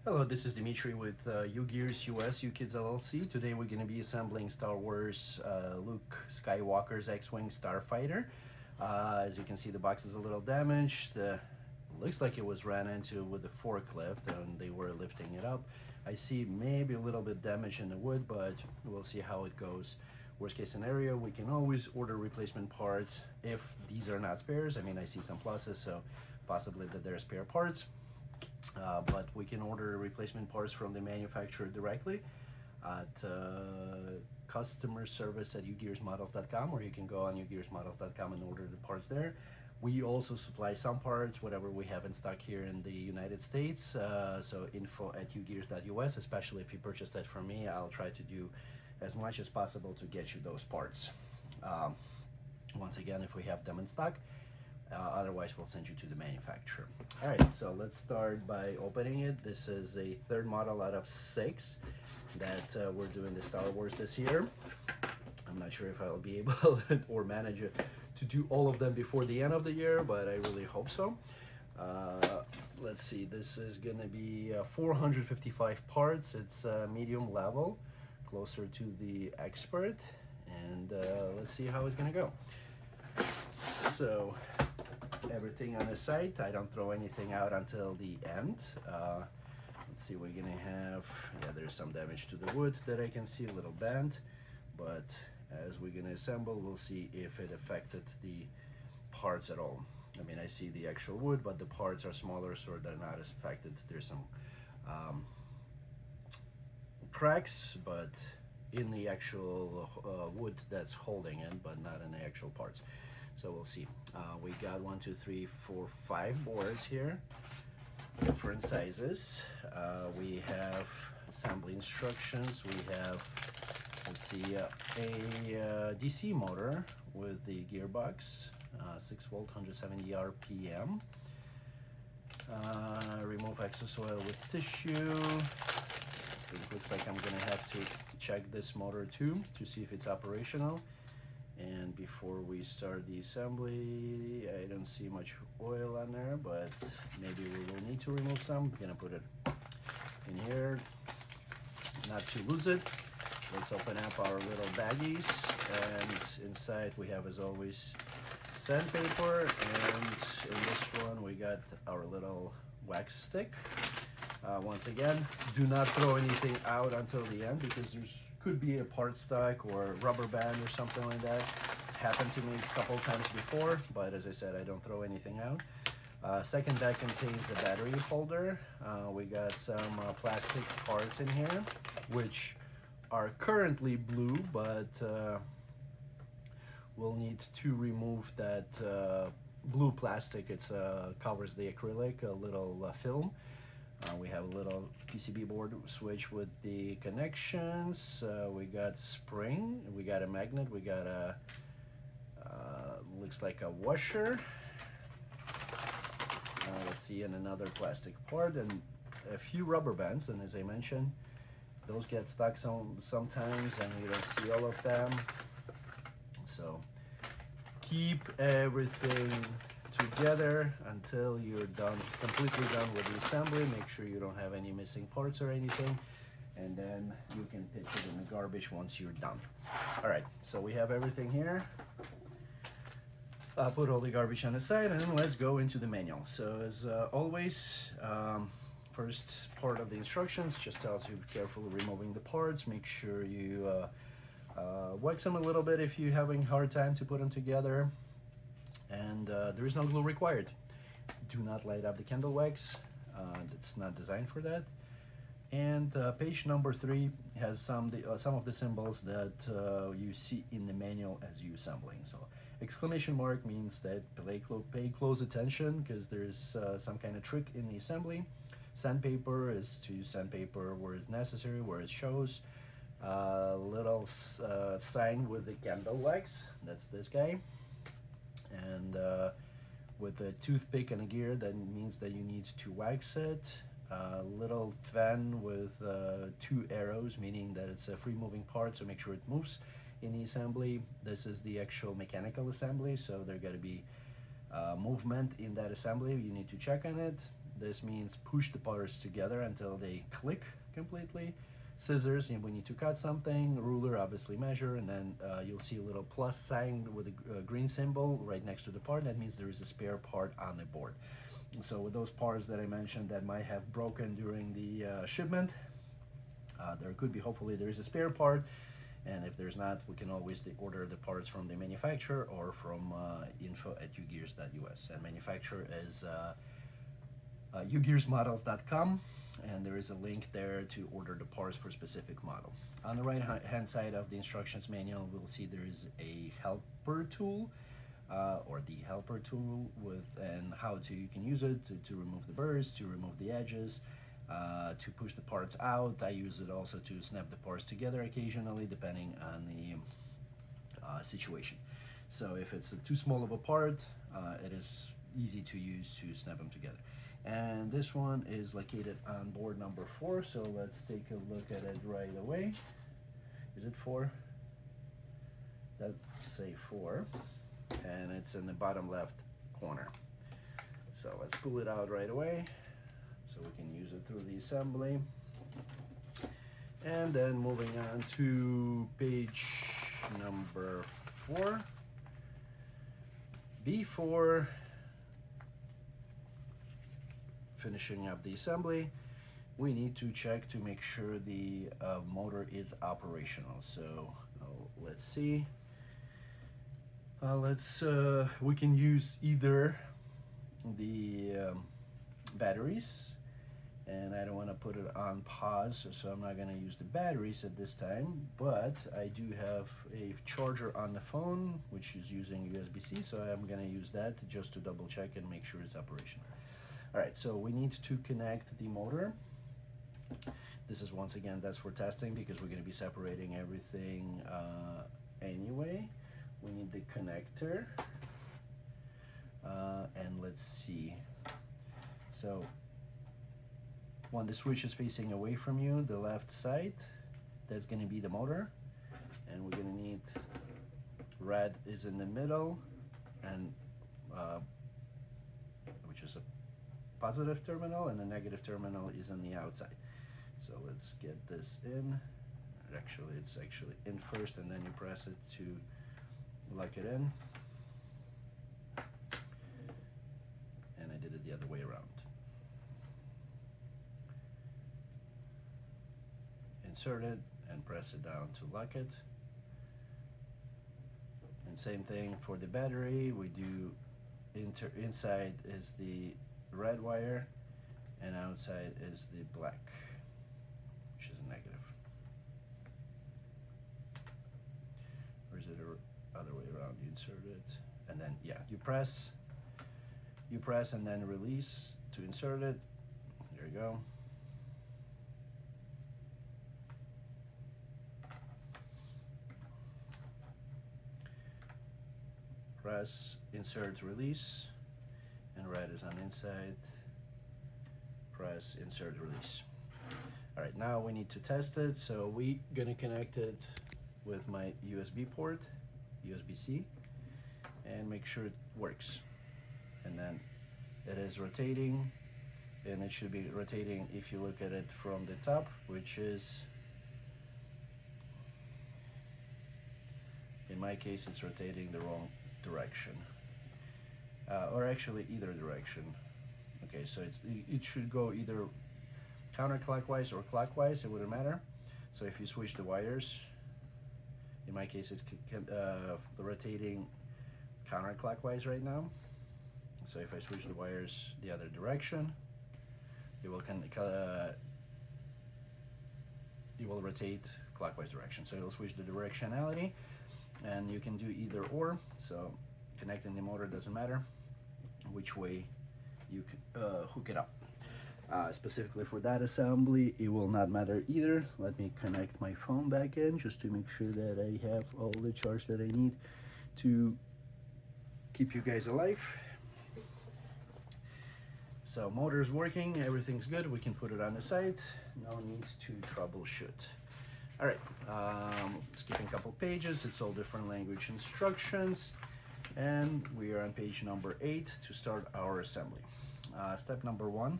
Hello, this is Dimitri with UGears US Ukidz LLC. Today we're going to be assembling Star Wars Luke Skywalker's X-Wing Starfighter. As you can see, the box is a little damaged. Looks like it was ran into with a forklift and they were lifting it up. I see maybe a little bit damage in the wood, but we'll see how it goes. Worst case scenario, we can always order replacement parts if these are not spares. I mean, I see some pluses, so possibly that they're spare parts. But we can order replacement parts from the manufacturer directly at customer service at UGearsModels.com, or you can go on UGearsModels.com and order the parts there. We also supply some parts, whatever we have in stock here in the United States. So info at ugears.us, especially if you purchase that from me, I'll try to do as much as possible to get you those parts. Once again, if we have them in stock. Otherwise, we'll send you to the manufacturer. All right, so let's start by opening it. This is a third model out of 6 that we're doing the Star Wars this year. I'm not sure if I'll be able or manage to do all of them before the end of the year, but I really hope so. Let's see, this is gonna be 455 parts. It's medium level, closer to the expert, and let's see how it's gonna go. So everything on the site, I don't throw anything out until the end. Let's see, we're gonna have, yeah, there's some damage to the wood that I can see, a little bend, but as we're gonna assemble, we'll see if it affected the parts at all. I mean, I see the actual wood, but the parts are smaller, so they're not as affected. There's some cracks, but in the actual wood that's holding it, but not in the actual parts. So we'll see. We got 1, 2, 3, 4, 5 boards here, different sizes. We have assembly instructions. We have, let's see, a DC motor with the gearbox, 6 volt, 170 RPM. Remove excess oil with tissue. It looks like I'm gonna have to check this motor too to see if it's operational. And before we start the assembly, I don't see much oil on there, but maybe we will need to remove some. I'm gonna put it in here, not to lose it. Let's open up our little baggies, and inside we have, as always, sandpaper, and in this one we got our little wax stick. Once again, do not throw anything out until the end, because there's could be a part stock or rubber band or something like that. Happened to me a couple times before, but as I said, I don't throw anything out. Second bag contains a battery holder. We got some plastic parts in here, which are currently blue, but we'll need to remove that blue plastic. It's covers the acrylic, a little film. We have a little PCB board switch with the connections. We got spring, we got a magnet, we got a looks like a washer. Let's see, and another plastic part, and a few rubber bands. And as I mentioned, those get stuck sometimes, and you don't see all of them. So keep everything together until you're done, completely done with the assembly. Make sure you don't have any missing parts or anything, and then you can pitch it in the garbage once you're done. All right, so we have everything here. I'll put all the garbage on the side, and then let's go into the manual. So as always, first part of the instructions just tells you carefully removing the parts. Make sure you wax them a little bit if you're having a hard time to put them together. And there is no glue required. Do not light up the candle wax. It's not designed for that. And page number 3 has some of the symbols that you see in the manual as you assembling. So exclamation mark means that pay close attention, because there's some kind of trick in the assembly. Sandpaper is to use sandpaper where it's necessary, where it shows. Little sign with the candle wax, that's this guy. And with a toothpick and a gear, that means that you need to wax it. Little fan with 2 arrows, meaning that it's a free moving part, so make sure it moves in the assembly. This is the actual mechanical assembly, so there got to be movement in that assembly. You need to check on it. This means push the parts together until they click completely. Scissors, and we need to cut something. Ruler, obviously measure, and then you'll see a little plus sign with a green symbol right next to the part. That means there is a spare part on the board. And so with those parts that I mentioned that might have broken during the shipment, there could be, hopefully there is a spare part, and if there's not, we can always order the parts from the manufacturer or from info@ugears.us, and manufacturer is UGearsModels.com, and there is a link there to order the parts for specific model. On the right hand side of the instructions manual, we'll see there is a helper tool, or the helper tool, and you can use it to remove the burrs, to remove the edges, to push the parts out. I use it also to snap the parts together occasionally, depending on the situation. So if it's too small of a part, it is easy to use to snap them together. And this one is located on board number 4, so let's take a look at it right away. Is it 4? Let's say 4, and it's in the bottom left corner. So let's pull it out right away so we can use it through the assembly. And then moving on to page number 4, before finishing up the assembly, we need to check to make sure the motor is operational. So let's see. We can use either the batteries, and I don't want to put it on pause, so I'm not going to use the batteries at this time, but I do have a charger on the phone which is using USB-C, so I'm going to use that just to double check and make sure it's operational. Alright, so we need to connect the motor. This is, once again, that's for testing because we're going to be separating everything anyway. We need the connector, and let's see. So when the switch is facing away from you, the left side, that's going to be the motor, and we're going to need red is in the middle, and which is a positive terminal, and the negative terminal is on the outside. So let's get this in. Actually, it's actually in first, and then you press it to lock it in. And I did it the other way around. Insert it and press it down to lock it. And same thing for the battery. We do inside is the red wire, and outside is the black, which is a negative. Or is it the other way around? You insert it, and then, yeah, you press and then release to insert it. There you go. Press, insert, release, and red is on the inside. Press, insert, release. All right, now we need to test it. So we're gonna connect it with my USB port, USB-C, and make sure it works. And then it is rotating, and it should be rotating if you look at it from the top, which is, in my case, it's rotating the wrong direction, or actually either direction. Okay, so it should go either counterclockwise or clockwise, it wouldn't matter. So if you switch the wires, in my case it's rotating counterclockwise right now. So if I switch the wires the other direction, it will rotate clockwise direction. So it'll switch the directionality, and you can do either or. So connecting the motor doesn't matter which way you can hook it up. Specifically for that assembly, it will not matter either. Let me connect my phone back in just to make sure that I have all the charge that I need to keep you guys alive. So motor's working, everything's good. We can put it on the site. No need to troubleshoot. All right, skipping a couple pages. It's all different language instructions. And we are on page number 8 to start our assembly. Step number 1,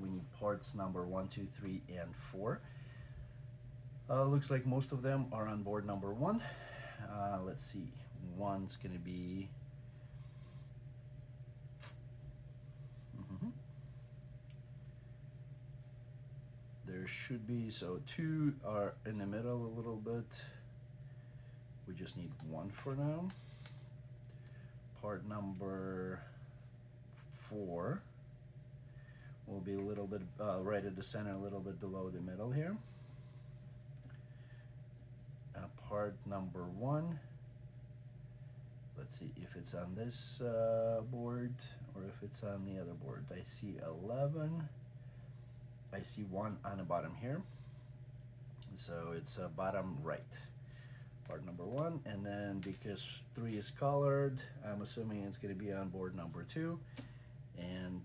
we need parts number 1, 2, 3, and 4. Looks like most of them are on board number 1. Let's see, one's gonna be there should be, so 2 are in the middle a little bit. We just need 1 for now. Part number 4 will be a little bit right at the center, a little bit below the middle here. Part number 1, let's see if it's on this board or if it's on the other board. I see 11. I see 1 on the bottom here, so it's bottom right. Part number 1, and then because 3 is colored, I'm assuming it's going to be on board number 2, and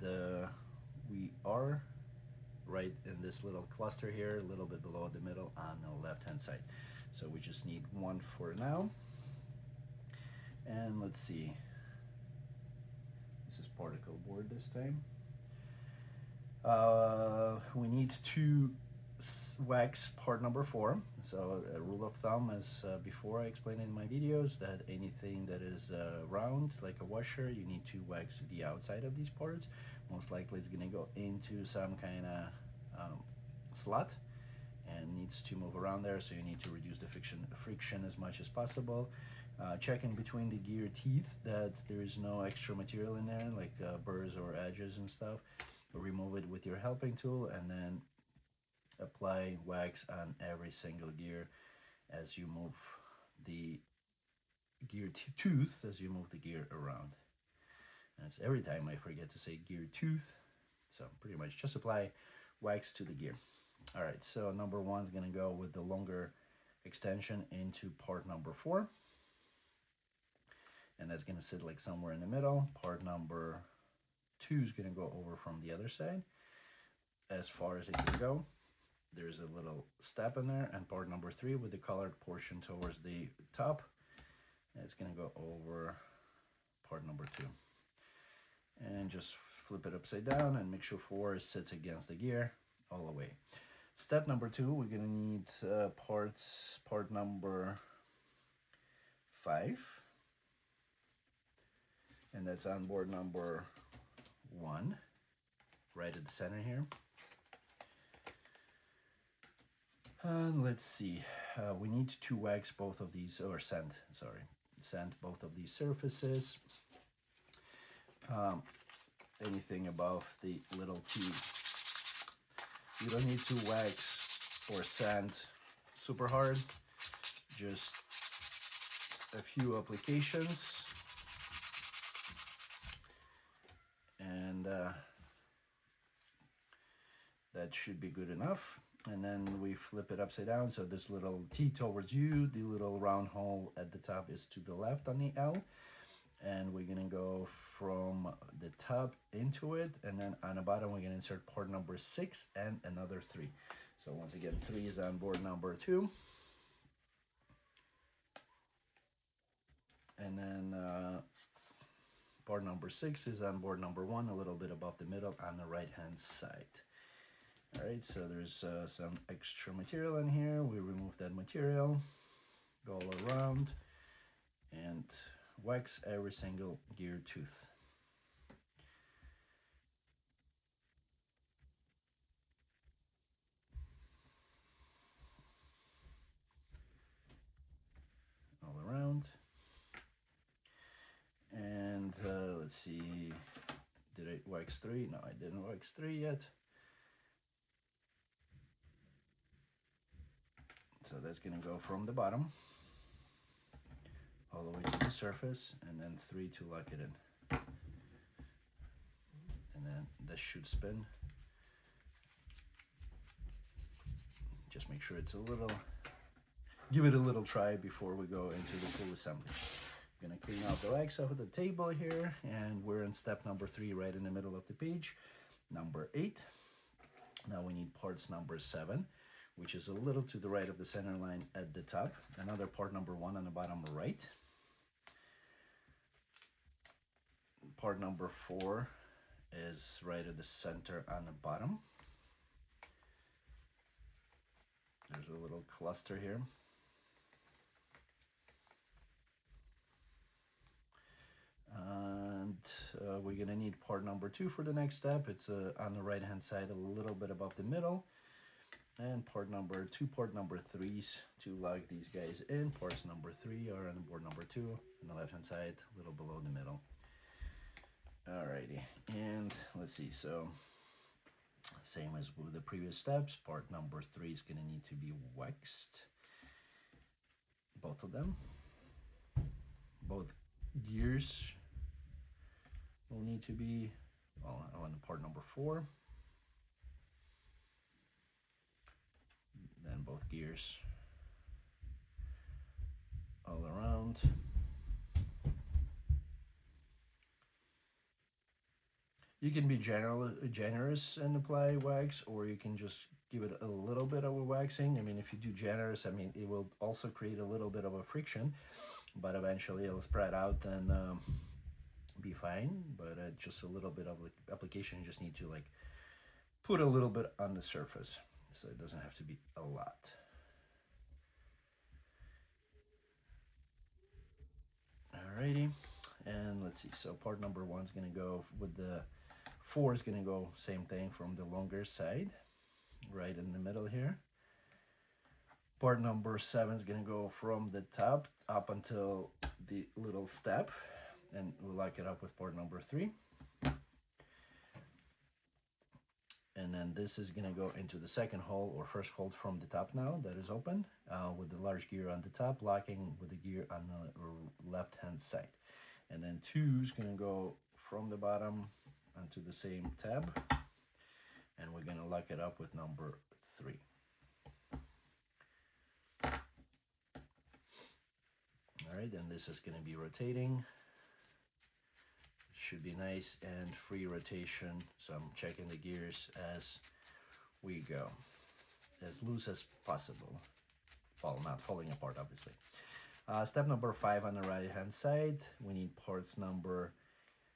we are right in this little cluster here, a little bit below the middle on the left hand side. So we just need 1 for now. And let's see, this is particle board this time. We need to wax part number 4. So a rule of thumb, as before I explained in my videos, that anything that is round like a washer, you need to wax the outside of these parts. Most likely it's going to go into some kind of slot and needs to move around there, so you need to reduce the friction as much as possible. Checking between the gear teeth that there is no extra material in there, like burrs or edges and stuff. Remove it with your helping tool, and then apply wax on every single gear as you move the gear tooth, as you move the gear around. And it's every time I forget to say gear tooth, so pretty much just apply wax to the gear. All right, so number 1 is going to go with the longer extension into part number 4, and that's going to sit like somewhere in the middle. Part number 2 is going to go over from the other side as far as it can go. There's a little step in there, and part number 3 with the colored portion towards the top, it's going to go over part number 2. And just flip it upside down and make sure 4 sits against the gear all the way. Step number 2, we're going to need part number 5, and that's on board number 1, right at the center here. And let's see, we need to wax both of these, or sand both of these surfaces. Anything above the little T, you don't need to wax or sand super hard, just a few applications, and that should be good enough. And then we flip it upside down, so this little T towards you, the little round hole at the top is to the left on the L, and we're gonna go from the top into it, and then on the bottom we're gonna insert part number 6 and another 3. So once again, 3 is on board number 2, and then part number 6 is on board number 1, a little bit above the middle on the right hand side. All right, so there's some extra material in here. We remove that material, go all around, and wax every single gear tooth. All around. And let's see, did I wax 3? No, I didn't wax 3 yet. So that's going to go from the bottom all the way to the surface, and then 3 to lock it in. And then this should spin. Just make sure it's a little, give it a little try before we go into the full assembly. I'm going to clean out the wax off of the table here, and we're in step number 3 right in the middle of the page, number 8. Now we need parts number 7, which is a little to the right of the center line at the top. Another part number 1 on the bottom right. part number 4 is right at the center on the bottom. There's a little cluster here. And we're gonna need part number 2 for the next step. It's on the right hand side, a little bit above the middle. And part number 3s to lug these guys in. Parts number 3 are on board number 2 on the left hand side, a little below the middle. Alrighty, and let's see, so same as with the previous steps, part number 3 is gonna need to be waxed. Both of them. Both gears will need to be, well, on part number 4. Then both gears all around. You can be generous and apply wax, or you can just give it a little bit of a waxing. I mean, if you do generous, I mean, it will also create a little bit of a friction, but eventually it'll spread out and be fine. But just a little bit of application, you just need to like put a little bit on the surface, so it doesn't have to be a lot. Alrighty, and let's see, so part number 1 is going to go with the 4 is going to go same thing from the longer side, right in the middle here. Part number 7 is going to go from the top up until the little step, and we'll lock it up with part number 3. And then this is going to go into the second hole, or first hole from the top now that is open, with the large gear on the top, locking with the gear on the left hand side. And then 2 is going to go from the bottom onto the same tab, and we're going to lock it up with number 3. All right, and this is going to be rotating. Should be nice and free rotation, so I'm checking the gears as we go, as loose as possible, well, not falling apart obviously. Step number 5 on the right hand side, we need parts number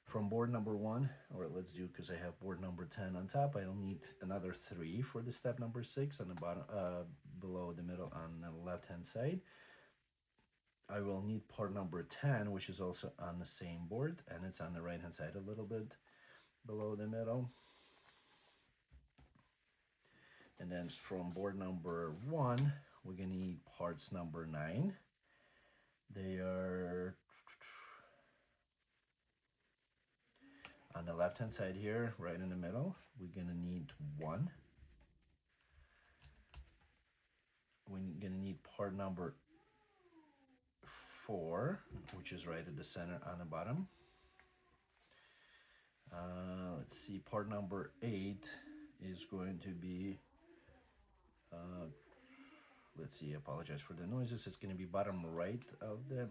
from board number 1, or let's do, because I have board number 10 on top, I'll need another 3 for the step number 6 on the bottom, below the middle on the left hand side. I will need part number 10, which is also on the same board, and it's on the right hand side a little bit below the middle. And then from board number 1, we're going to need parts number 9. They are on the left hand side here, right in the middle. We're going to need 1. We're going to need part number 4, which is right at the center on the bottom. Let's see, part number 8 is going to be, let's see, I apologize for the noises. It's going to be bottom right of the,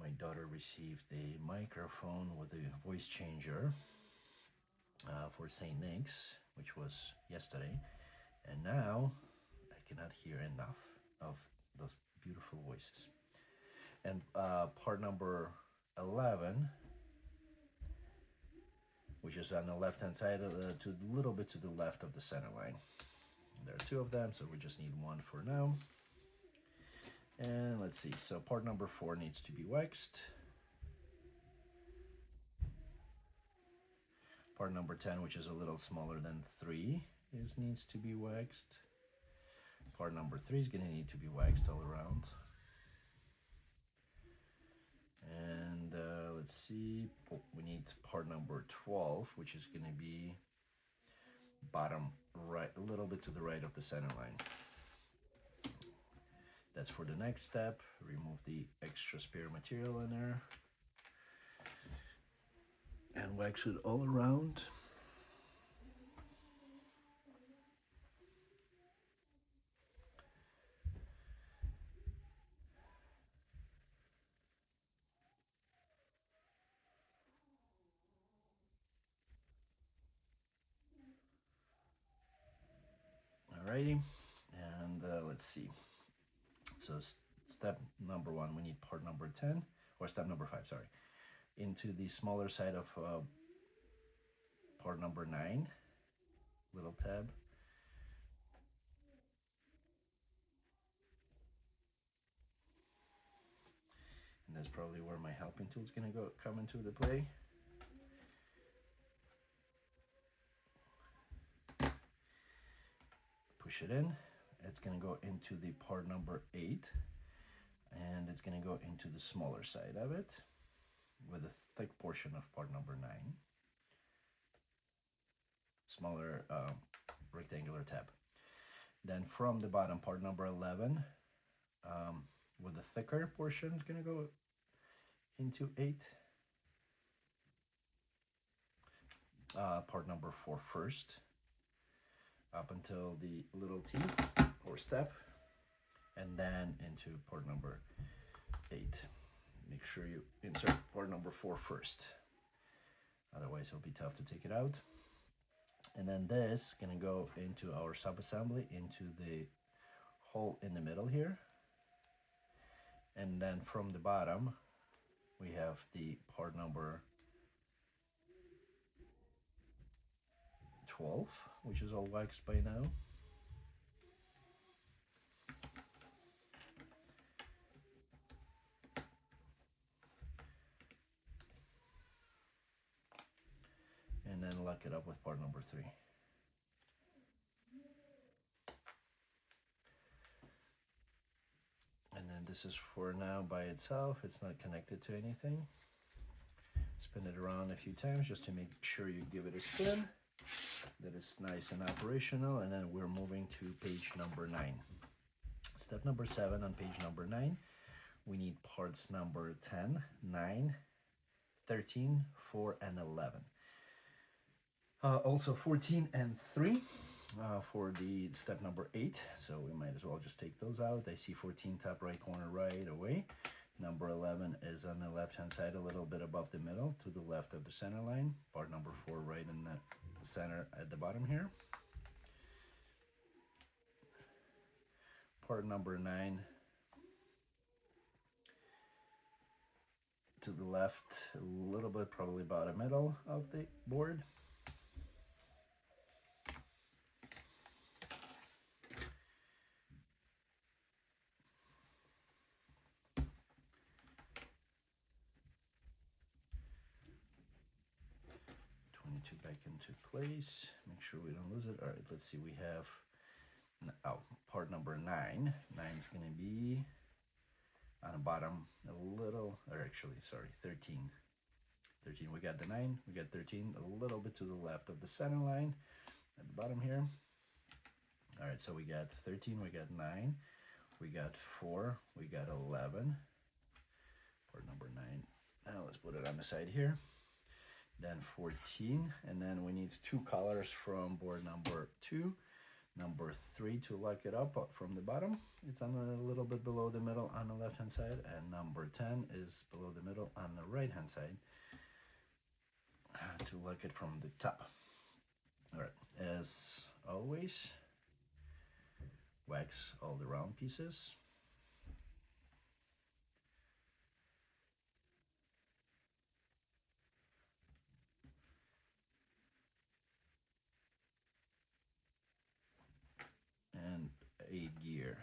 my daughter received a microphone with a voice changer for St. Nick's, which was yesterday, and now I cannot hear enough of those beautiful voices. And part number 11, which is on the left hand side of the, to a little bit to the left of the center line. There are 2 of them, so we just need 1 for now. And let's see, so part number 4 needs to be waxed. Part number 10, which is a little smaller than 3, needs to be waxed. Part number 3 is going to need to be waxed all around. And let's see, we need part number 12, which is going to be bottom right, a little bit to the right of the center line. That's for the next step. Remove the extra spare material in there and wax it all around. Alrighty, and let's see. So step number 1, we need part number 10, or step number 5, sorry, into the smaller side of part number 9, little tab. And that's probably where my helping tool is going to come into the play. Push it in. It's going to go into the part number 8, and it's going to go into the smaller side of it with a thick portion of part number 9. Smaller rectangular tab. Then from the bottom, part number 11, with the thicker portion, is going to go into 8. Part number 4 first, up until the little T or step, and then into part number 8. Make sure you insert part number 4 first, otherwise it'll be tough to take it out. And then this is going to go into our subassembly, into the hole in the middle here. And then from the bottom, we have the part number 12, which is all waxed by now. And then lock it up with part number 3. And then this is for now by itself. It's not connected to anything. Spin it around a few times just to make sure you give it a spin, that it's nice and operational. And then we're moving to page number 9. Step number 7 on page number 9. We need parts number 10, 9, 13, 4, and 11. Also 14 and 3 for the step number 8, so we might as well just take those out. I see 14 top right corner right away. Number 11 is on the left hand side, a little bit above the middle to the left of the center line. Part number 4 right in the center at the bottom here. Part number 9 to the left a little bit, probably about the middle of the board. Back into place, make sure we don't lose it. All right, let's see, we have part number 9. 9 is going to be on the bottom a little, or actually, sorry, 13. 13, we got the 9, we got 13, a little bit to the left of the center line at the bottom here. All right, so we got 13, we got 9, we got 4, we got 11, part number 9. Now let's put it on the side here. Then 14, and then we need 2 colors from board number 2, number 3 to lock it up from the bottom. It's on a little bit below the middle on the left hand side, and number 10 is below the middle on the right hand side to lock it from the top. All right, as always, wax all the round pieces. And 8 gear.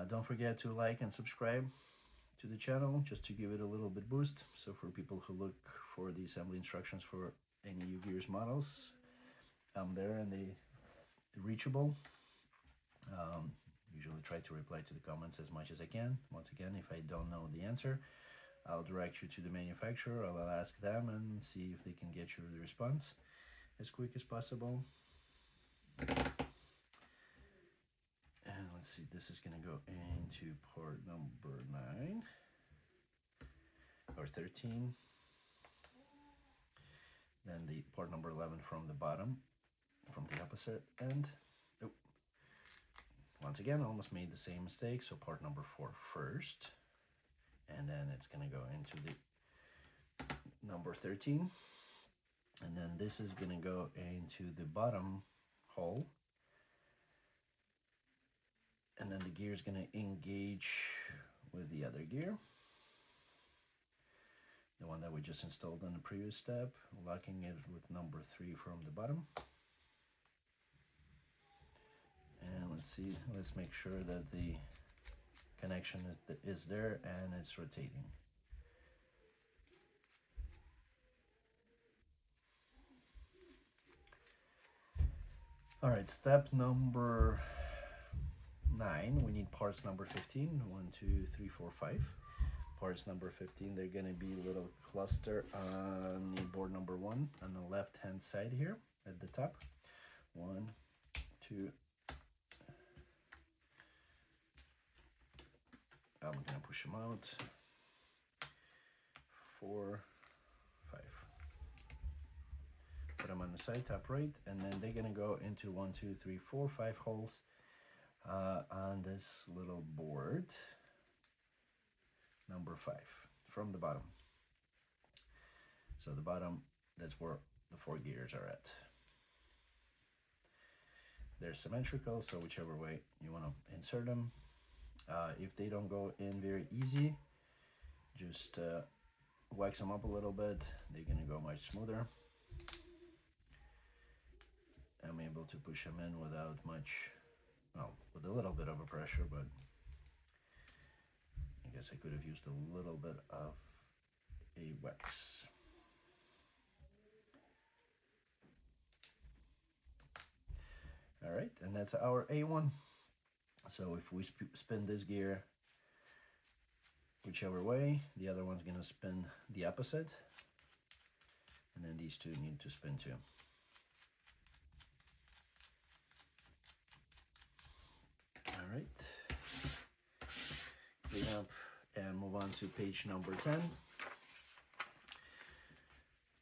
Don't forget to like and subscribe to the channel just to give it a little bit boost. So for people who look for the assembly instructions for any UGears models, I'm there and they reachable. Usually try to reply to the comments as much as I can. Once again, if I don't know the answer, I'll direct you to the manufacturer. I'll ask them and see if they can get you the response as quick as possible. And let's see, this is going to go into part number 9 or 13. Then the part number 11 from the bottom, from the opposite end. Oh. Once again, almost made the same mistake. So part number 4 first, and then it's going to go into the number 13. And then this is gonna go into the bottom hole. And then the gear is gonna engage with the other gear. The one that we just installed on the previous step, locking it with number 3 from the bottom. And let's make sure that the connection is there and it's rotating. All right, step number 9, we need parts number 15. 1, 2, 3, 4, 5. Parts number 15, they're gonna be a little cluster on the board number 1 on the left hand side here at the top. 1, 2. I'm gonna push them out. 4, 5. Put them on the side, top right, and then they're gonna go into 1, 2, 3, 4, 5 holes on this little board number 5 from the bottom. So the bottom, that's where the 4 gears are at. They're symmetrical, so whichever way you want to insert them. If they don't go in very easy, just wax them up a little bit. They're gonna go much smoother. I'm able to push them in without much, well, with a little bit of a pressure, but I guess I could have used a little bit of a wax. All right, and that's our A1. So if we spin this gear whichever way, the other one's gonna spin the opposite, and then these two need to spin too. All right, clean up and move on to page number 10.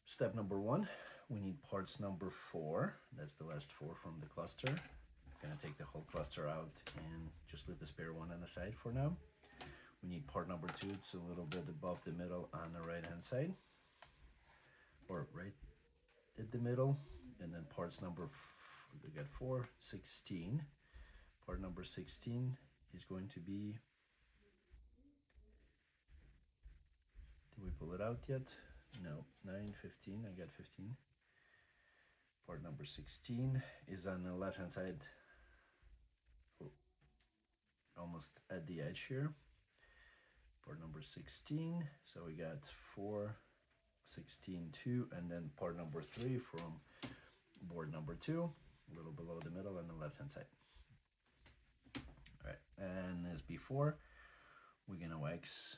Step number 1, we need parts number 4. That's the last 4 from the cluster. I'm gonna take the whole cluster out and just leave the spare one on the side for now. We need part number 2. It's a little bit above the middle on the right hand side, or right at the middle. And then parts number, we got 4, 16. Part number 16 is going to be, did we pull it out yet? No, 9, 15, I got 15. Part number 16 is on the left hand side, almost at the edge here. Part number 16, so we got 4, 16, 2, and then part number 3 from board number 2, a little below the middle on the left hand side. All right, and as before, we're gonna wax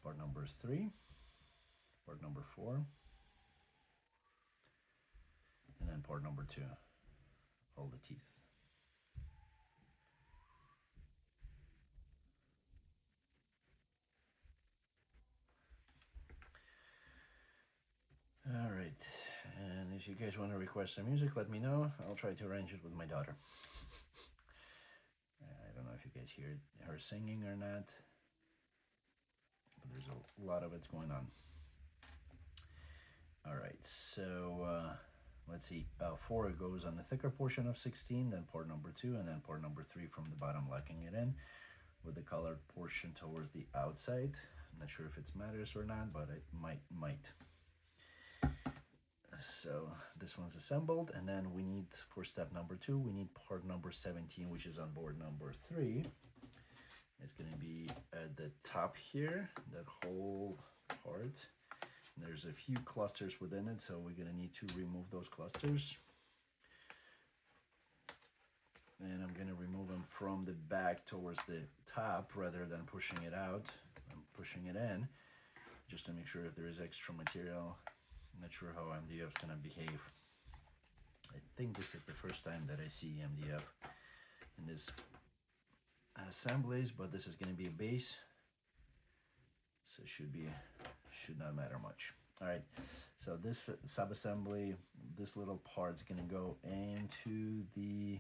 part number 3, part number 4, and then part number 2, all the teeth. All right, and if you guys want to request some music, let me know. I'll try to arrange it with my daughter. I don't know if you guys hear her singing or not, but there's a lot of it's going on. All right, so let's see. 4 goes on the thicker portion of 16, then port number 2, and then port number 3 from the bottom, locking it in with the colored portion towards the outside. I'm not sure if it matters or not, but it might. So this one's assembled, and then we need, for step number 2, we need part number 17, which is on board number 3. It's going to be at the top here, that whole part. And there's a few clusters within it, so we're going to need to remove those clusters. And I'm going to remove them from the back towards the top rather than pushing it out. I'm pushing it in just to make sure if there is extra material. I'm not sure how MDF is going to behave. I think this is the first time that I see MDF in this assemblies, but this is going to be a base, so should not matter much. All right, so this sub-assembly, this little part is going to go into the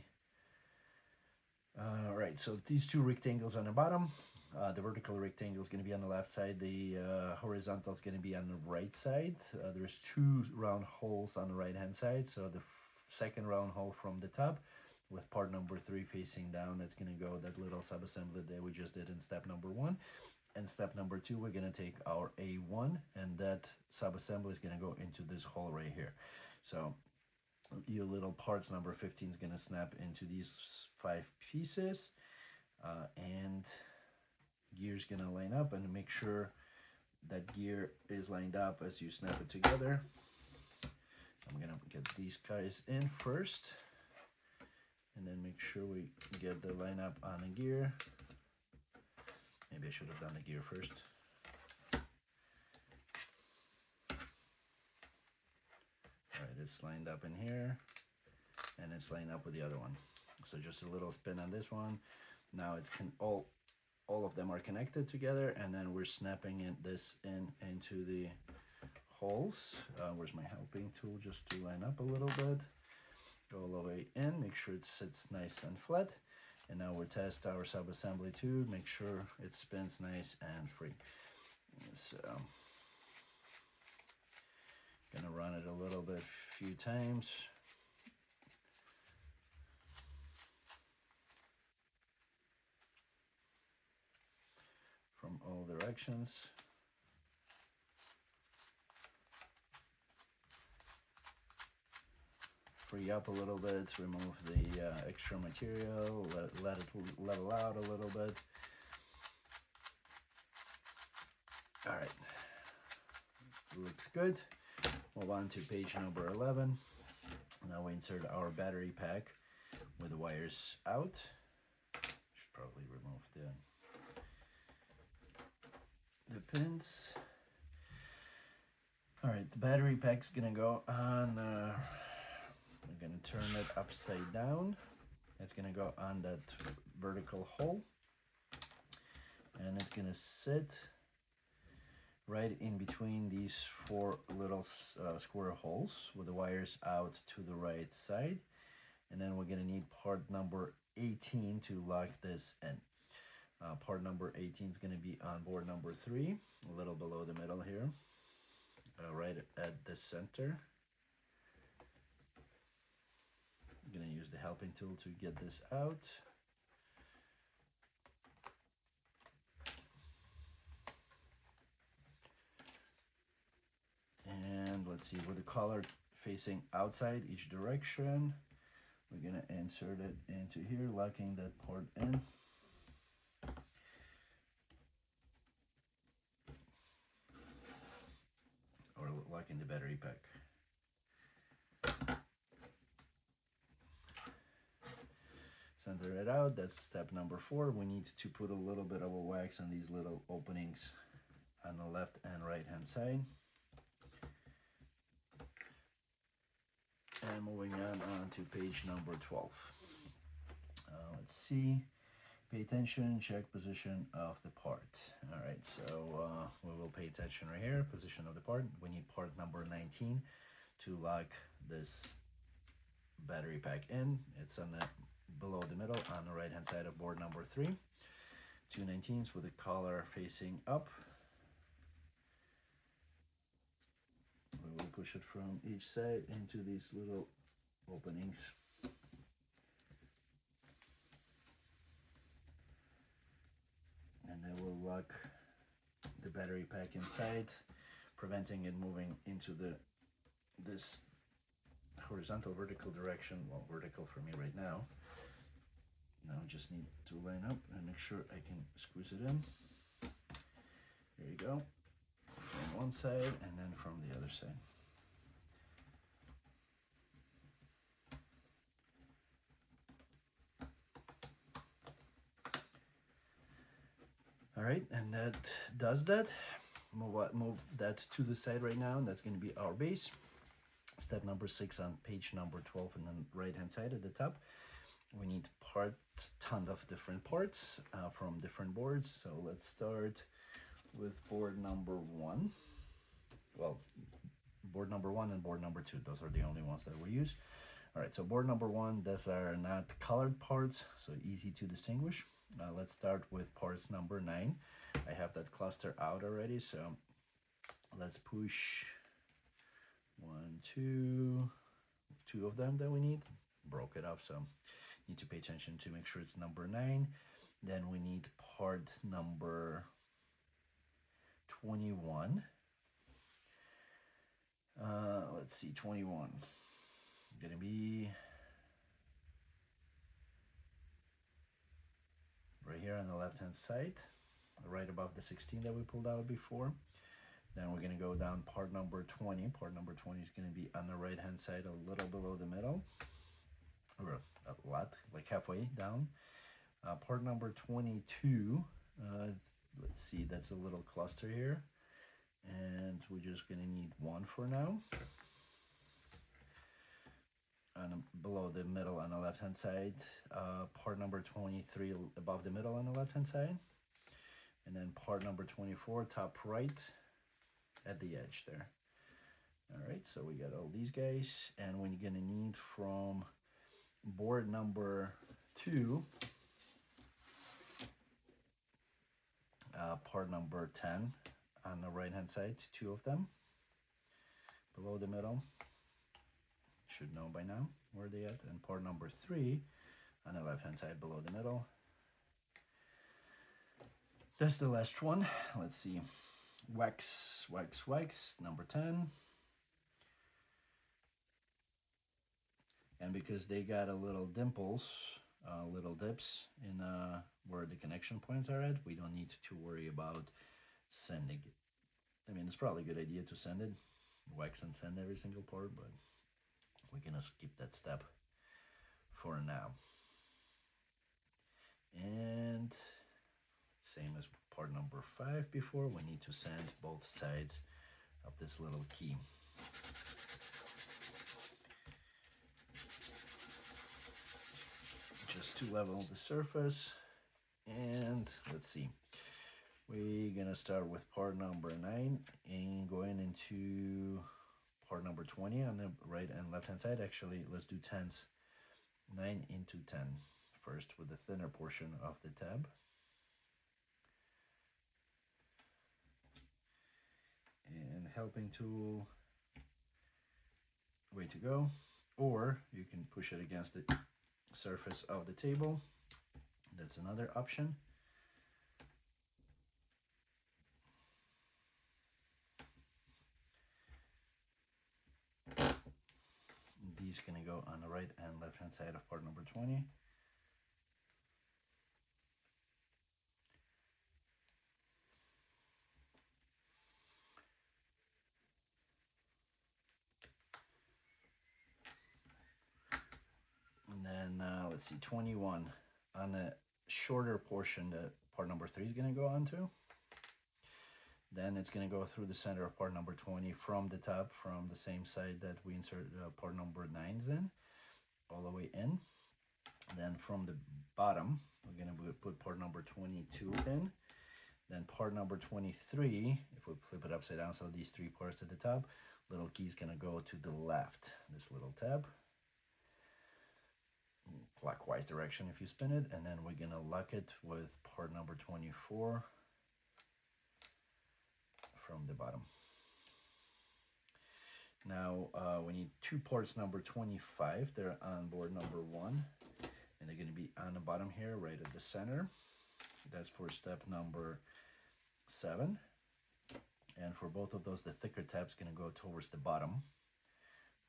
all right, so these 2 rectangles on the bottom, The vertical rectangle is going to be on the left side. The horizontal is going to be on the right side. There's two round holes on the right hand side. So the second round hole from the top with part number 3 facing down, that's going to go that little subassembly that we just did in step number 1. And step number 2, we're going to take our A1 and that subassembly is going to go into this hole right here. So your little parts number 15 is going to snap into these 5 pieces, and gear's going to line up, and make sure that gear is lined up as you snap it together. I'm going to get these guys in first, and then make sure we get the line up on the gear. Maybe I should have done the gear first. Alright, it's lined up in here, and it's lined up with the other one. So just a little spin on this one. Now it's all of them are connected together, and then we're snapping this into the holes. Where's my helping tool, just to line up a little bit. Go all the way in, make sure it sits nice and flat. And now we'll test our subassembly too, make sure it spins nice and free. So, gonna run it a little bit, few times. From all directions. Free up a little bit, remove the extra material, let it level out a little bit. All right, looks good. Move on to page number 11. Now we insert our battery pack with the wires out. Should probably remove the pins. All right, the battery pack's gonna go on. We're gonna turn it upside down. It's gonna go on that vertical hole, and it's gonna sit right in between these 4 little square holes with the wires out to the right side. And then we're gonna need part number 18 to lock this in. Part number 18 is gonna be on board number 3, a little below the middle here, right at the center. I'm going to use the helping tool to get this out. And let's see, with the collar facing outside each direction, we're going to insert it into here, locking that part in. Or locking the battery pack. Center it out. That's step number 4. We need to put a little bit of a wax on these little openings on the left and right hand side. And moving on to page number 12. Let's see. Pay attention, check position of the part. All right, so we will pay attention right here, position of the part. We need part number 19 to lock this battery pack in. It's on the below the middle on the right hand side of board number 3. 2 19s with the collar facing up. We will push it from each side into these little openings. And then we'll lock the battery pack inside, preventing it moving into this horizontal vertical direction. Well, vertical for me right now. Now I just need to line up and make sure I can squeeze it in. There you go. From one side and then from the other side. All right, and that does that. Move that to the side right now, and that's going to be our base. Step number 6 on page number 12, and then right hand side at the top. We need tons of different parts from different boards. So let's start with board number 1. Well, board number 1 and board number 2, those are the only ones that we use. All right, so board number 1, those are not colored parts, so easy to distinguish. Let's start with parts number 9. I have that cluster out already, so let's push 1, 2, 2 of them that we need. Broke it off, so need to pay attention to make sure it's number 9. Then we need part number 21. Let's see, 21. Gonna be right here on the left hand side, right above the 16 that we pulled out before. Then we're gonna go down part number 20. Part number 20 is gonna be on the right hand side, a little below the middle, or a lot, like halfway down. Part number 22, let's see, that's a little cluster here, and we're just gonna need one for now. And below the middle on the left hand side, part number 23 above the middle on the left hand side, and then part number 24 top right at the edge there. All right, so we got all these guys, and we're gonna need from board number 2, part number 10 on the right hand side, 2 of them below the middle. Should know by now where they at. And part number 3 on the left hand side below the middle. That's the last one. Let's see. Wax, number 10. And because they got a little dimples, little dips in where the connection points are at, we don't need to worry about sanding it. I mean, it's probably a good idea to sand it, wax and sand every single part, but we're gonna skip that step for now. And same as part number 5 before, we need to sand both sides of this little key. Just to level the surface. And let's see, we're gonna start with part number 9 and going into part number 20 on the right and left hand side. Actually, let's do tens. 9 into 10 first with the thinner portion of the tab. And helping tool, way to go. Or you can push it against the surface of the table. That's another option. These gonna go on the right and left hand side of part number 20. And then let's see, 21 on the shorter portion that part number 3 is gonna go onto. Then it's gonna go through the center of part number 20 from the top, from the same side that we insert part number 9's in, all the way in. Then from the bottom, we're gonna put part number 22 in. Then part number 23, if we flip it upside down, so these 3 parts at the top, little key is gonna go to the left, this little tab, clockwise direction if you spin it, and then we're gonna lock it with part number 24 from the bottom. Now we need 2 parts number 25. They're on board number 1, and they're gonna be on the bottom here, right at the center. That's for step number 7. And for both of those, the thicker tab's gonna go towards the bottom.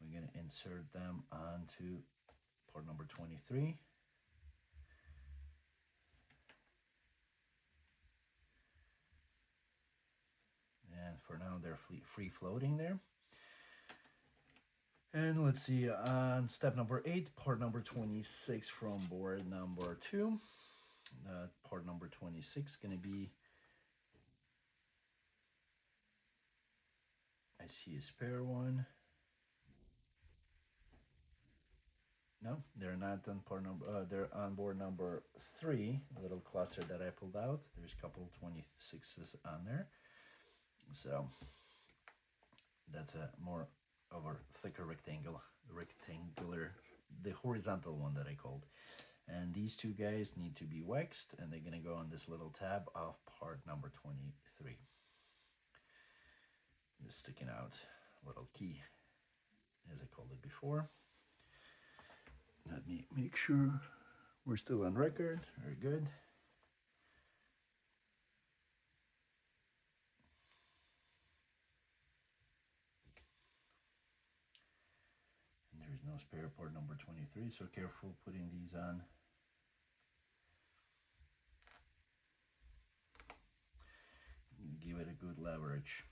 We're gonna insert them onto part number 23. And for now, they're free floating there. And let's see, on step number 8, part number 26 from board number 2. Part number 26 is going to be, I see a spare one. No, they're not on part number, they're on board number 3, a little cluster that I pulled out. There's a couple 26s on there. So that's a more of a thicker rectangular, the horizontal one that I called. And these two guys need to be waxed, and they're going to go on this little tab of part number 23. Just sticking out little key, as I called it before. Let me make sure we're still on record. Very good. And there's no spare part number 23, so careful putting these on. Give it a good leverage.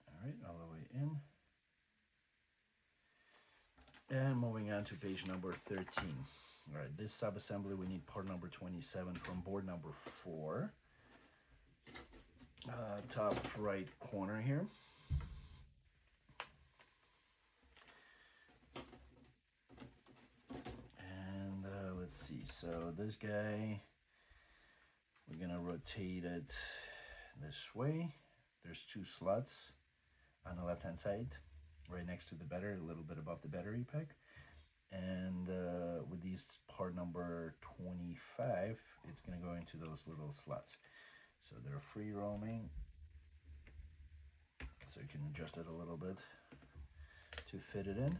All right, all the way in. And moving on to page number 13. All right, this sub-assembly, we need part number 27 from board number 4. Top right corner here. And let's see, so this guy, we're gonna rotate it this way. There's 2 slots on the left hand side, right next to the battery, a little bit above the battery pack. And with these part number 25, it's going to go into those little slots. So they're free roaming. So you can adjust it a little bit to fit it in.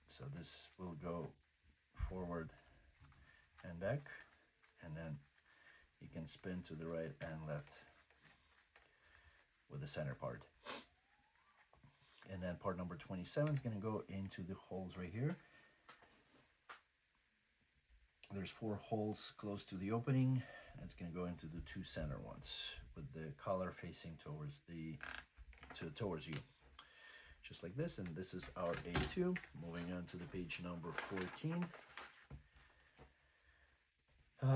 So this will go forward and back, and then you can spin to the right and left with the center part. And then part number 27 is going to go into the holes right here. There's 4 holes close to the opening. It's going to go into the 2 center ones with the collar facing towards you, just like this. And this is our A2. Moving on to the page number 14.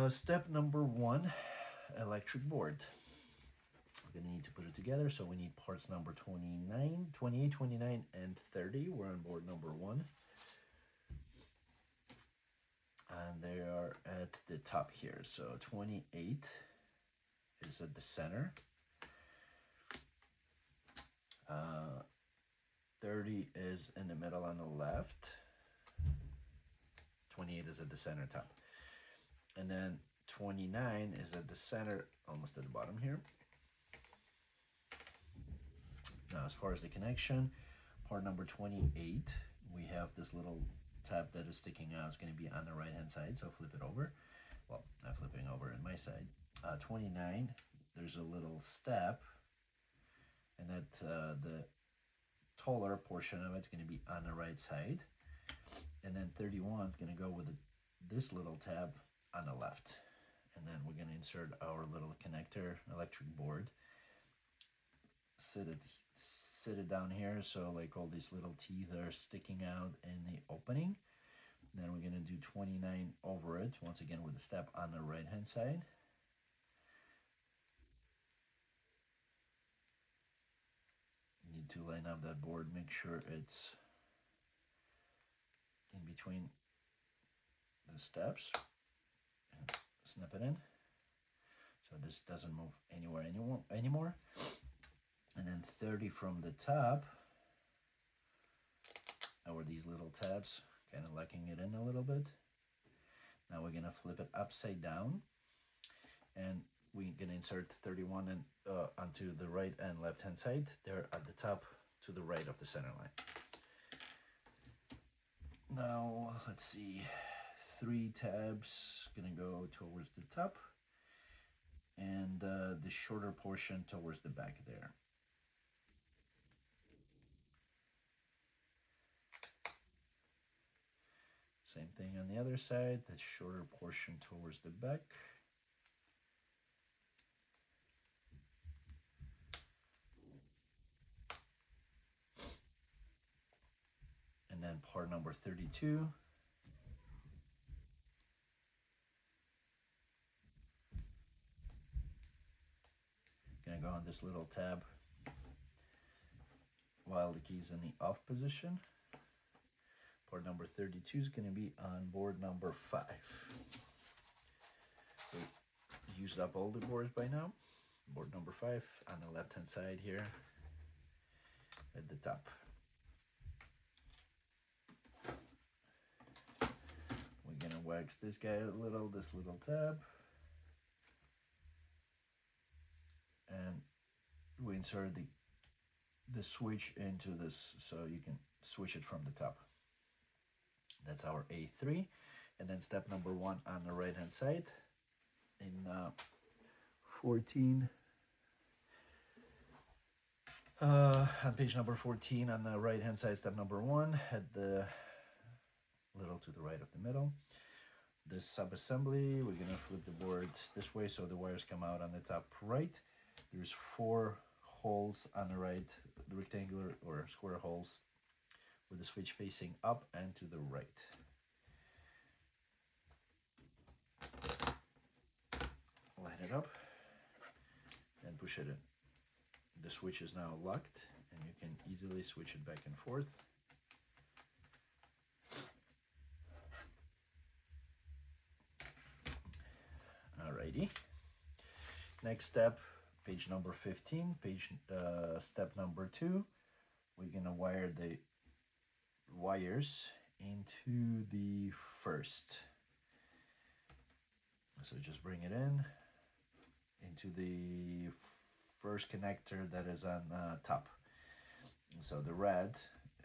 Step number 1, electric board. We're going to need to put it together, so we need parts number 29, 28, 29, and 30. We're on board number 1. And they are at the top here. So 28 is at the center. 30 is in the middle on the left. 28 is at the center top. And then 29 is at the center, almost at the bottom here. Now, as far as the connection, part number 28, we have this little tab that is sticking out. It's going to be on the right hand side, so flip it over. Well, I'm flipping over on my side. 29, there's a little step, and that the taller portion of it's going to be on the right side. And then 31 is going to go with this little tab on the left. And then we're going to insert our little connector electric board. Sit it down here, so like all these little teeth are sticking out in the opening. Then we're going to do 29 over it, once again with the step on the right hand side. You need to line up that board, make sure it's in between the steps, and snip it in so this doesn't move anymore. And then 30 from the top, over these little tabs, kind of locking it in a little bit. Now we're gonna flip it upside down, and we're gonna insert 31 and onto the right and left hand side. They're at the top to the right of the center line. Now let's see, 3 tabs gonna go towards the top, and the shorter portion towards the back there. Same thing on the other side, that shorter portion towards the back. And then part number 32. Gonna go on this little tab while the key's in the off position. Board number 32 is going to be on board number 5. We used up all the boards by now. Board number 5 on the left hand side here. at the top. We're gonna wax this guy a little, this little tab, and we insert the switch into this so you can switch it from the top. That's our A3. And then step number 1 on the right hand side in 14. On page number 14 on the right hand side, step number 1, at the little to the right of the middle. This sub-assembly, we're gonna flip the board this way so the wires come out on the top right. There's 4 holes on the right, the rectangular or square holes with the switch facing up and to the right. Line it up and push it in. The switch is now locked and you can easily switch it back and forth. Alrighty. Next step, page number 15, step number 2. We're gonna wire the wires into the first. So just bring it in into the first connector that is on top. And so the red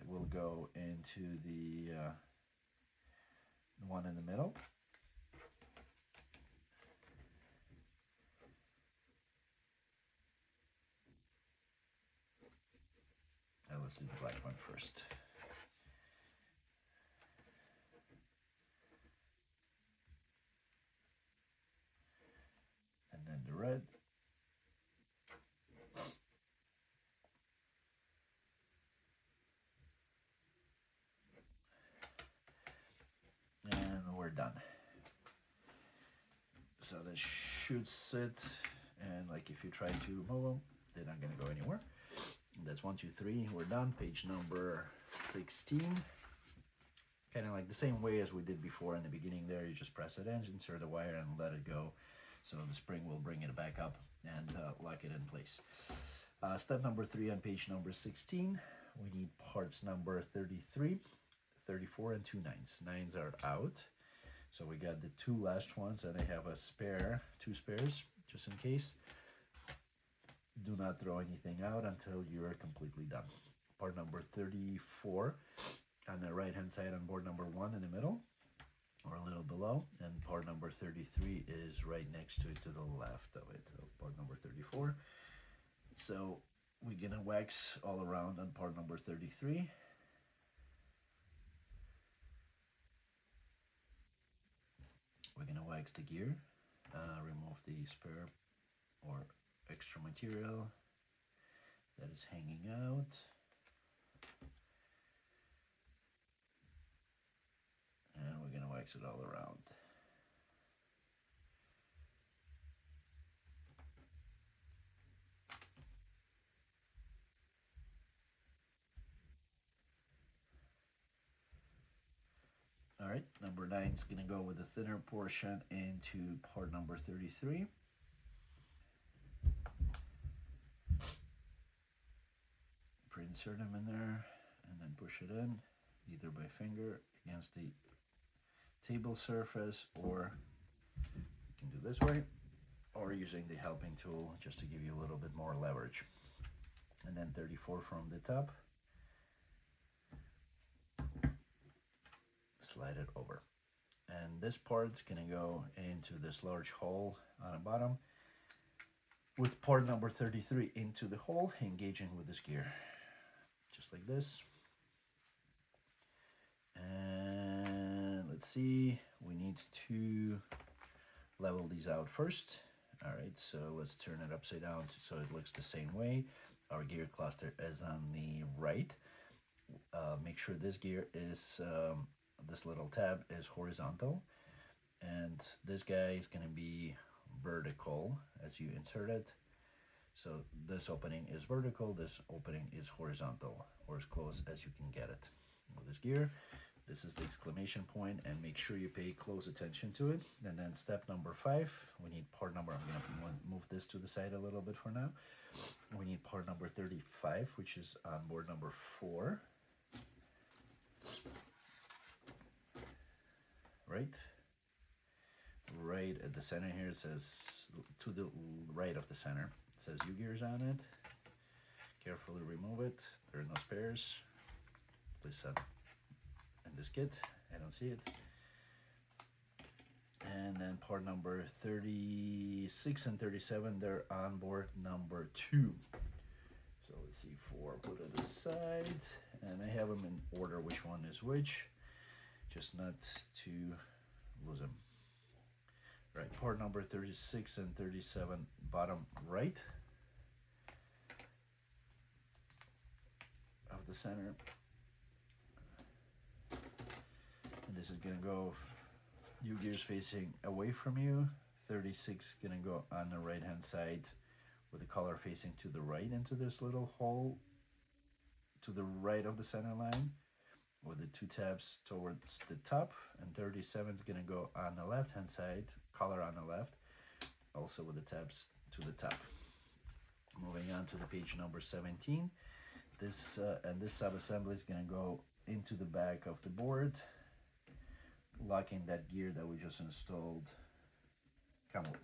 will go into the one in the middle. Now let's do the black one first. And then the red. And we're done. So that should sit, and like if you try to remove them, they're not gonna go anywhere. That's 1, 2, 3. We're done. Page number 16. Kind of like the same way as we did before in the beginning there. You just press it in, insert the wire, and let it go. So the spring will bring it back up and lock it in place. Step number 3 on page number 16. We need parts number 33, 34, and 2 9s. 9s are out. So we got the 2 last ones, and I have a spare, 2 spares, just in case. Do not throw anything out until you're completely done. Part number 34 on the right hand side on board number 1 in the middle, or a little below, and part number 33 is right next to it to the left of it, of part number 34. So we're gonna wax all around on part number 33. We're gonna wax the gear, remove the spare or extra material that is hanging out. And we're gonna wax it all around. All right, number 9 is gonna go with the thinner portion into part number 33. Insert them in there and then push it in, either by finger against the table surface, or you can do this way, or using the helping tool just to give you a little bit more leverage. And then 34 from the top, slide it over. And this part's gonna go into this large hole on the bottom, with part number 33 into the hole, engaging with this gear. Just like this. And let's see, we need to level these out first. All right, so let's turn it upside down so it looks the same way. Our gear cluster is on the right. Make sure this gear is, this little tab is horizontal, and this guy is gonna be vertical as you insert it. So this opening is vertical, this opening is horizontal, or as close as you can get it. With this This is the exclamation point, and make sure you pay close attention to it. And then step number 5, we need part number, I'm gonna move this to the side a little bit for now. We need part number 35, which is on board number 4. Right at the center here, it says, to the right of the center, it says UGears on it. Carefully remove it, there are no spares. Please set in this kit, I don't see it. And then part number 36 and 37, they're on board number 2. So let's see, 4, put it aside, and I have them in order which one is which, just not to lose them. Right, part number 36 and 37, bottom right of the center. And this is gonna go UGears facing away from you. 36 gonna go on the right hand side with the color facing to the right into this little hole to the right of the center line, with the 2 tabs towards the top, and 37 is gonna go on the left hand side, color on the left, also with the tabs to the top. Moving on to the page number 17, this sub-assembly is gonna go into the back of the board, locking that gear that we just installed,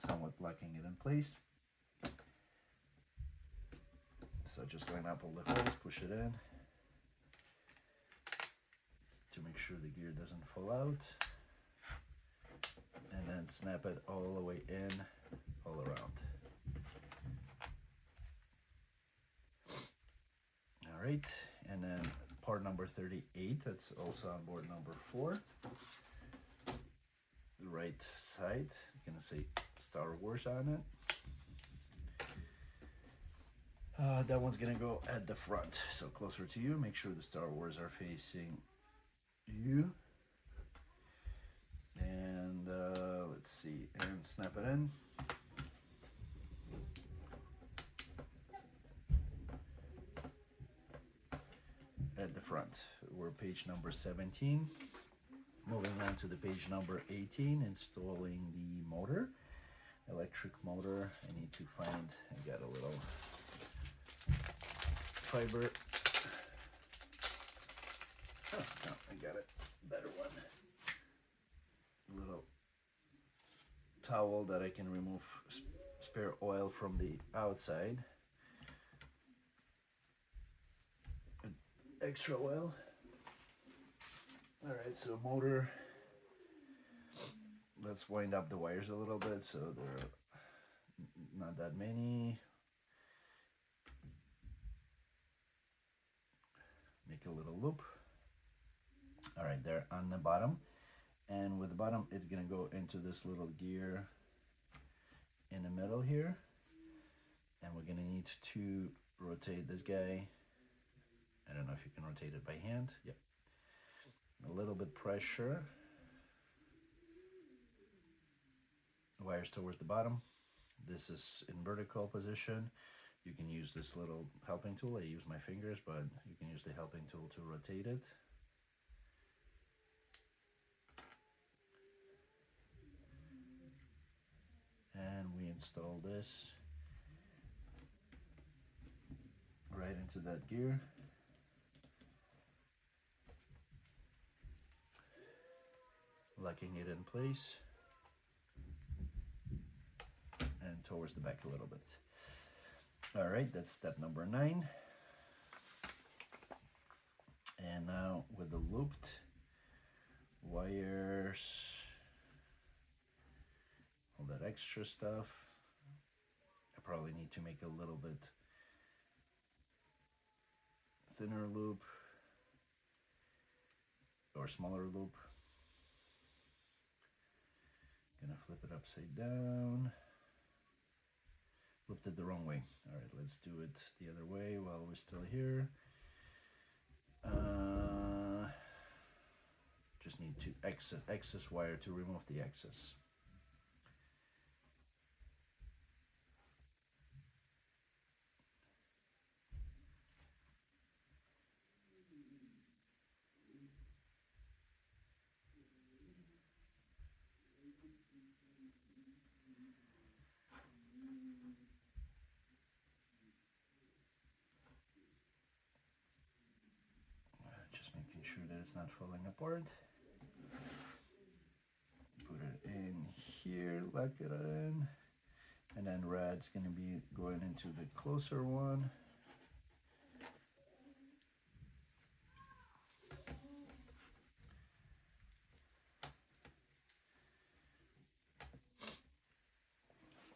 somewhat locking it in place. So just line up all the holes, push it in to make sure the gear doesn't fall out, and then snap it all the way in, all around. All right, and then part number 38, that's also on board number 4. The right side, I'm gonna say Star Wars on it. That one's gonna go at the front, so closer to you. Make sure the Star Wars are facing you. And let's see, and snap it in. At the front, we're page number 17. Moving on to the page number 18, installing the motor, electric motor. I need to find, I got a little fiber. Oh, no, I got it, better one. Little towel that I can remove spare oil from the outside. Extra oil. All right, so motor, let's wind up the wires a little bit so there are not that many. Make a little loop. All right, they're on the bottom, and with the bottom it's gonna go into this little gear in the middle here, and we're gonna need to rotate this guy. I don't know if you can rotate it by hand. Yep. A little bit pressure. Wires towards the bottom. This is in vertical position. You can use this little helping tool. I use my fingers, but you can use the helping tool to rotate it. And we install this right into that gear. Locking it in place and towards the back a little bit. All right, that's step number 9. And now with the looped wires, all that extra stuff, I probably need to make a little bit thinner loop or smaller loop. Gonna flip it upside down. Flipped it the wrong way. All right, let's do it the other way while we're still here. Just need to excess wire to remove the excess. that it's not falling apart. Put it in here, lock it in, and then red's going to be going into the closer one.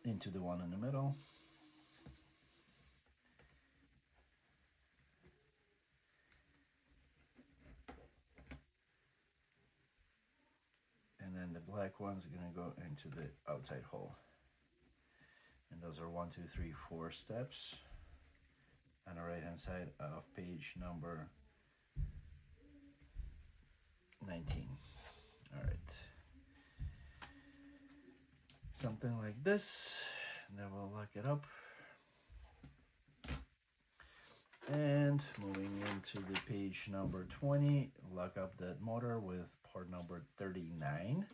Into the one in the middle. And then the black one's going to go into the outside hole. And those are 1, 2, 3, 4 steps on the right hand side of page number 19. All right. Something like this, and then we'll lock it up. And moving into the page number 20, lock up that motor with part number 39.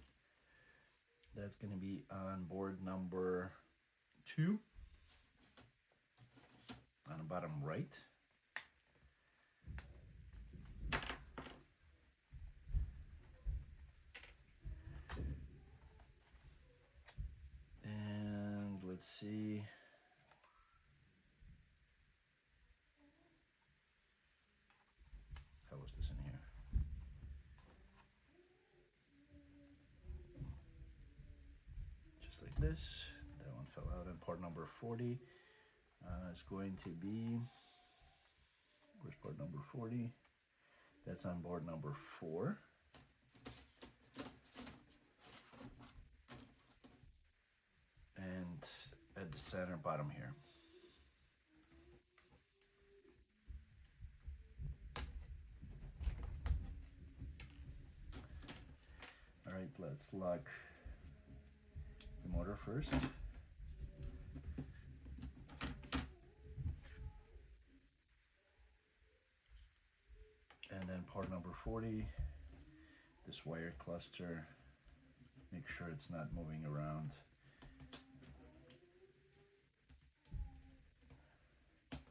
That's going to be on board number 2 on the bottom right. And let's see. How was this in here? Just like this. That one fell out in part number 40. It's going to be, where's part number 40? That's on board number 4. And at the center bottom here. All right, let's lock the motor first. And then part number 40, this wire cluster, make sure it's not moving around.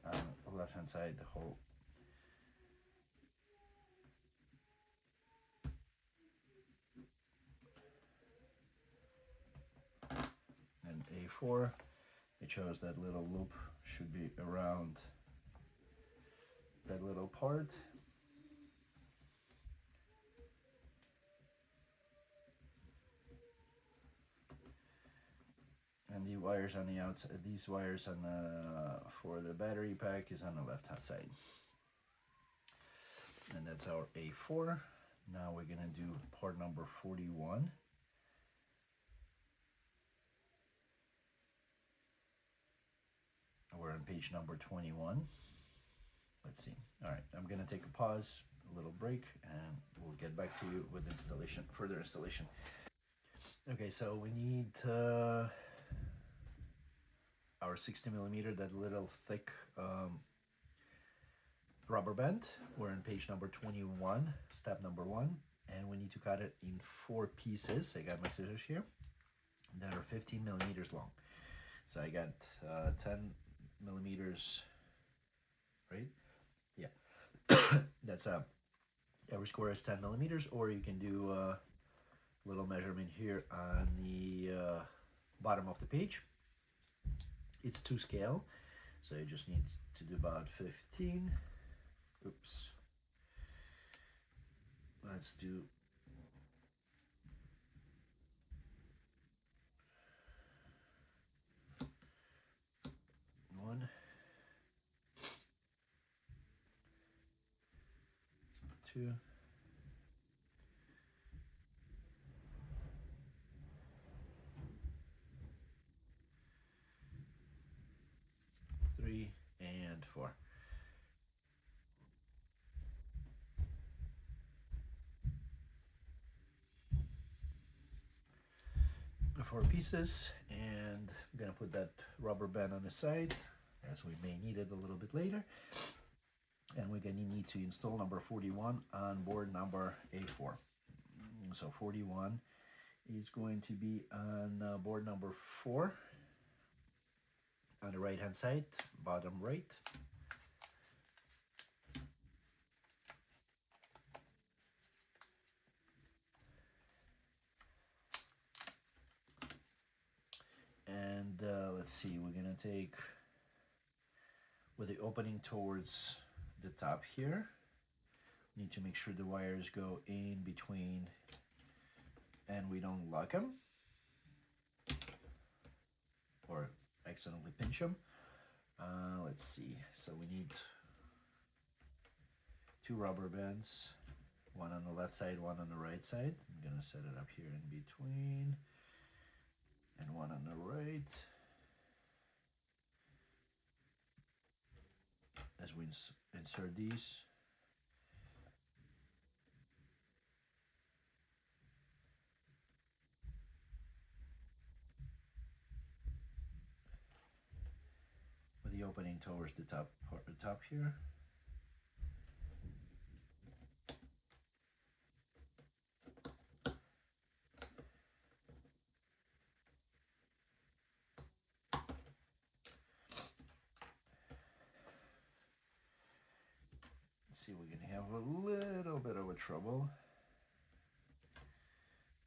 On the left hand side, the hole. And A4, it shows that little loop should be around that little part. And the wires on the outside, these wires on the, for the battery pack is on the left hand side. And that's our A4. Now we're gonna do part number 41. We're on page number 21. Let's see. All right, I'm gonna take a pause, a little break, and we'll get back to you with installation, further installation. Okay, so we need our 60mm, that little thick rubber band. We're on page number 21, step number 1, and we need to cut it in 4 pieces. I got my scissors here that are 15mm long. So I got 10mm, right? Yeah, that's every square is 10mm, or you can do a little measurement here on the bottom of the page. It's to scale, so you just need to do about 15. Oops. Let's do 1, 2, 3, and 4. The 4 pieces, and I'm gonna put that rubber band on the side, as we may need it a little bit later. And we're gonna need to install number 41 on board number A4. So 41 is going to be on board number 4 on the right hand side, bottom right. see, we're gonna take with the opening towards the top here. Need to make sure the wires go in between and we don't lock them or accidentally pinch them. Let's see, so we need 2 rubber bands, one on the left side, one on the right side. I'm gonna set it up here in between, and one on the right. As we insert these, with the opening towards the top part, the top here. See, we're gonna have a little bit of a trouble.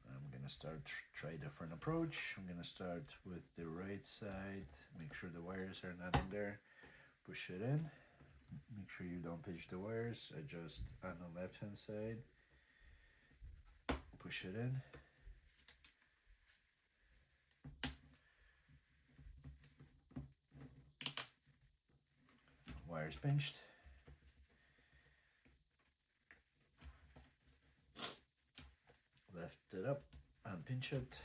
I'm gonna start try a different approach. I'm gonna start with the right side, make sure the wires are not in there, push it in, make sure you don't pinch the wires, adjust on the left hand side, push it in, wires pinched. Lift it up, unpinch it,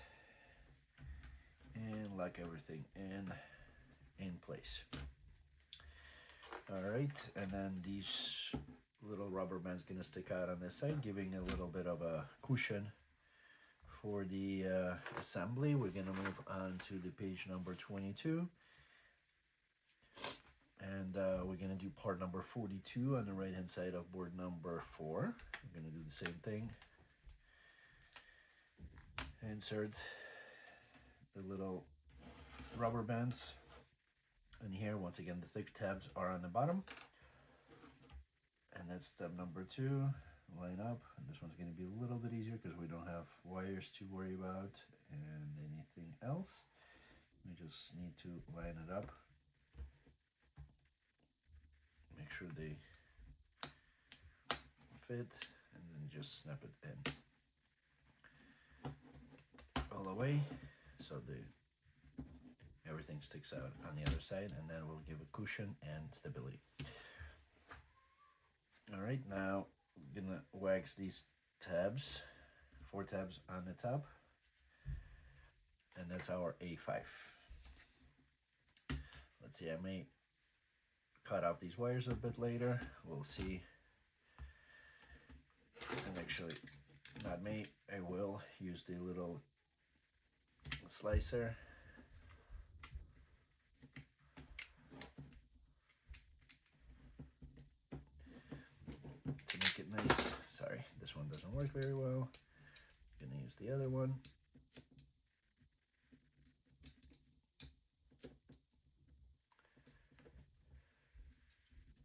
and lock everything in place. All right, and then these little rubber bands gonna stick out on this side, giving a little bit of a cushion for the assembly. We're gonna move on to the page number 22. And we're gonna do part number 42 on the right hand side of board number 4. We're gonna do the same thing. Insert the little rubber bands in here. Once again, the thick tabs are on the bottom. And that's step number 2. Line up. And this one's going to be a little bit easier because we don't have wires to worry about and anything else. We just need to line it up. Make sure they fit and then just snap it in all the way so everything sticks out on the other side, and then we'll give a cushion and stability. All right, now we're gonna wax these tabs, 4 tabs on the top, and that's our A5. Let's see, I may cut off these wires a bit later, we'll see. And actually, not me, I will use the little slicer. To make it nice. Sorry, this one doesn't work very well. I'm gonna use the other one.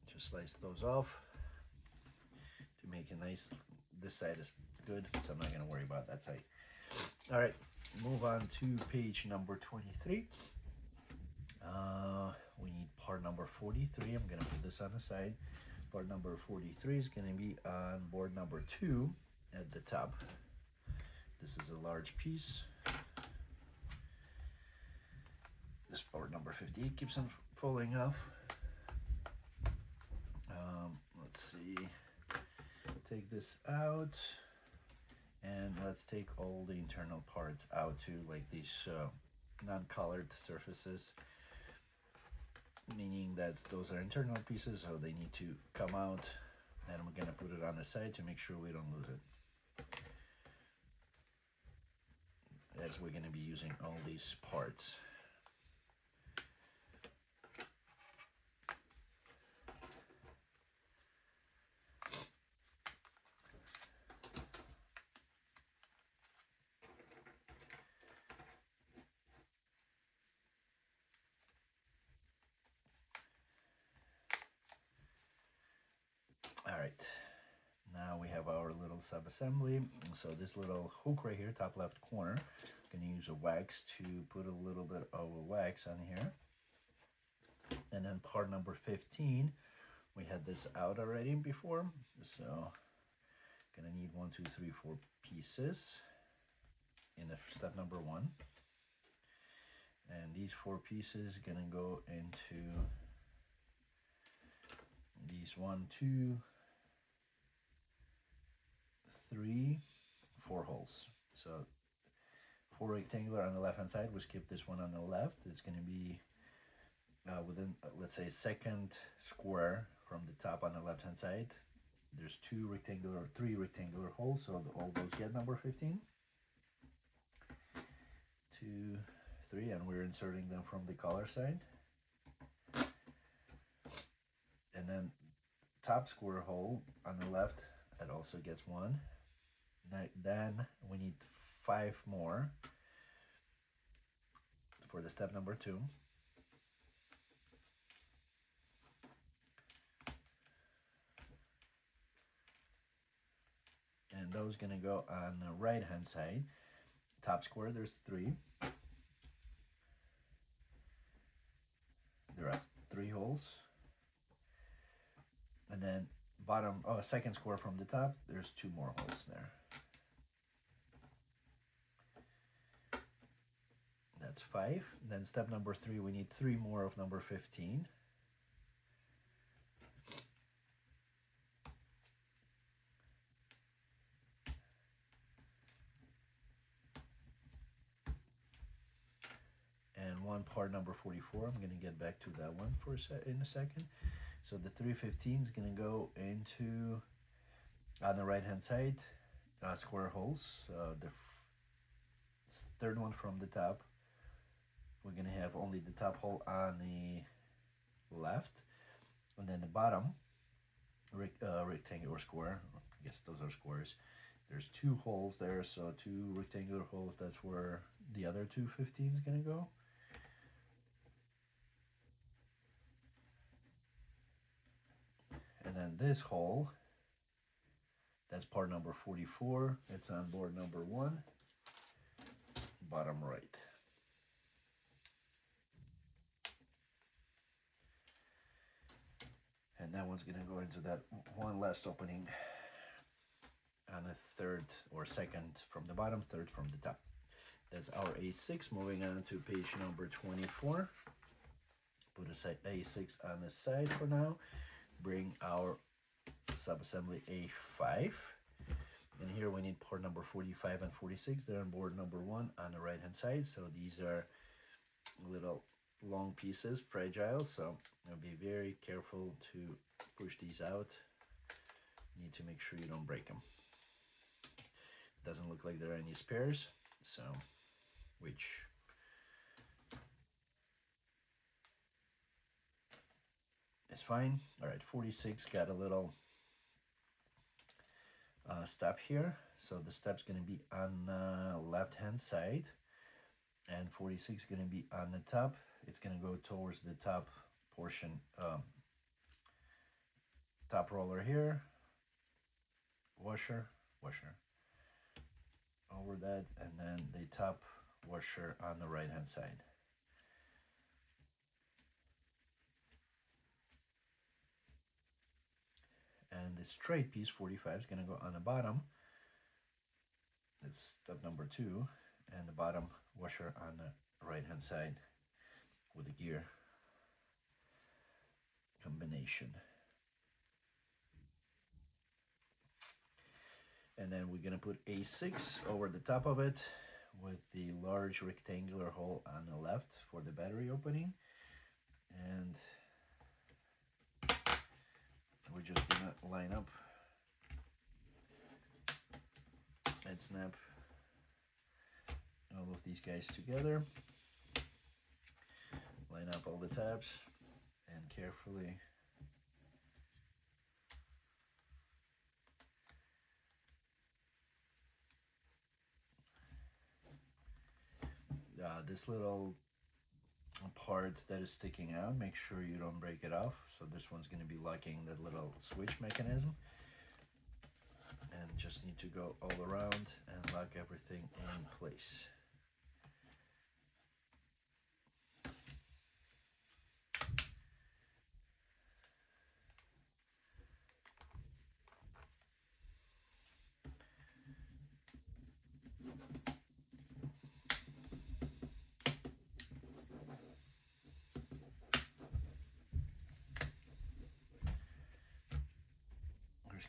Just slice those off to make it nice. This side is good, so I'm not gonna worry about that side. All right, move on to page number 23. We need part number 43. I'm gonna put this on the side. Part number 43 is gonna be on board number 2 at the top. This is a large piece. This board number 58 keeps on falling off. Let's see, take this out. And let's take all the internal parts out too, like these non-colored surfaces, meaning that those are internal pieces, so they need to come out. And we're gonna put it on the side to make sure we don't lose it, as we're gonna be using all these parts. All right, now we have our little sub-assembly. So this little hook right here, top left corner, I'm gonna use a wax to put a little bit of a wax on here. And then part number 15, we had this out already before, so gonna need 1, 2, 3, 4 pieces in the step number 1. And these 4 pieces gonna go into these 1, 2, 3, 4 holes. So 4 rectangular on the left hand side. We skip this one on the left. It's going to be within, let's say, second square from the top on the left hand side. There's 3 rectangular holes, so all those get number 15. 2, 3, and we're inserting them from the collar side. And then top square hole on the left, that also gets 1. Then we need 5 more for the step number 2. And those gonna go on the right hand side. Top square, there's 3. There are 3 holes. And then bottom, second square from the top, there's 2 more holes there. That's 5. Then step number 3, we need 3 more of number 15. And one part number 44. I'm going to get back to that one for in a second. So the 315 is going to go into, on the right hand side, square holes. The third one from the top, we're going to have only the top hole on the left, and then the bottom rectangular square, I guess those are squares, there's 2 holes there, so 2 rectangular holes. That's where the other 215 is going to go. And then this hole, that's part number 44. It's on board number 1, bottom right. And that one's gonna go into that one last opening on the third or second from the bottom, third from the top. That's our A6. Moving on to page number 24. Put a A6 on the side for now. Bring our subassembly A5. And here we need part number 45 and 46. They're on board number 1 on the right hand side. So these are little long pieces, fragile, so be very careful to push these out. You need to make sure you don't break them. Doesn't look like there are any spares, so which is fine. All right, 46 got a little step here, so the step's going to be on the left hand side, and 46 is going to be on the top. It's going to go towards the top portion, top roller here, washer, over that, and then the top washer on the right hand side. And the straight piece 45 is going to go on the bottom. It's step number 2, and the bottom washer on the right hand side with the gear combination. And then we're going to put A6 over the top of it with the large rectangular hole on the left for the battery opening. And we're just going to line up and snap all of these guys together. Line up all the tabs and carefully this little part that is sticking out, make sure you don't break it off. So this one's going to be locking that little switch mechanism, and just need to go all around and lock everything in place.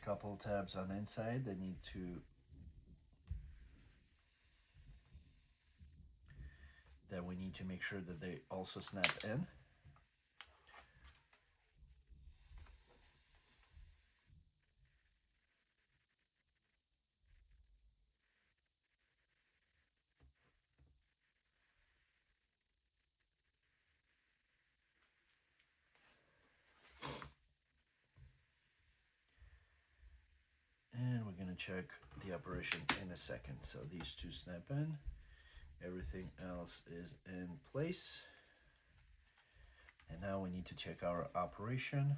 couple tabs on the inside that need to we need to make sure that they also snap in. And we're gonna check the operation in a second. So these two snap in, everything else is in place. And now we need to check our operation.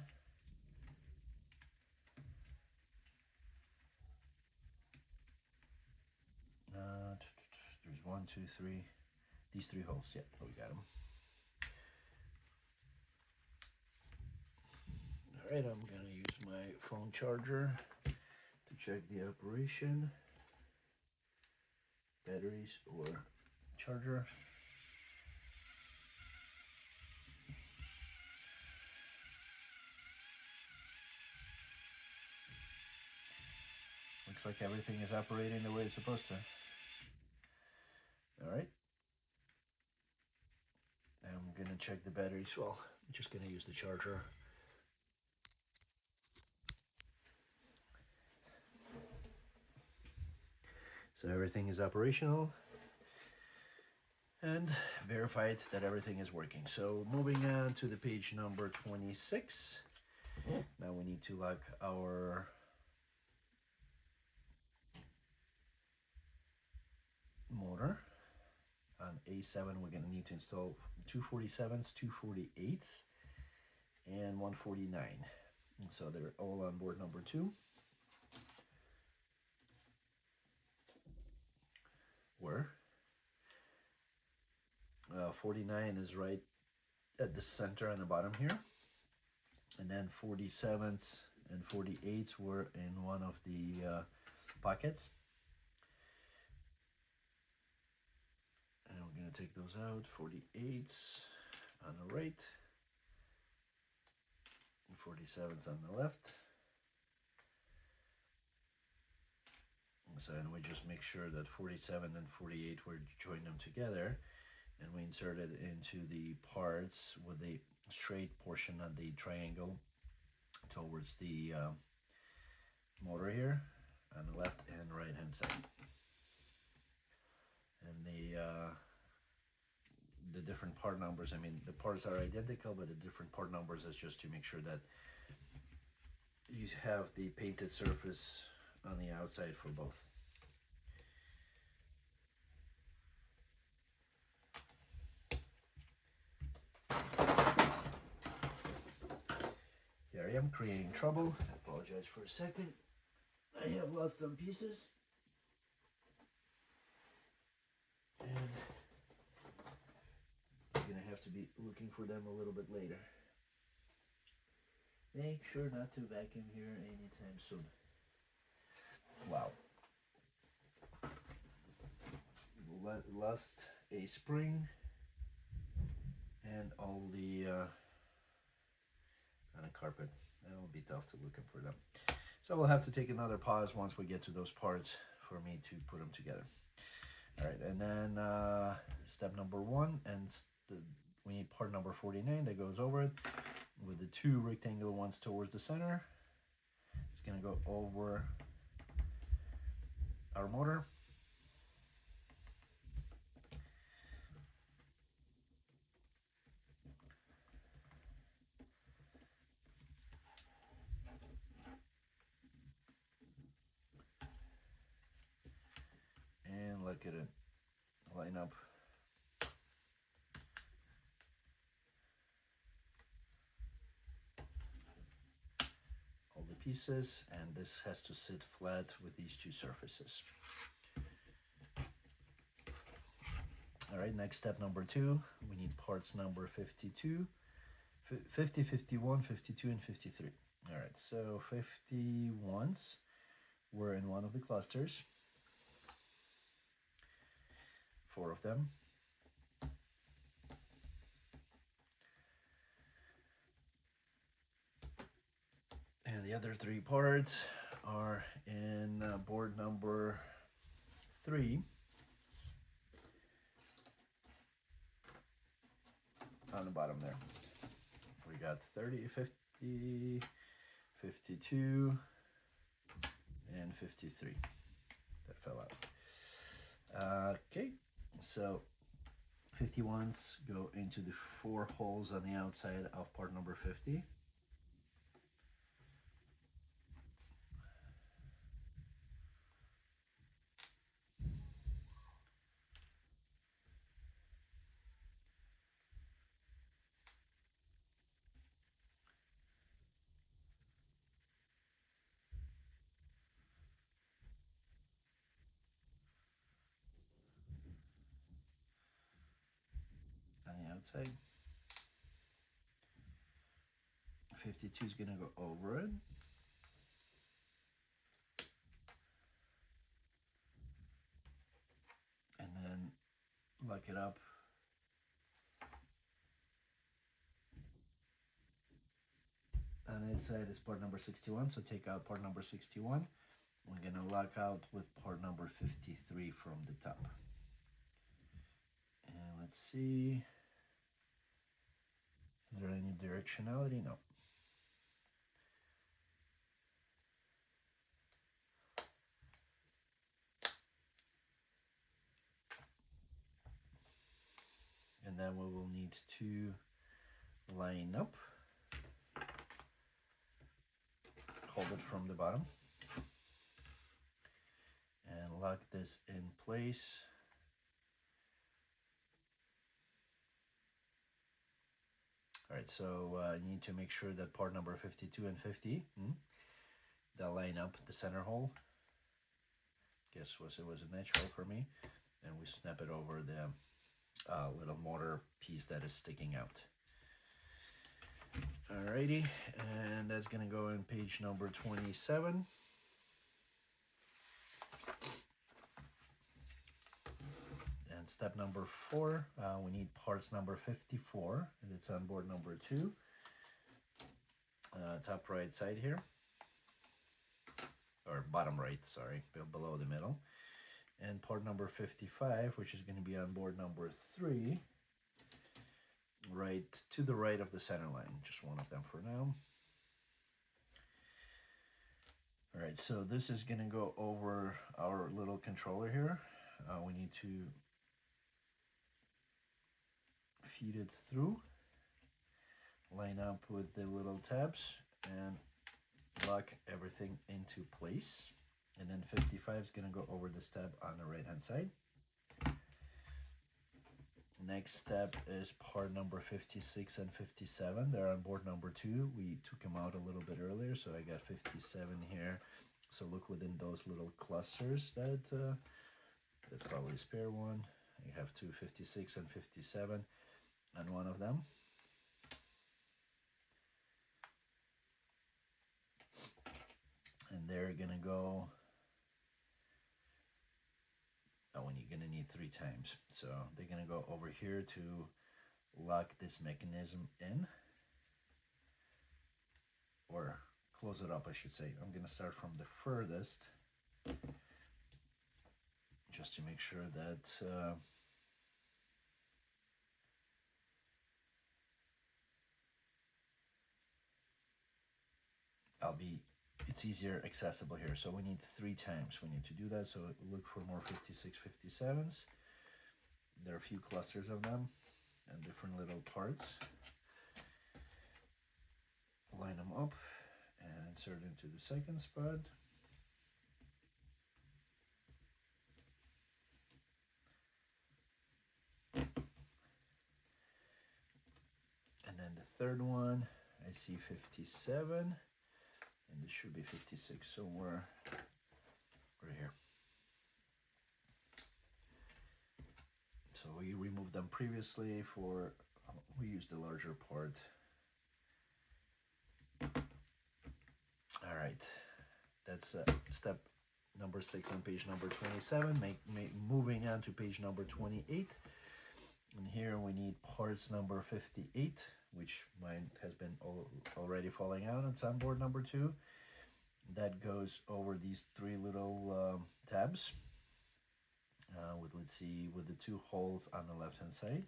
There's 1, 2, 3, these 3 holes. Yeah, we got them. All right, I'm gonna use my phone charger to check the operation, batteries or charger. Looks like everything is operating the way it's supposed to. All right. I'm gonna check the batteries. Well, I'm just gonna use the charger. So everything is operational and verified that everything is working. So moving on to the page number 26. Now we need to lock our motor. On A7 we're going to need to install 247s, 248s, and 149. And so they're all on board number 2. Where 49 is right at the center on the bottom here, and then 47s and 48s were in one of the pockets. And we're going to take those out. 48s on the right, and 47s on the left. So, and we just make sure that 47 and 48 we join them together, and we insert it into the parts with the straight portion of the triangle towards the motor here on the left and right hand side. And the different part numbers, I mean the parts are identical, but the different part numbers is just to make sure that you have the painted surface on the outside for both. Here I am creating trouble. I apologize for a second. I have lost some pieces. And I'm gonna have to be looking for them a little bit later. Make sure not to vacuum here anytime soon. Wow. Lost a spring and all the on a carpet. It'll be tough to looking for them. So we'll have to take another pause once we get to those parts for me to put them together. All right, and then step number 1, and we need part number 49 that goes over it with the 2 rectangular ones towards the center. It's gonna go over our motor. And look at it line up. All the pieces, and this has to sit flat with these 2 surfaces. All right, next step number 2, we need parts number 52, 50, 51, 52, and 53. All right, so 51s were in one of the clusters, 4 of them. And the other three parts are in board number 3 on the bottom there. We got 30, 50, 52, and 53. That fell out. Okay, so 51s go into the 4 holes on the outside of part number 50. On the outside. 52 is going to go over it. And then lock it up. On the inside is part number 61, so take out part number 61. We're going to lock out with part number 53 from the top. And let's see. Is there any directionality? No. And then we will need to line up. Hold it from the bottom. And lock this in place. All right, so you need to make sure that part number 52 and 50, that line up the center hole. Guess it was a natural for me. And we snap it over the little motor piece that is sticking out. Alrighty, and that's gonna go in page number 27. And step number 4, we need parts number 54, and it's on board number 2, top right side here, or bottom right, sorry, below the middle. And part number 55, which is going to be on board number 3, right to the right of the center line, just one of them for now. All right, so this is going to go over our little controller here. We need to feed it through, line up with the little tabs, and lock everything into place. And then 55 is going to go over this tab on the right hand side. Next step is part number 56 and 57. They're on board number 2. We took them out a little bit earlier, so I got 57 here. So look within those little clusters. That's probably a spare one. You have two 56 and 57 on one of them. And they're gonna go, oh, and you're gonna need 3 times. So they're gonna go over here to lock this mechanism in, or close it up, I should say. I'm gonna start from the furthest, just to make sure that it's easier accessible here. So we need 3 times. We need to do that. So look for more 56, 57s. There are a few clusters of them and different little parts. Line them up and insert into the second spot. And then the third one, I see 57. And this should be 56 somewhere right here. So we removed them previously for, we used the larger part. All right, that's step number 6 on page number 27. Moving on to page number 28. And here we need parts number 58, which mine has been already falling out. It's on board number 2. that goes over these three little tabs with, let's see, with the two holes on the left hand side.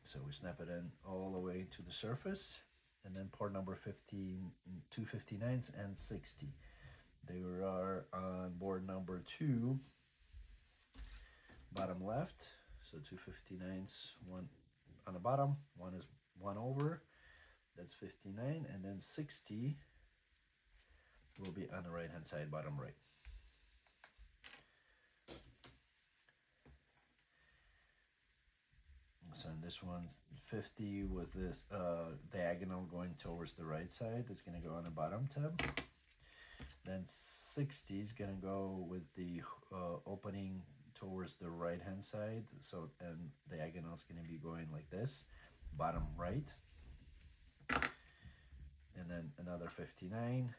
So we snap it in all the way to the surface, and then port number 15, 259s and 60. They are on board number 2, bottom left. So 259s, one on the bottom, one over, that's 59, and then 60 will be on the right hand side, bottom right. So in this one, 50 with this diagonal going towards the right side, it's going to go on the bottom tab. Then 60 is going to go with the opening towards the right hand side. So, and diagonal is going to be going like this, bottom right. And then another 59.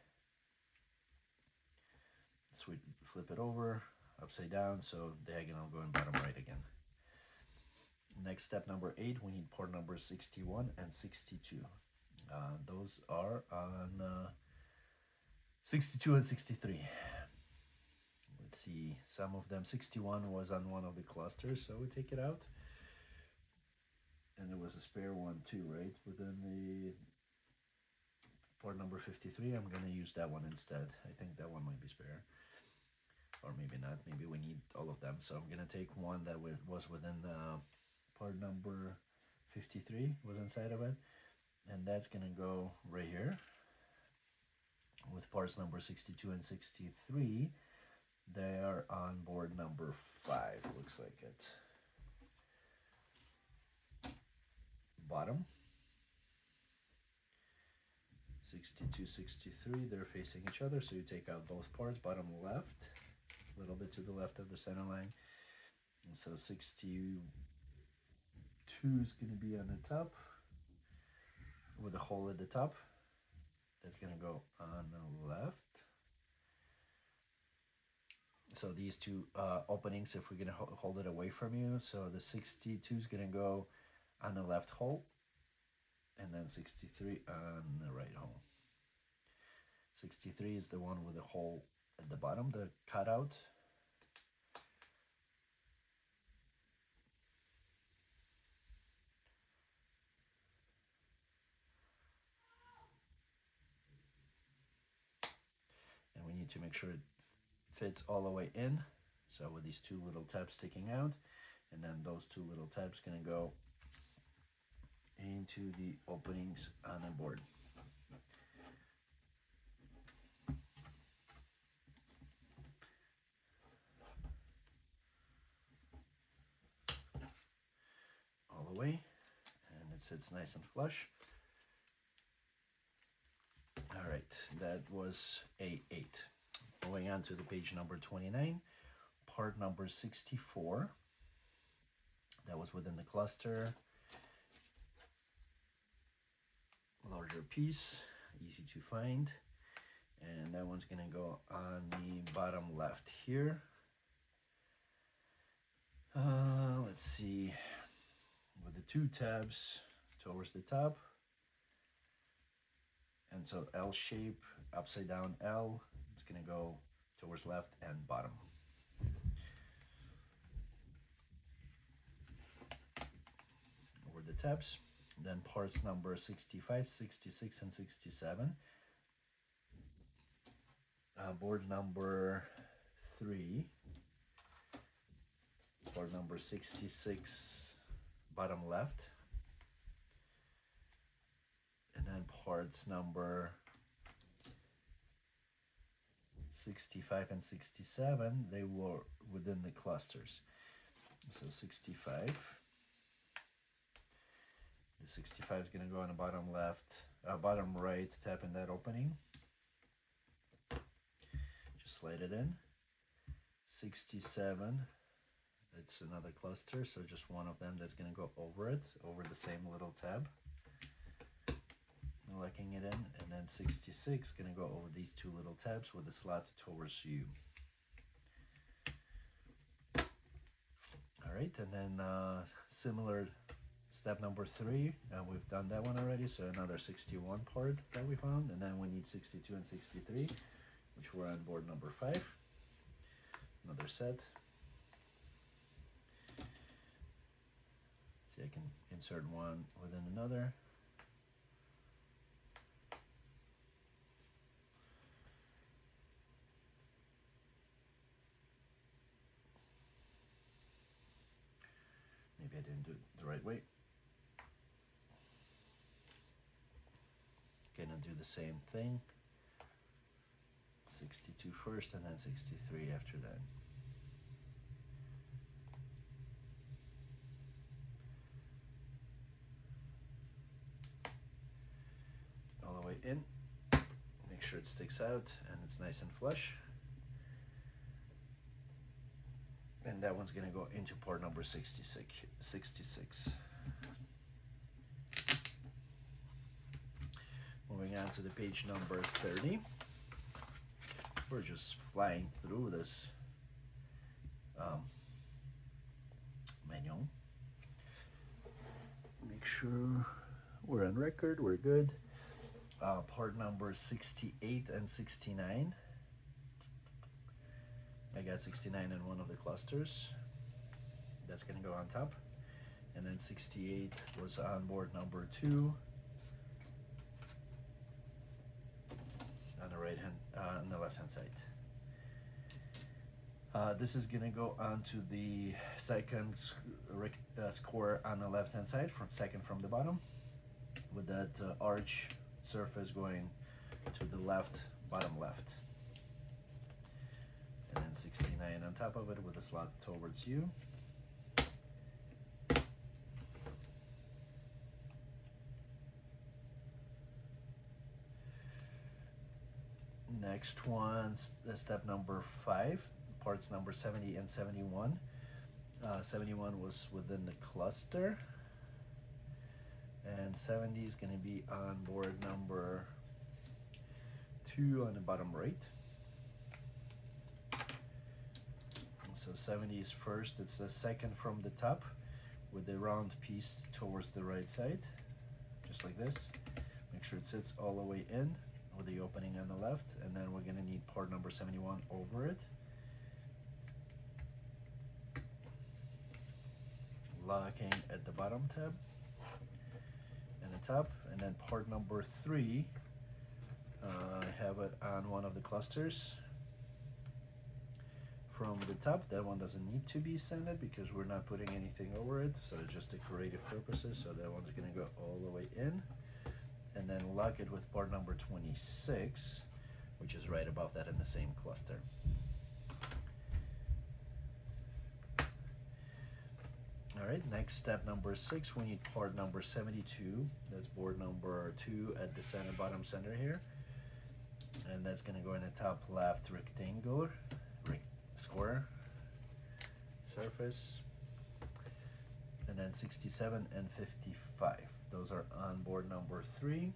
Flip it over, upside down, so diagonal going bottom right again. Next, step number 8, we need port number 61 and 62. Those are on 62 and 63. Let's see, some of them, 61 was on one of the clusters, so we take it out. And there was a spare one too, right? Within the port number 53, I'm gonna use that one instead. I think that one might be spare. Or maybe not, maybe we need all of them. So I'm gonna take one that was within the part number 53, was inside of it, and that's gonna go right here with parts number 62 and 63. They are on board number 5, looks like it. Bottom 62, 63, they're facing each other, so you take out both parts. Bottom left, a little bit to the left of the center line, and so 62 is going to be on the top with a hole at the top. That's going to go on the left. So these two openings, if we're going to hold it away from you, so the 62 is going to go on the left hole, and then 63 on the right hole. 63 is the one with the hole at the bottom, the cutout. And we need to make sure it fits all the way in. So with these two little tabs sticking out, and then those two little tabs gonna go into the openings on the board. All the way, and it sits nice and flush. All right, that was A8. Going on to the page number 29, part number 64. That was within the cluster. Larger piece, easy to find. And that one's gonna go on the bottom left here. Let's see, with the two tabs towards the top. And so L shape, upside down L, it's gonna go towards left and bottom. Over the tabs. Then parts number 65, 66, and 67. Board number 3. Board number 66, bottom left. And then parts number 65 and 67, they were within the clusters. So 65, the 65 is going to go on the bottom left, bottom right, tap in that opening. Just slide it in. 67, it's another cluster, so just one of them that's going to go over it, over the same little tab. Locking it in, and then 66 going to go over these two little tabs with the slot towards you. All right, and then similar step number 3, we've done that one already, so another 61 part that we found, and then we need 62 and 63, which were on board number 5. Another set. See, I can insert one within another. Maybe I didn't do it the right way. Gonna do the same thing. 62 first and then 63 after that. All the way in. Make sure it sticks out and it's nice and flush. And that one's gonna go into port number 66. Moving on to the page number 30. We're just flying through this manual. Make sure we're on record, we're good. Part number 68 and 69. I got 69 in one of the clusters. That's gonna go on top. And then 68 was on board number 2. On the right hand, on the left hand side. This is gonna go onto the second score on the left hand side, from second from the bottom, with that arch surface going to the left, bottom left. And then 69 on top of it with a slot towards you. Next one, step number 5, parts number 70 and 71. 71 was within the cluster, and 70 is going to be on board number 2 on the bottom right. And so 70 is first, it's the second from the top with the round piece towards the right side, just like this. Make sure it sits all the way in with the opening on the left, and then we're going to need part number 71 over it. Locking at the bottom tab and the top, and then part number 3, I have it on one of the clusters from the top. That one doesn't need to be sanded because we're not putting anything over it, so it's just decorative purposes. So that one's going to go all the way in, and then lock it with part number 26, which is right above that in the same cluster. All right, next step number 6, we need part number 72. That's board number 2 at the center, bottom center here. And that's gonna go in the top left rectangular, square surface. And then 67 and 55. Those are on board number 3.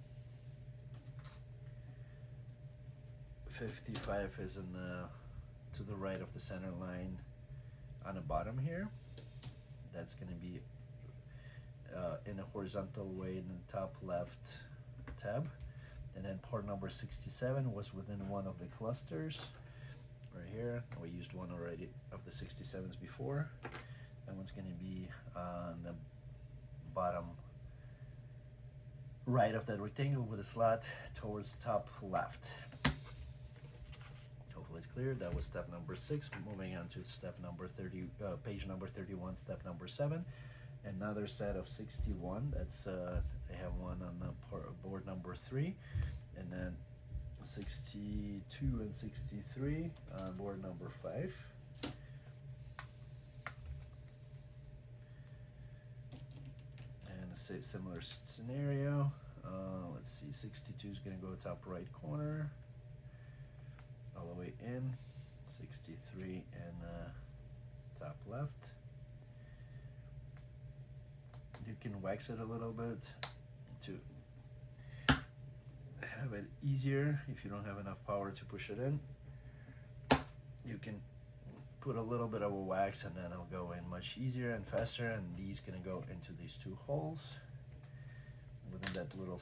55 is in the, to the right of the center line on the bottom here. That's going to be in a horizontal way in the top left tab. And then part number 67 was within one of the clusters right here. We used one already of the 67s before. That one's going to be on the bottom right of that rectangle with a slot towards top left. Hopefully it's clear. That was step number 6. Moving on to step number 30, page number 31, step number 7. Another set of 61. That's I have one on the board number 3, and then 62 and 63 on board number 5. And a similar scenario. Let's see, 62 is going to go top right corner, all the way in. 63 in top left. You can wax it a little bit to have it easier if you don't have enough power to push it in. You can put a little bit of a wax, and then it'll go in much easier and faster, and these gonna go into these two holes within that little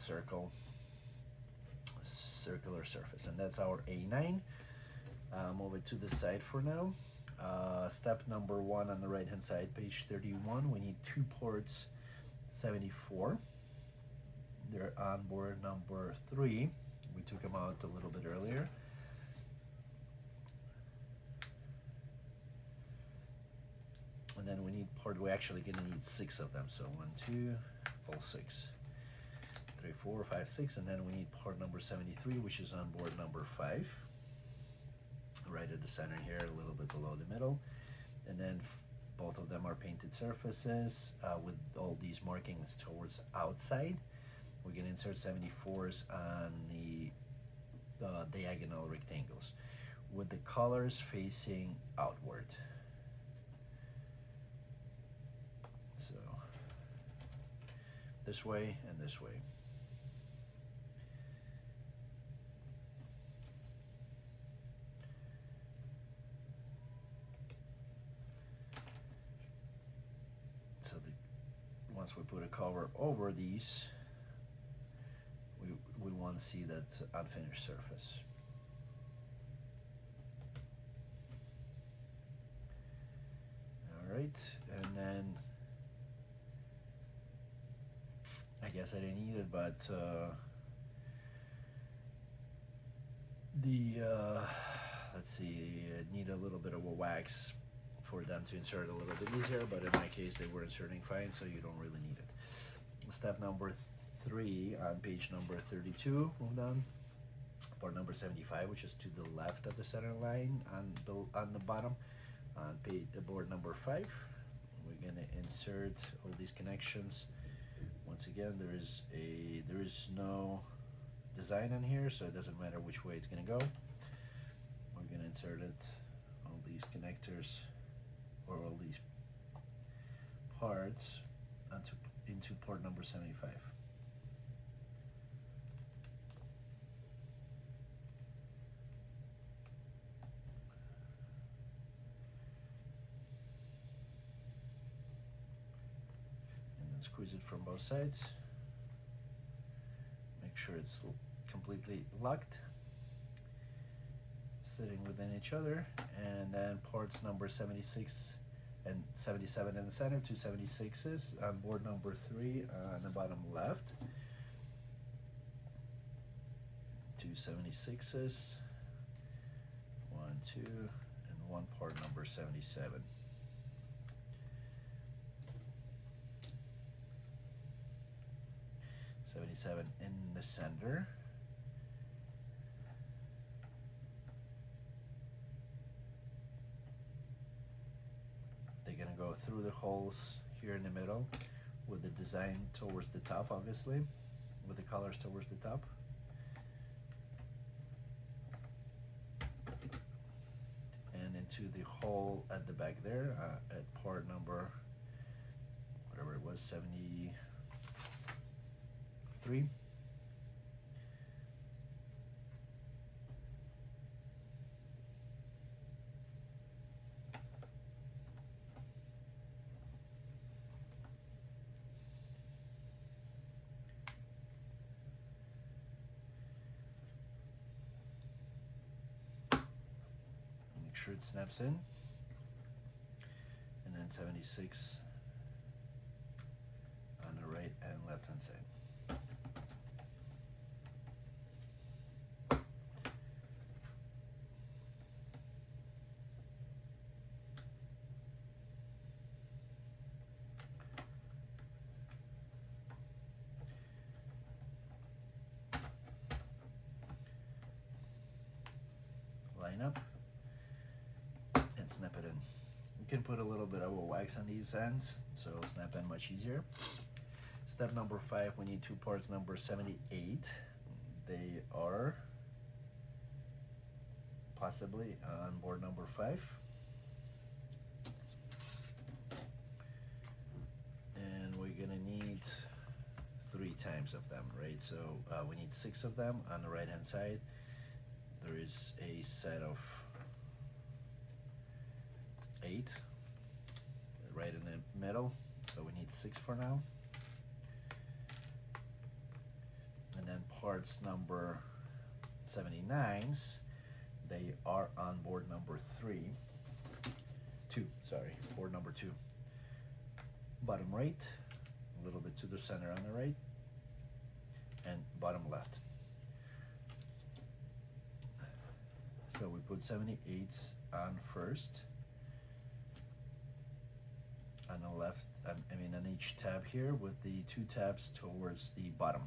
circular surface. And that's our A9. Move it to the side for now. Step number 1 on the right hand side, page 31, we need 2 ports 74. They're on board number 3. We took them out a little bit earlier. And then we need we're actually gonna need 6 of them. So 1, 2, all 6. 3, 4, 5, 6, and then we need port number 73, which is on board number 5. Right at the center here, a little bit below the middle. And then both of them are painted surfaces with all these markings towards outside. We're gonna insert 74s on the diagonal rectangles with the colors facing outward. So this way and this way. So once we put a cover over these, we want to see that unfinished surface. All right, and then I guess I didn't need it, but let's see, need a little bit of a wax for them to insert a little bit easier, but in my case they were inserting fine, so you don't really need it. Step number 3 on page number 32, moved on. Port number 75, which is to the left of the center line on the bottom. On board number 5, we're gonna insert all these connections. Once again, there is no design on here, so it doesn't matter which way it's gonna go. We're gonna insert it, all these connectors, or all these parts into port number 75. And then squeeze it from both sides. Make sure it's completely locked, sitting within each other. And then ports number 76 and 77 in the center, 2 76s on board number 3 on the bottom left. 2 76s, 1, 2, and 1 port number 77. In the center. They're gonna go through the holes here in the middle with the design towards the top, obviously, with the colors towards the top. And into the hole at the back there at port number, whatever it was, 73. Make sure it snaps in. And then 76 on the right and left hand side. Line up and snap it in. You can put a little bit of a wax on these ends, so it'll snap in much easier. Step number 5, we need 2 parts number 78. They are possibly on board number 5. And we're gonna need 3 times of them, right? So we need 6 of them on the right hand side. There is a set of 8, right in the middle, so we need 6 for now. And then parts number 79s, they are on board number 2, sorry, board number 2. Bottom right, a little bit to the center on the right, and bottom left. So we put 78s on first, on the left, I mean on each tab here, with the 2 tabs towards the bottom.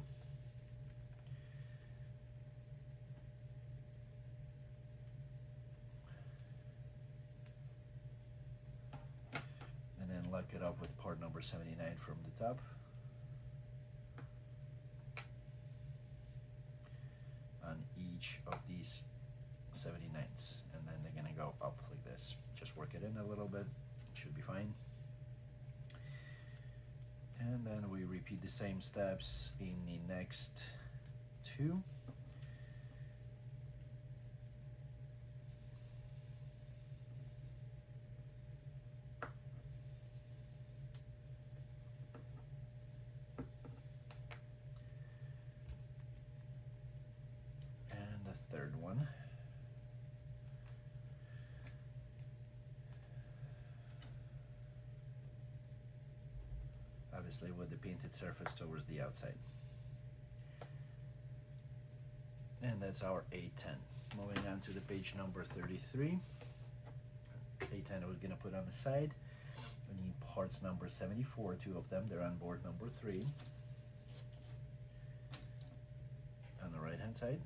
And then lock it up with part number 79 from the top. On each of these 79s, and then they're gonna go up like this. Just work it in a little bit, should be fine. And then we repeat the same steps in the next 2. And the third one. Obviously with the painted surface towards the outside. And that's our A10. Moving on to the page number 33. A10 we're gonna put on the side. We need parts number 74, 2 of them, they're on board number 3. On the right hand side.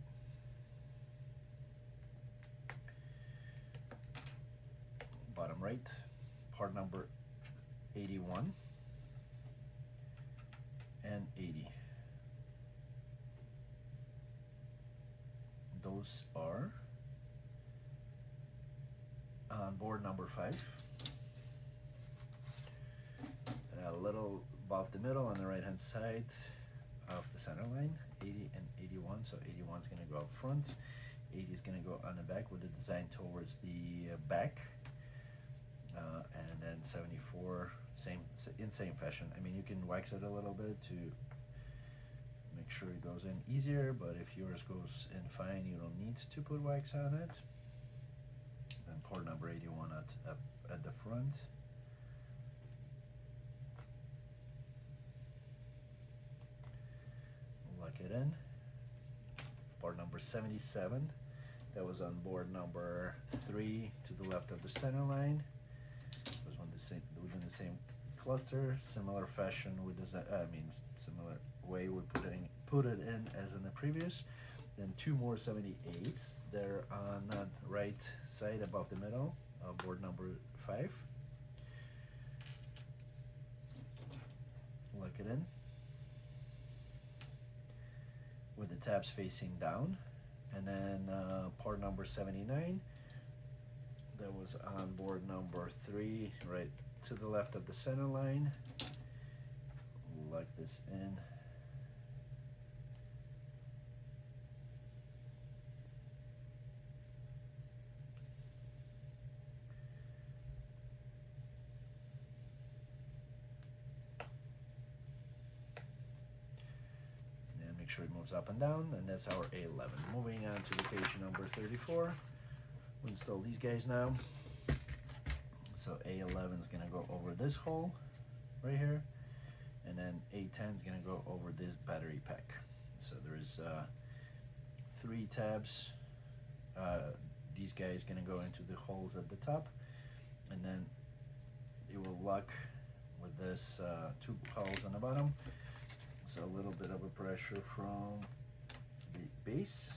Bottom right, part number 81. And 80. Those are on board number 5. A little above the middle on the right hand side of the center line, 80 and 81. So 81 is going to go up front, 80 is going to go on the back with the design towards the back. And then 74, in same fashion. I mean, you can wax it a little bit to make sure it goes in easier, but if yours goes in fine, you don't need to put wax on it. Then port number 81 at the front. Lock it in. Port number 77, that was on board number 3 to the left of the center line. Within the same cluster, similar fashion with design, similar way we put it in as in the previous. Then 2 more 78s. They're on the right side above the middle of board number 5. Lock it in with the tabs facing down, and then part number 79. That was on board number 3, right to the left of the center line. Lock this in. And make sure it moves up and down, and that's our A11. Moving on to the page number 34. We'll install these guys now. So A11 is gonna go over this hole right here, and then A10 is gonna go over this battery pack. So there's 3 tabs. These guys gonna go into the holes at the top, and then it will lock with this 2 holes on the bottom. So a little bit of a pressure from the base.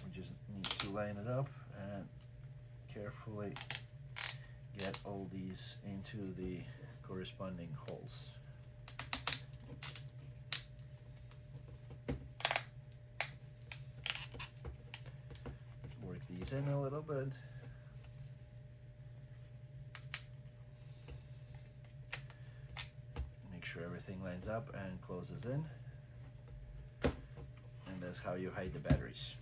We just need to line it up and carefully get all these into the corresponding holes. Work these in a little bit. Make sure everything lines up and closes in. And that's how you hide the batteries.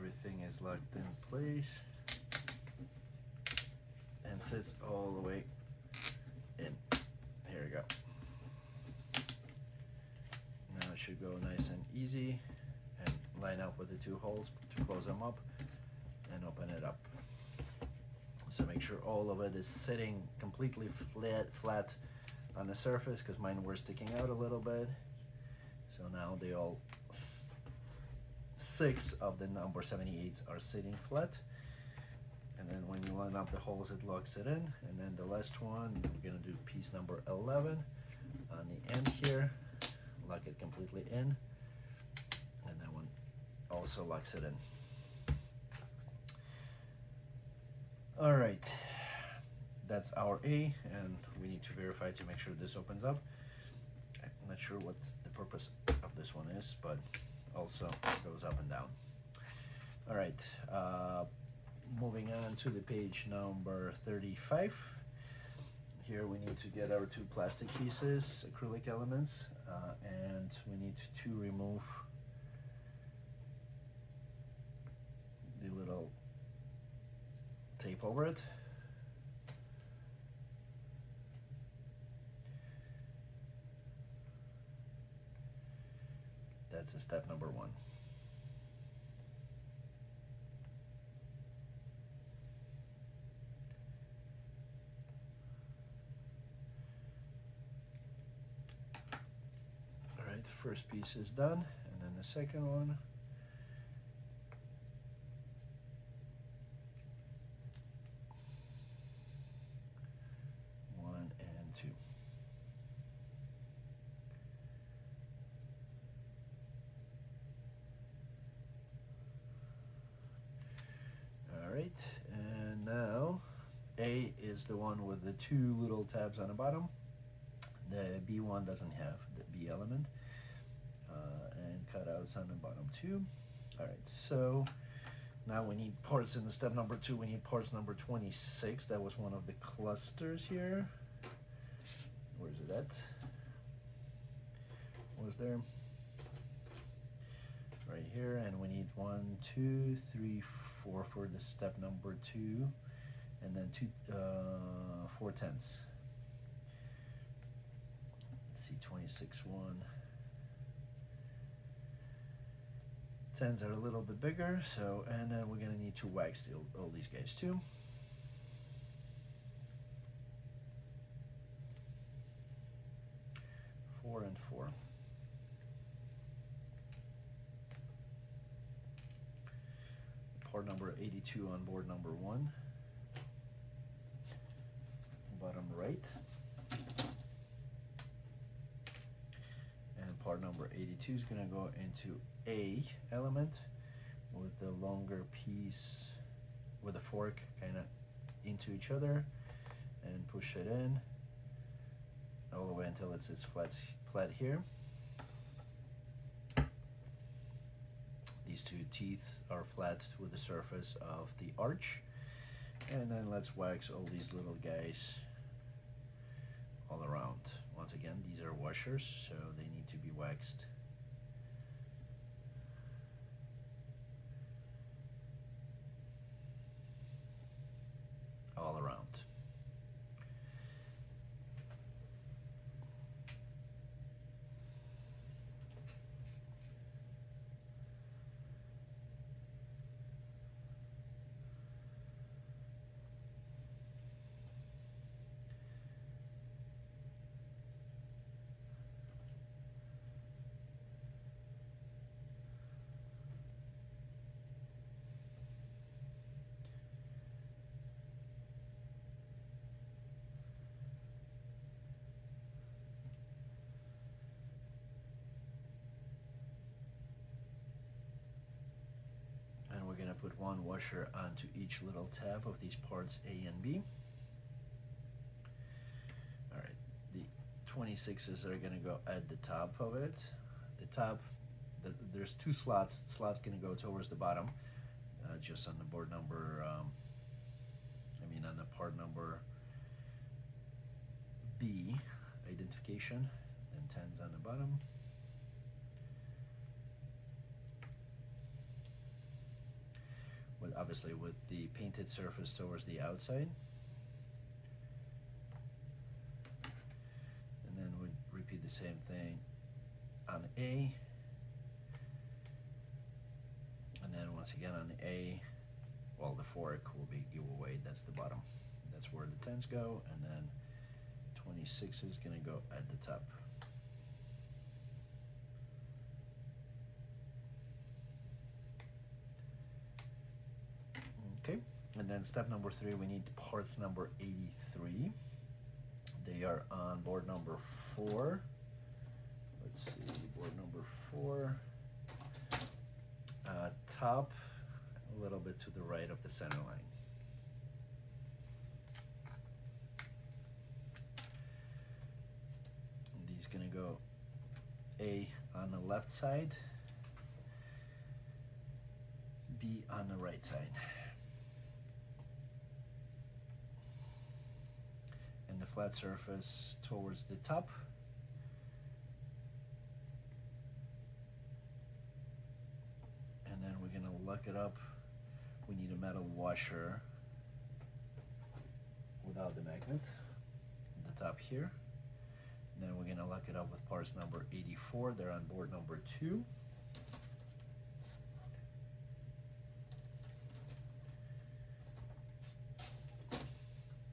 everything is locked in place and sits all the way in. Here we go. Now it should go nice and easy and line up with the two holes to close them up and open it up. So make sure all of it is sitting completely flat on the surface, because mine were sticking out a little bit. So now they all 6 of the number 78s are sitting flat. And then when you line up the holes, it locks it in. And then the last one, we're gonna do piece number 11 on the end here, lock it completely in, and that one also locks it in. All right, that's our A, and we need to verify to make sure this opens up. I'm not sure what the purpose of this one is, but also it goes up and down. All right, moving on to the page number 35. Here we need to get our 2 plastic pieces, acrylic elements, and we need to remove the little tape over it. That's step number 1. All right, first piece is done, and then the second one. And now A is the one with the 2 little tabs on the bottom. The B one doesn't have the B element, and cutouts on the bottom too. All right, so now we need parts in the step number 2. We need parts number 26. That was one of the clusters here. Where's it at? Was there? Right here, and we need 1, 2, 3, 4 for the step number 2, and then 4 tenths. Let's see, 26, 1. 10s are a little bit bigger, so, and then we're gonna need to wax all these guys too. Four and 4. Part number 82 on board number 1, bottom right, and part number 82 is going to go into A element with the longer piece with a fork kind of into each other, and push it in all the way until it sits flat here. These 2 teeth are flat with the surface of the arch, and then let's wax all these little guys all around. Once again, these are washers, so they need to be waxed all around. We're going to put 1 washer onto each little tab of these parts A and B. All right, the 26s are going to go at the top of it. The top, there's 2 slots. Slot's going to go towards the bottom, just on the board number, on the part number B identification, and 10's on the bottom. obviously with the painted surface towards the outside. And then we repeat the same thing on A. And then once again on the A, well, the fork will be giveaway, that's the bottom. That's where the 10s go, and then 26 is gonna go at the top. Okay, and then step number 3, we need parts number 83. They are on board number 4. Let's see, board number 4. Top, a little bit to the right of the center line. And these gonna go A on the left side, B on the right side. And the flat surface towards the top. And then we're gonna lock it up. We need a metal washer without the magnet at the top here. And then we're gonna lock it up with parts number 84. They're on board number 2.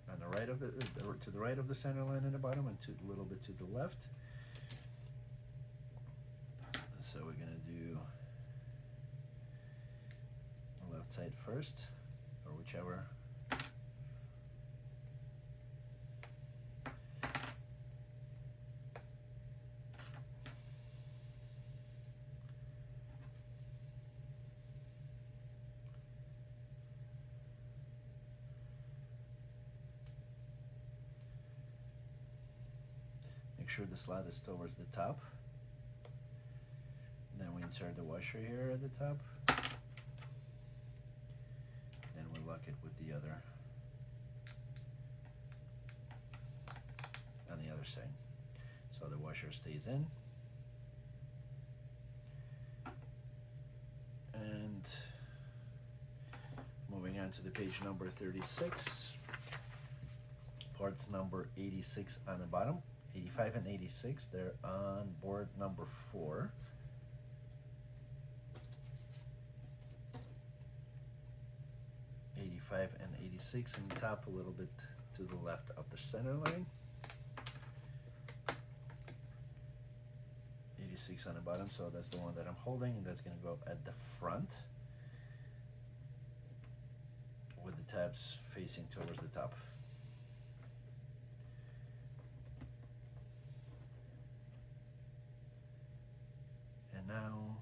On the right of the to the right of the center line in the bottom, and to a little bit to the left. So we're gonna do left side first, or whichever. Make sure the slot is towards the top. Then we insert the washer here at the top. Then we lock it with the other on the other side. So the washer stays in. And moving on to the page number 36. Parts number 86 on the bottom. 85 and 86, they're on board number 4. And 86 in the top, a little bit to the left of the center line. 86 on the bottom, so that's the one that I'm holding, and that's going to go at the front with the tabs facing towards the top. And now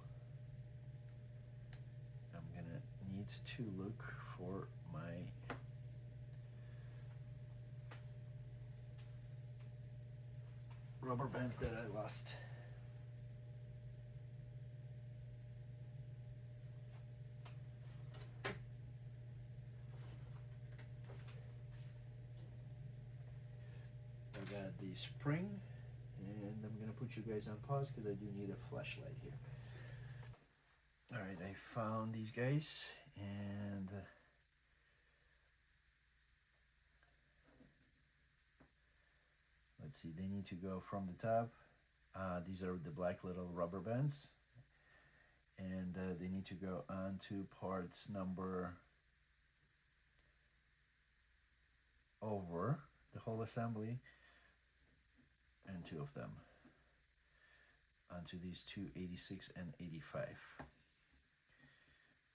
I'm going to need to look for my rubber bands that I lost. I got the spring, and I'm gonna put you guys on pause because I do need a flashlight here. All right, I found these guys, and let's see, they need to go from the top. These are the black little rubber bands, and they need to go onto parts number over the whole assembly, and 2 of them onto these two 86 and 85.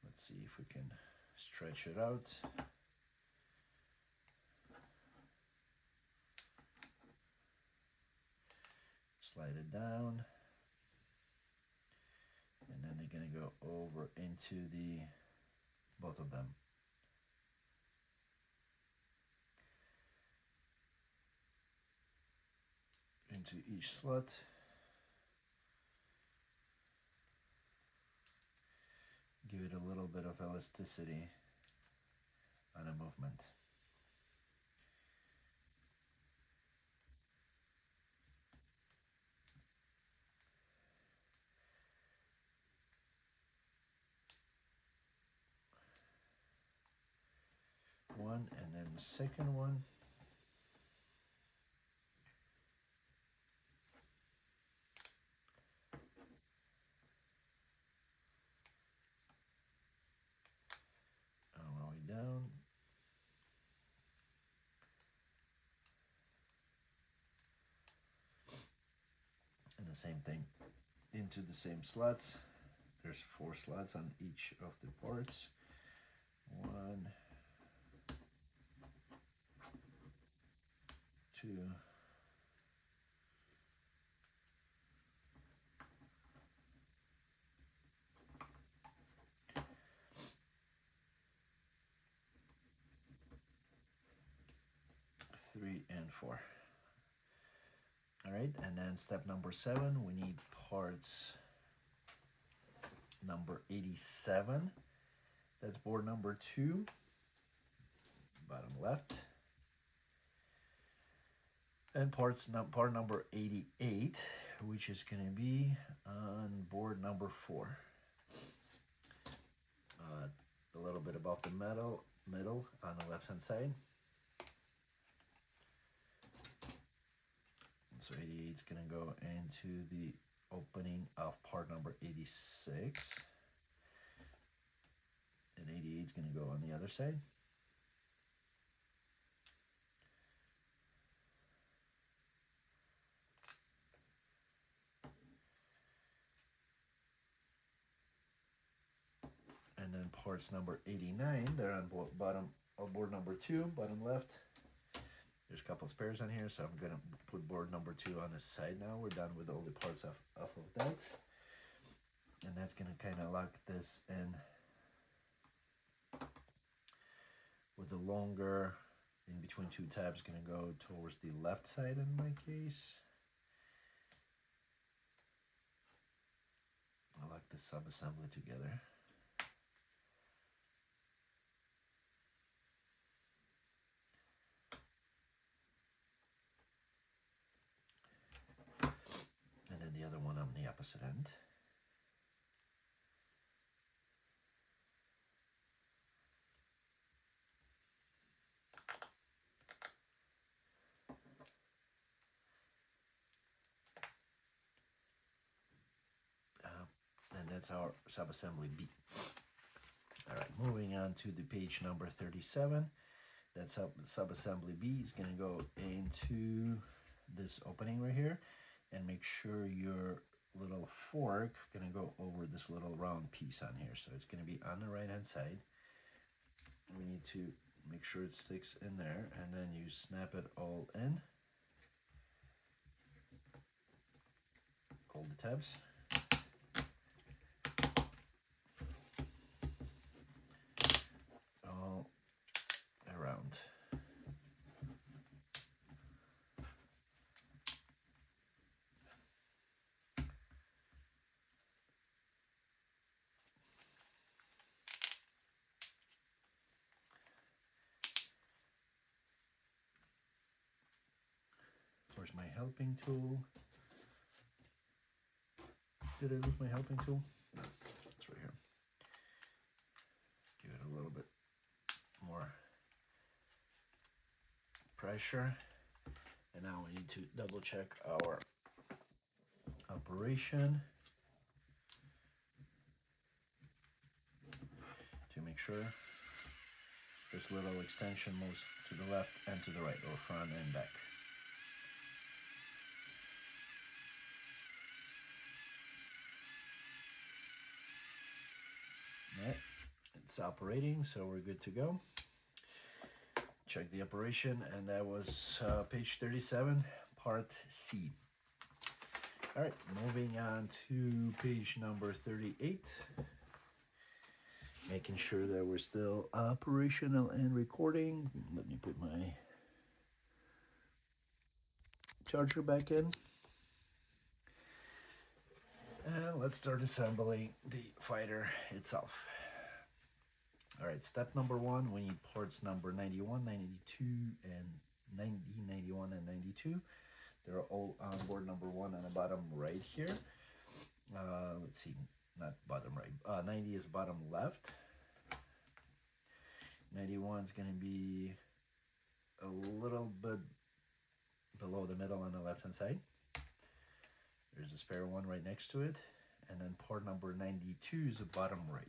Let's see if we can stretch it out. Slide it down, and then they're going to go over into the both of them. Into each slot. Give it a little bit of elasticity on a movement. the second one. All the way down. And the same thing into the same slots. There's 4 slots on each of the ports. 1, 2, 3, and 4. All right, and then step number 7, we need parts number 87. That's board number 2, bottom left. And part number 88, which is going to be on board number 4. A little bit above the middle on the left hand side. So 88 is going to go into the opening of part number 86. And 88 is going to go on the other side. And then parts number 89, they're on board number 2, bottom left. There's a couple of spares on here, so I'm going to put board number 2 on the side now. We're done with all the parts off of that. And that's going to kind of lock this in with the longer in between 2 tabs going to go towards the left side in my case. I lock the sub-assembly together. And then the other one on the opposite end. And that's our subassembly B. All right, moving on to the page number 37. That subassembly B is going to go into this opening right here, and make sure your little fork going to go over this little round piece on here. So it's going to be on the right hand side. We need to make sure it sticks in there, and then you snap it all in. Hold the tabs. All around. Where's my helping tool? Did I lose my helping tool? No, it's right here. Give it a little bit more pressure. And now we need to double check our operation to make sure this little extension moves to the left and to the right, or front and back. Right, it's operating, so we're good to go. Check the operation, and that was page 37, part C. All right, moving on to page number 38. Making sure that we're still operational and recording. Let me put my charger back in. And let's start assembling the fighter itself. All right, step number 1, we need parts number 91, 92, and 90, 91, and 92. They're all on board number 1 on the bottom right here. Let's see, not bottom right. 90 is bottom left. 91 is going to be a little bit below the middle on the left hand side. There's a spare one right next to it, and then port number 92 is the bottom right.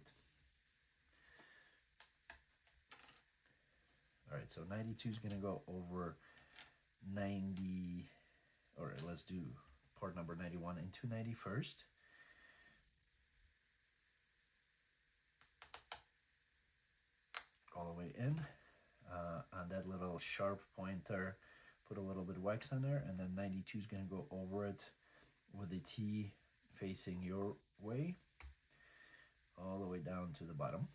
All right, so 92 is going to go over 90, all right, let's do port number 91 into 90 first. All the way in. On that little sharp pointer, put a little bit of wax on there, and then 92 is going to go over it with the T facing your way, all the way down to the bottom.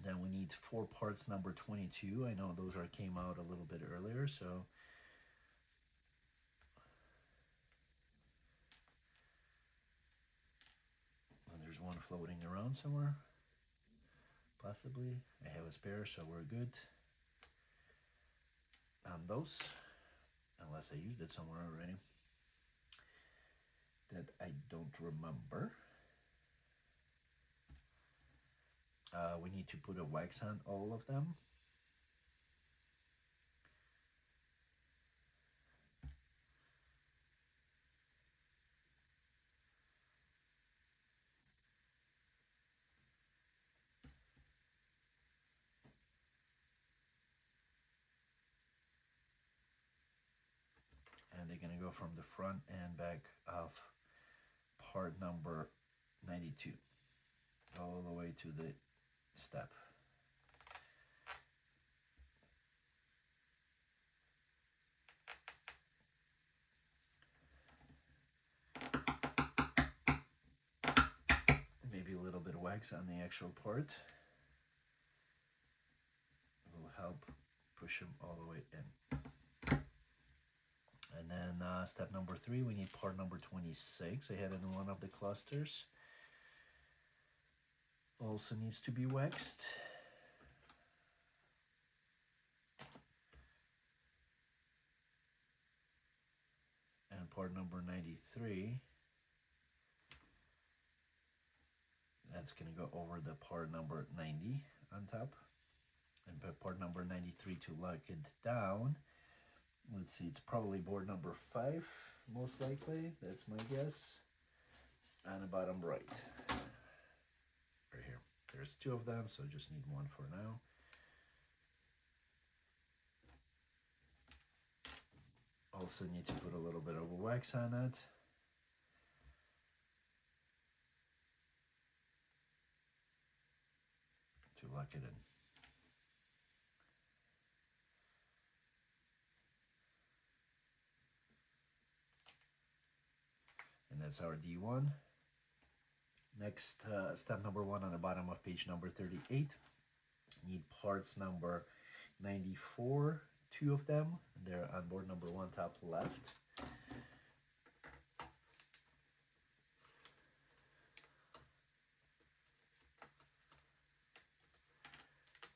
Then we need 4 parts number 22. I know those came out a little bit earlier, so and there's one floating around somewhere, possibly. I have a spare, so we're good on those, unless I used it somewhere already that I don't remember. We need to put a wax on all of them. And they're going to go from the front and back of part number 92 all the way to the step. Maybe a little bit of wax on the actual part will help push them all the way in. And then step number 3, we need part number 26. I had it in one of the clusters. Also needs to be waxed. And part number 93, that's going to go over the part number 90 on top. And part number 93 to lock it down. Let's see, it's probably board number 5, most likely. That's my guess. On the bottom right. Right here. There's 2 of them, so just need one for now. Also need to put a little bit of wax on it. To lock it in. And that's our D1. Next, step number 1 on the bottom of page number 38. Need parts number 94, 2 of them. They're on board number 1, top left.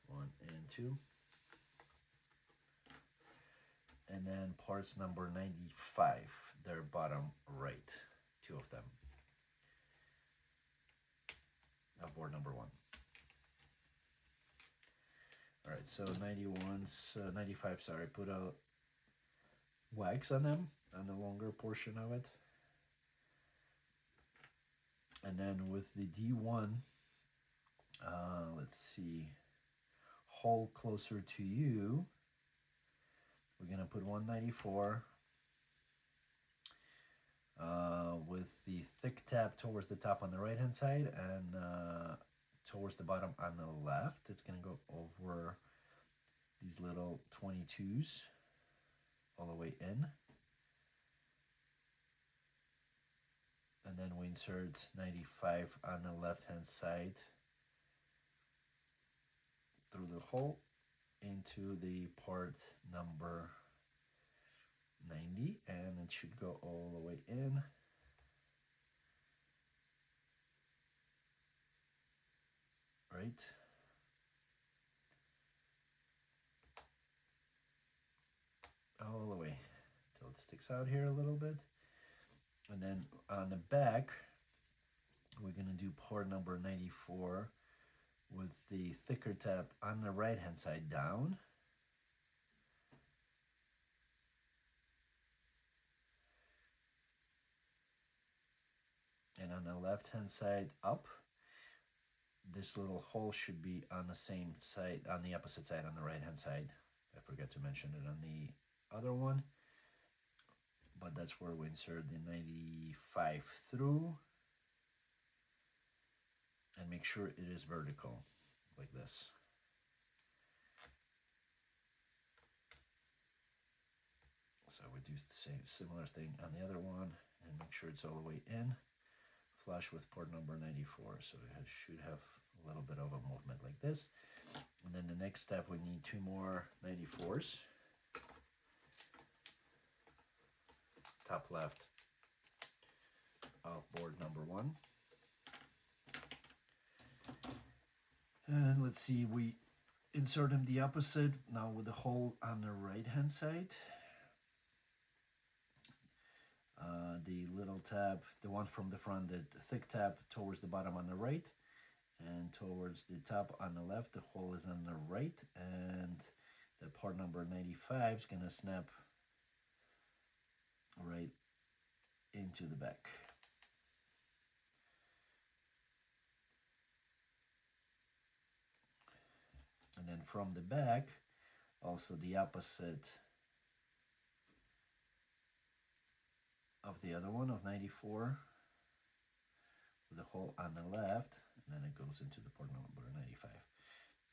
1 and 2. And then parts number 95, they're bottom right, 2 of them. Of board number 1. All right, so 95, sorry, put a wax on them, on the longer portion of it. And then with the D1, let's see, hole closer to you, we're gonna put 194 with the thick tab towards the top on the right hand side and towards the bottom on the left. It's gonna go over these little 22s all the way in. And then we insert 95 on the left hand side through the hole into the part number 90, and it should go all the way in. Right. All the way till it sticks out here a little bit. And then on the back, we're going to do part number 94 with the thicker tab on the right hand side down. on the left hand side up. This little hole should be on the same side, on the opposite side, on the right hand side. I forgot to mention it on the other one, but that's where we insert the 95 through, and make sure it is vertical like this. So we do the same similar thing on the other one, and make sure it's all the way in, flush with port number 94. So it should have a little bit of a movement like this. And then the next step, we need 2 more 94s. Top left of board number 1. And let's see, we insert them the opposite, now with the hole on the right hand side. The little tab, the one from the front, the thick tab towards the bottom on the right, and towards the top on the left, the hole is on the right, and the part number 95 is going to snap right into the back. And then from the back, also the opposite of the other one of 94, with the hole on the left, and then it goes into the port number 95.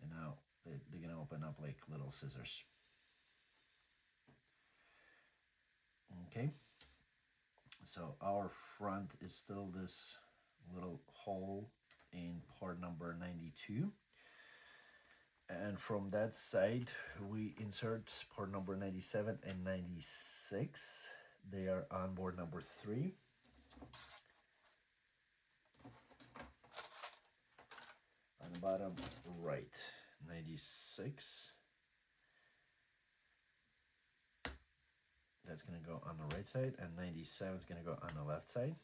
And now they're going to open up like little scissors. Okay, so our front is still this little hole in port number 92. And from that side, we insert port number 97 and 96. They are on board number 3. On the bottom right, 96. That's going to go on the right side, and 97 is going to go on the left side.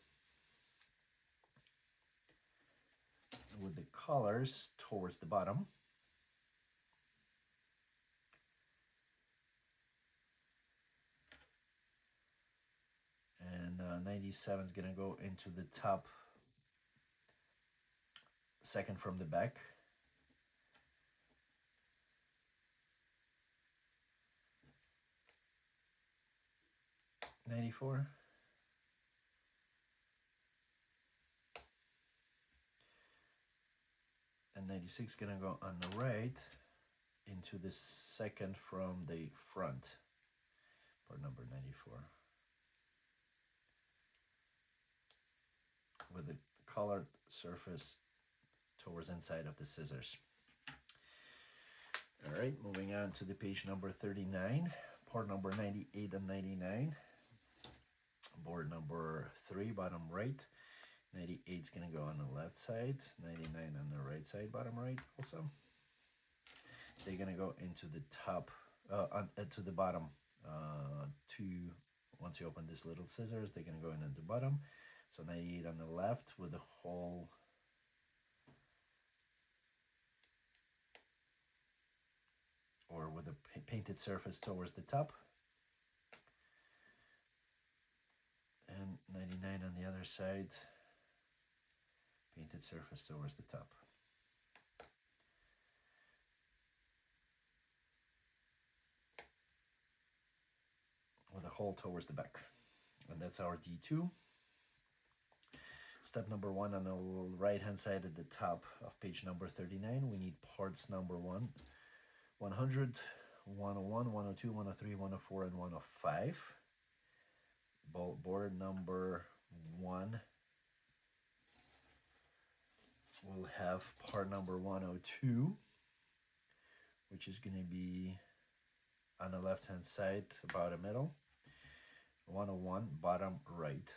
With the colors towards the bottom. And 97 is going to go into the top, second from the back. '94. And 96 is going to go on the right into the second from the front, port number 94. With the colored surface towards inside of the scissors. All right, moving on to the page number 39, port number 98 and 99. Board number 3, bottom right. 98 is going to go on the left side, 99 on the right side, bottom right also. They're going to go into the top, to the bottom. Once you open this little scissors, they're going to go into the bottom. So 98 on the left with the hole or with a painted surface towards the top. And 99 on the other side, painted surface towards the top. With a hole towards the back. And that's our D2. Step number 1 on the right hand side at the top of page number 39, we need parts number 1, 100, 101, 102, 103, 104, and 105. Board number 1 will have part number 102, which is going to be on the left hand side about the middle. 101, bottom right.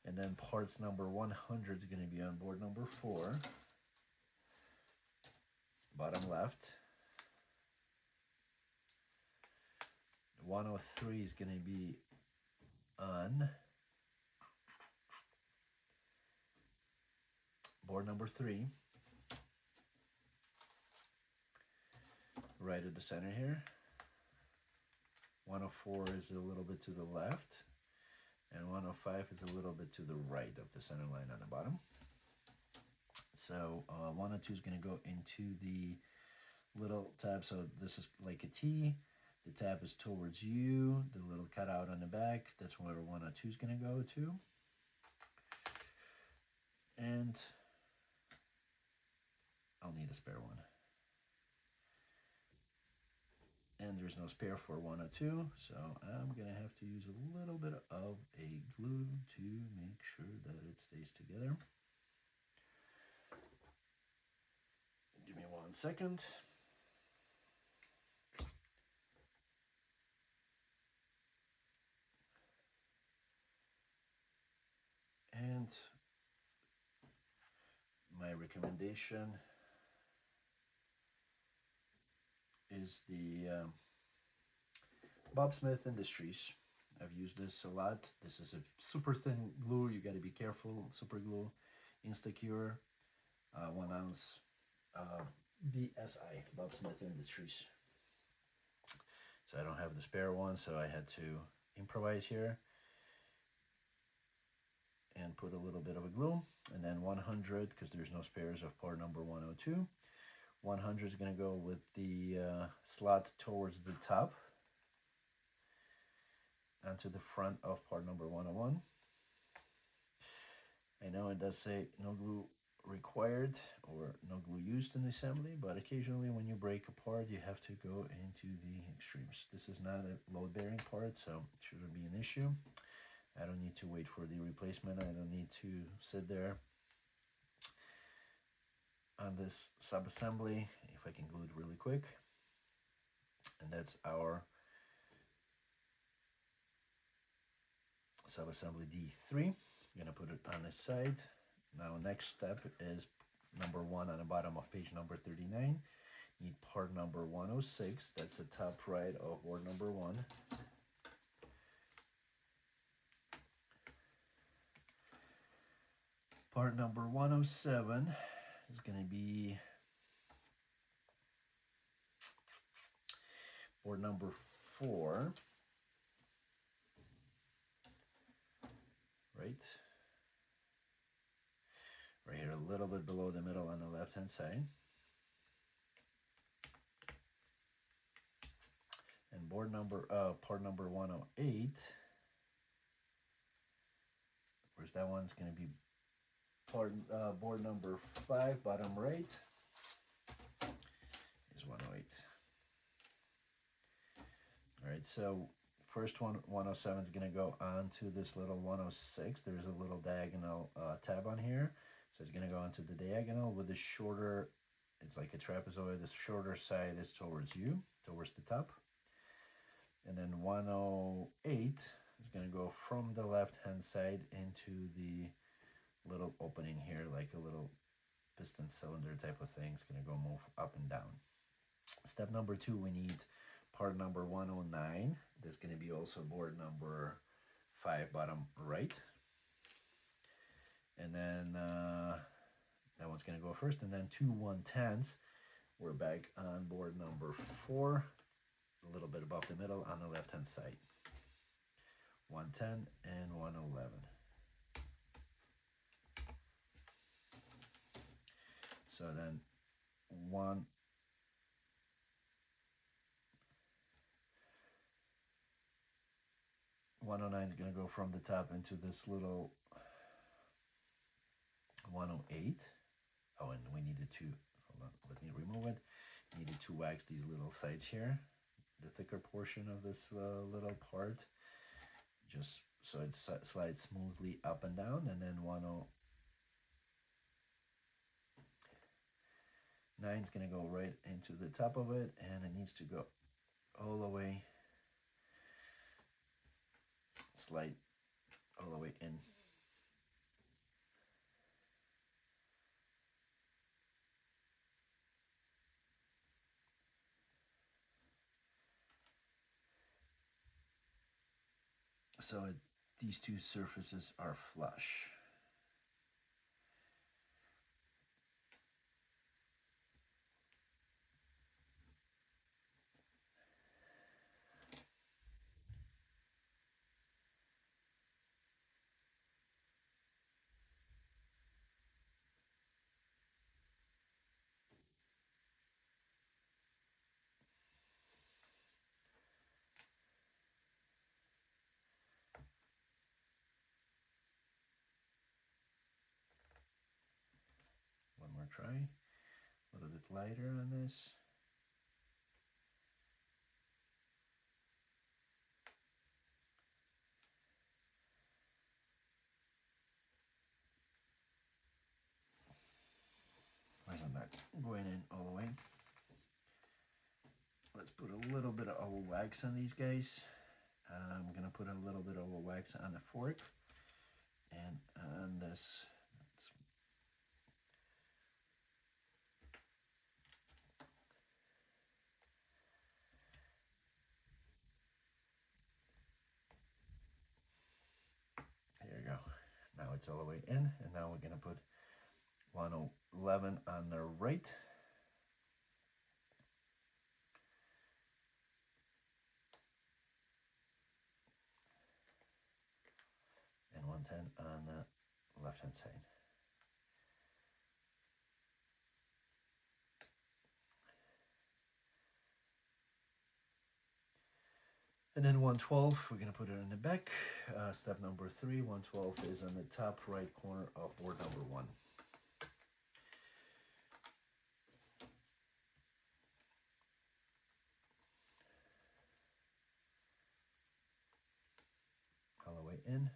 And then parts number 100 is going to be on board number 4, bottom left. 103 is going to be on board number 3, right at the center here. 104 is a little bit to the left. and 105 is a little bit to the right of the center line on the bottom. So 102 is going to go into the little tab. So this is like a T. The tab is towards you. The little cutout on the back, that's where 102 is going to go to. And I'll need a spare one. And there's no spare for 102, so I'm going to have to use a little bit of a glue to make sure that it stays together. Give me 1 second. And my recommendation is the Bob Smith Industries. I've used this a lot. This is a super thin glue. You got to be careful. Super glue, Instacure, 1 ounce, BSI, Bob Smith Industries. So I don't have the spare one, so I had to improvise here and put a little bit of a glue. And then 100, because there's no spares of part number 102. 100 is going to go with the slot towards the top onto the front of part number 101. I know it does say no glue required or no glue used in the assembly, but occasionally when you break a part, you have to go into the extremes. This is not a load-bearing part, so it shouldn't be an issue. I don't need to wait for the replacement. I don't need to sit there on this sub-assembly. If I can glue it really quick. And that's our sub-assembly D3. I'm gonna put it on this side. Now next step is number 1 on the bottom of page number 39. Need part number 106. That's the top right of board number 1. Part number 107 is going to be board number 4, right here, a little bit below the middle on the left hand side. And board number part number 108, of course that one's going to be board number 5, bottom right, is 108. All right, so first one, 107 is going to go onto this little 106. There's a little diagonal tab on here, so it's going to go onto the diagonal with the shorter, it's like a trapezoid, the shorter side is towards you, towards the top. And then 108 is going to go from the left hand side into the little opening here, like a little piston cylinder type of thing. It's going to go move up and down. Step number 2, we need part number 109. That's going to be also board number 5, bottom right. And then that one's going to go first. And then 2 110s. We're back on board number 4, a little bit above the middle on the left hand side. 110 and 111. So then 109 is going to go from the top into this little 108. Oh, and we needed to, hold on, let me remove it. Needed to wax these little sides here, the thicker portion of this little part, just so it slides smoothly up and down. And then 109 is going to go right into the top of it, and it needs to go all the way, slide all the way in. So these two surfaces are flush. gonna try a little bit lighter on this. I'm not going in all the way. Let's put a little bit of wax on these guys. I'm gonna put a little bit of wax on the fork and on this. There you go. Now it's all the way in, and now we're gonna put 111 on the right. And 110 on the left hand side. And then 112, we're gonna put it in the back. Step number 3, 112 is on the top right corner of board number 1. All the way in.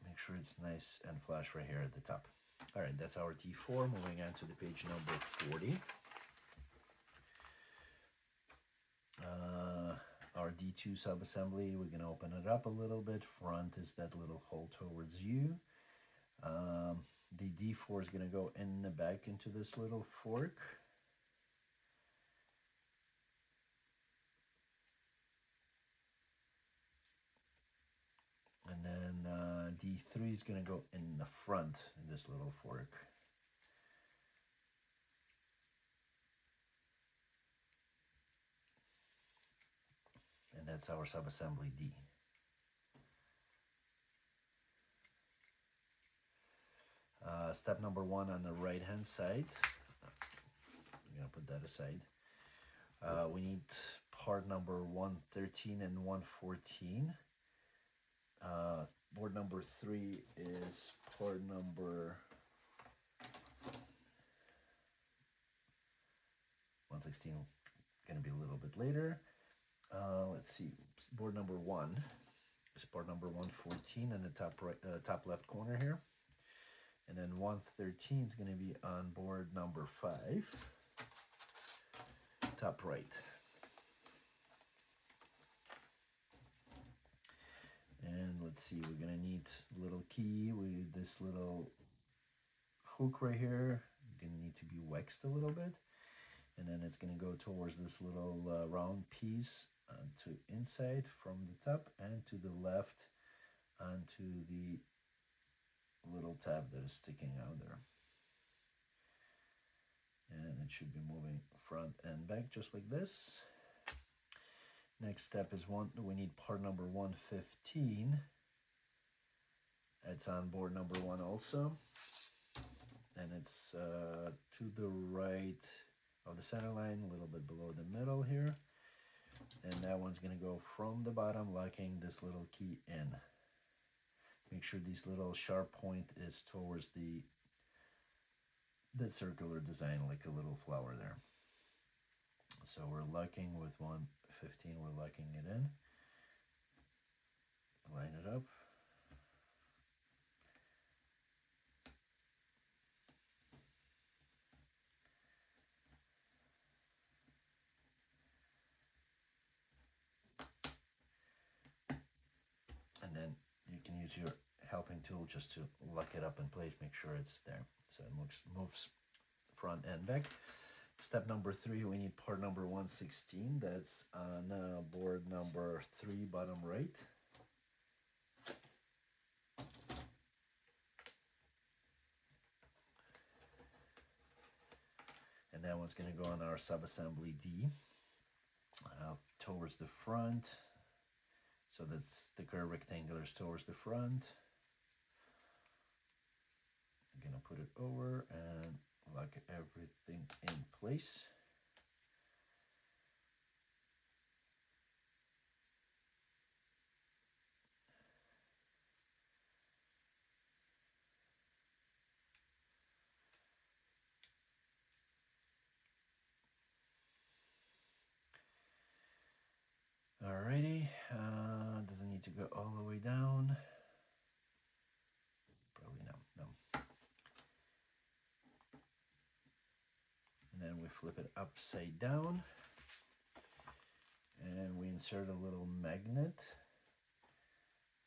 Make sure it's nice and flush right here at the top. All right, that's our T4. Moving on to the page number 40. Our D2 subassembly, we're gonna open it up a little bit. Front is that little hole towards you. The D4 is gonna go in the back into this little fork. And then D3 is gonna go in the front in this little fork. And that's our subassembly D. Step number 1 on the right hand side. I'm gonna put that aside. We need part number 113 and 114. Board number 3 is part number 116. Gonna be a little bit later. Let's see. Board number 1 is part number 114 in the top right, top left corner here. And then 113 is going to be on board number 5, top right. And let's see, we're going to need a little key with this little hook right here. Going to need to be waxed a little bit. And then it's going to go towards this little round piece to inside from the top and to the left onto the little tab that is sticking out there. And it should be moving front and back just like this. Next step is we need part number 115. It's on board number 1 also. And it's to the right of the center line, a little bit below the middle here. And that one's gonna go from the bottom, locking this little key in. Make sure this little sharp point is towards that circular design, like a little flower there. So we're locking with 115, we're locking it in. Line it up. And then you can use your helping tool just to lock it up in place, make sure it's there. So it moves front and back. Step number 3, we need part number 116. That's on board number 3, bottom right. And that one's going to go on our subassembly D towards the front. So that's the curved rectangulars towards the front. I'm gonna put it over and lock everything in place. we flip it upside down, and we insert a little magnet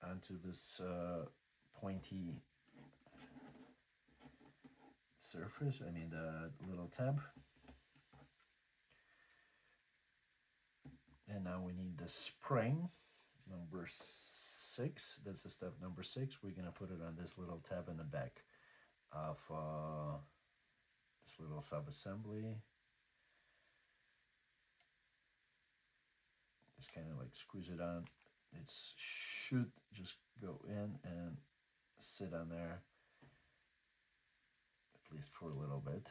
onto this pointy surface, I mean the little tab. And now we need the spring, number 6. That's the step number 6. We're gonna put it on this little tab in the back of this little sub-assembly. Just kind of like squeeze it on. It should just go in and sit on there, at least for a little bit.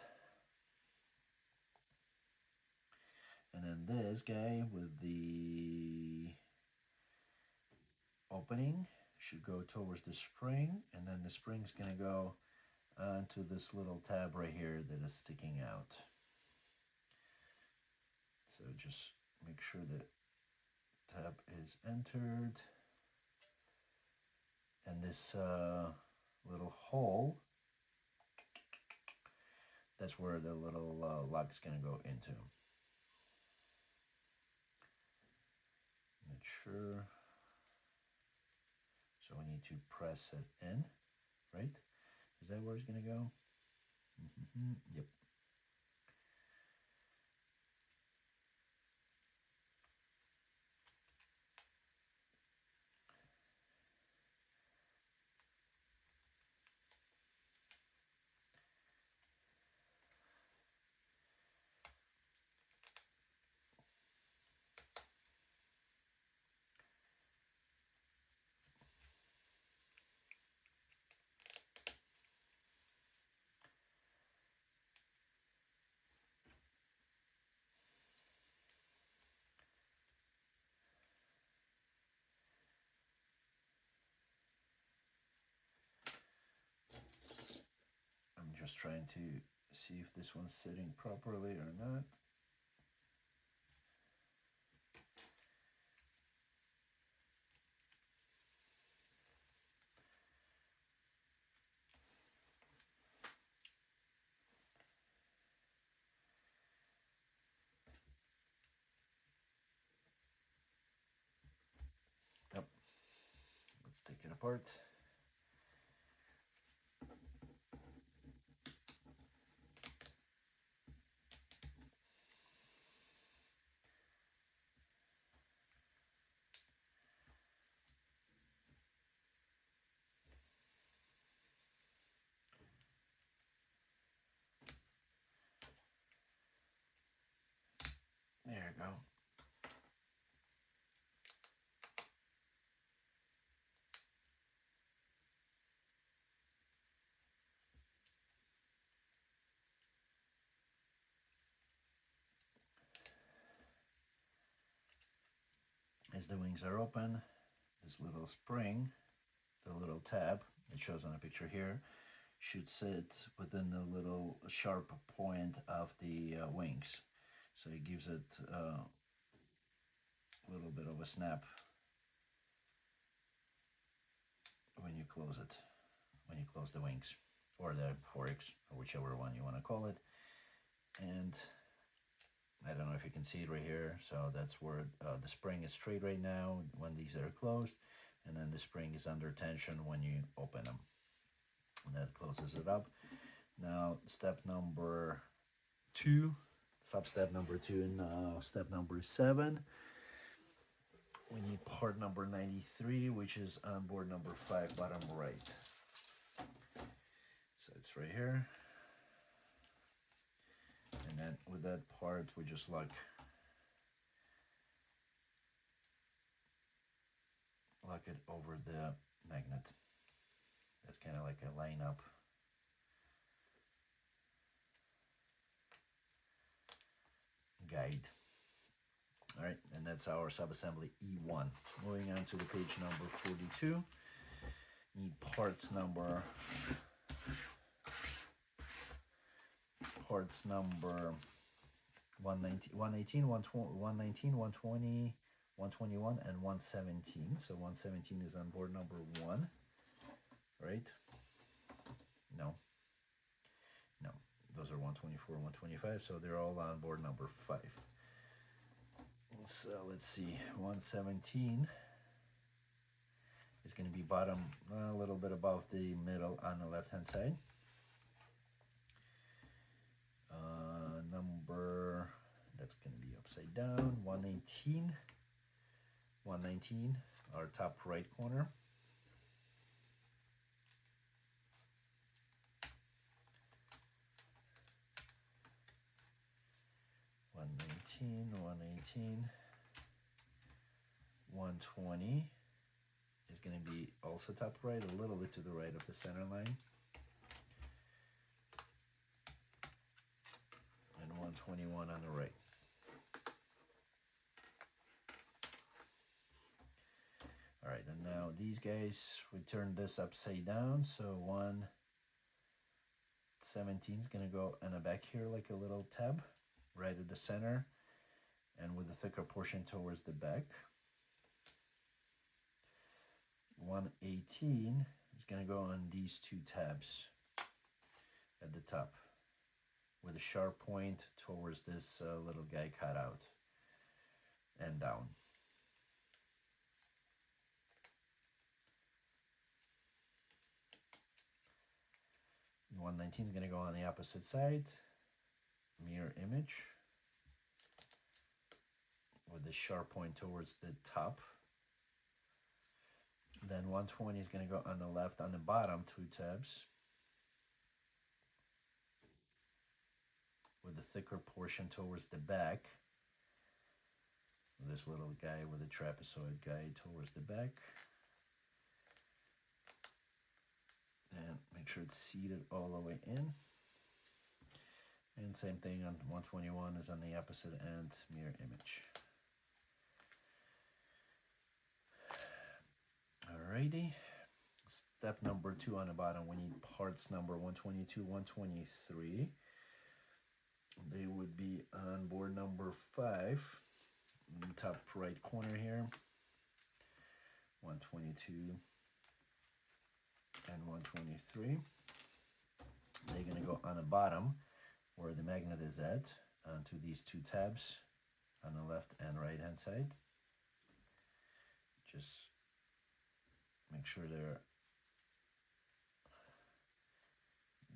And then this guy with the opening should go towards the spring, and then the spring is going to go onto this little tab right here that is sticking out. So just make sure that tab is entered, and this little hole, that's where the little lug's going to go into. Not sure. So we need to press it in, right? Is that where it's going to go? Yep. I'm just trying to see if this one's sitting properly or not. Yep. Let's take it apart. There you go. As the wings are open, this little spring, the little tab it shows on the picture here, should sit within the little sharp point of the wings. So it gives it a little bit of a snap when you close it, when you close the wings, or the forks, or whichever one you want to call it. And I don't know if you can see it right here. So that's where the spring is straight right now when these are closed, and then the spring is under tension when you open them. And that closes it up. Now step number 2, sub-step number 2, and step number 7. We need part number 93, which is on board number 5, bottom right. So it's right here. And then with that part, we just lock it over the magnet. That's kind of like a line up. Guide. All right, and that's our subassembly E1. Moving on to the page number 42. Need parts number 119, 118, 119, 120, 121, and 117. So 117 is on board number 1, right? No. Those are 124, 125, so they're all on board number 5. So let's see, 117 is going to be bottom a little bit above the middle on the left hand side. Number, that's going to be upside down, 119, our top right corner. 118, 120 is going to be also top right, a little bit to the right of the center line. And 121 on the right. All right, and now these guys, we turn this upside down, so 117 is going to go in the back here like a little tab, right at the center, and with the thicker portion towards the back. 118 is going to go on these 2 tabs at the top, with a sharp point towards this little guy cut out and down. 119 is going to go on the opposite side, mirror image, with the sharp point towards the top. Then 120 is going to go on the left on the bottom 2 tabs, with the thicker portion towards the back. This little guy with a trapezoid guide towards the back. And make sure it's seated all the way in. And same thing on 121 is on the opposite end, mirror image. Alrighty. Step number 2 on the bottom, we need parts number 122, 123. They would be on board number 5, in the top right corner here. 122 and 123. They're going to go on the bottom where the magnet is at, onto these 2 tabs on the left and right hand side. Just make sure they're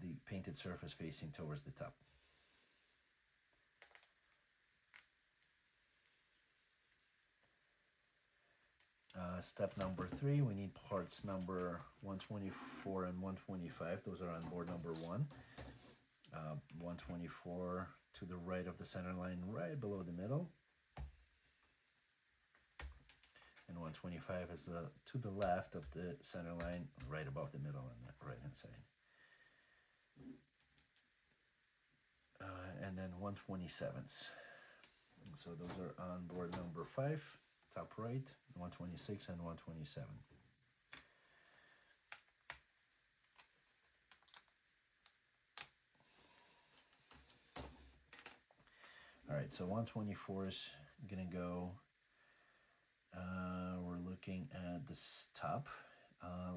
the painted surface facing towards the top. Step number 3, we need parts number 124 and 125. Those are on board number 1. 124 to the right of the center line, right below the middle. And 125 is to the left of the center line, right above the middle on the right hand side. And then 127s. So those are on board number 5, top right, 126 and 127. All right, so 124 is gonna go, we're looking at this top.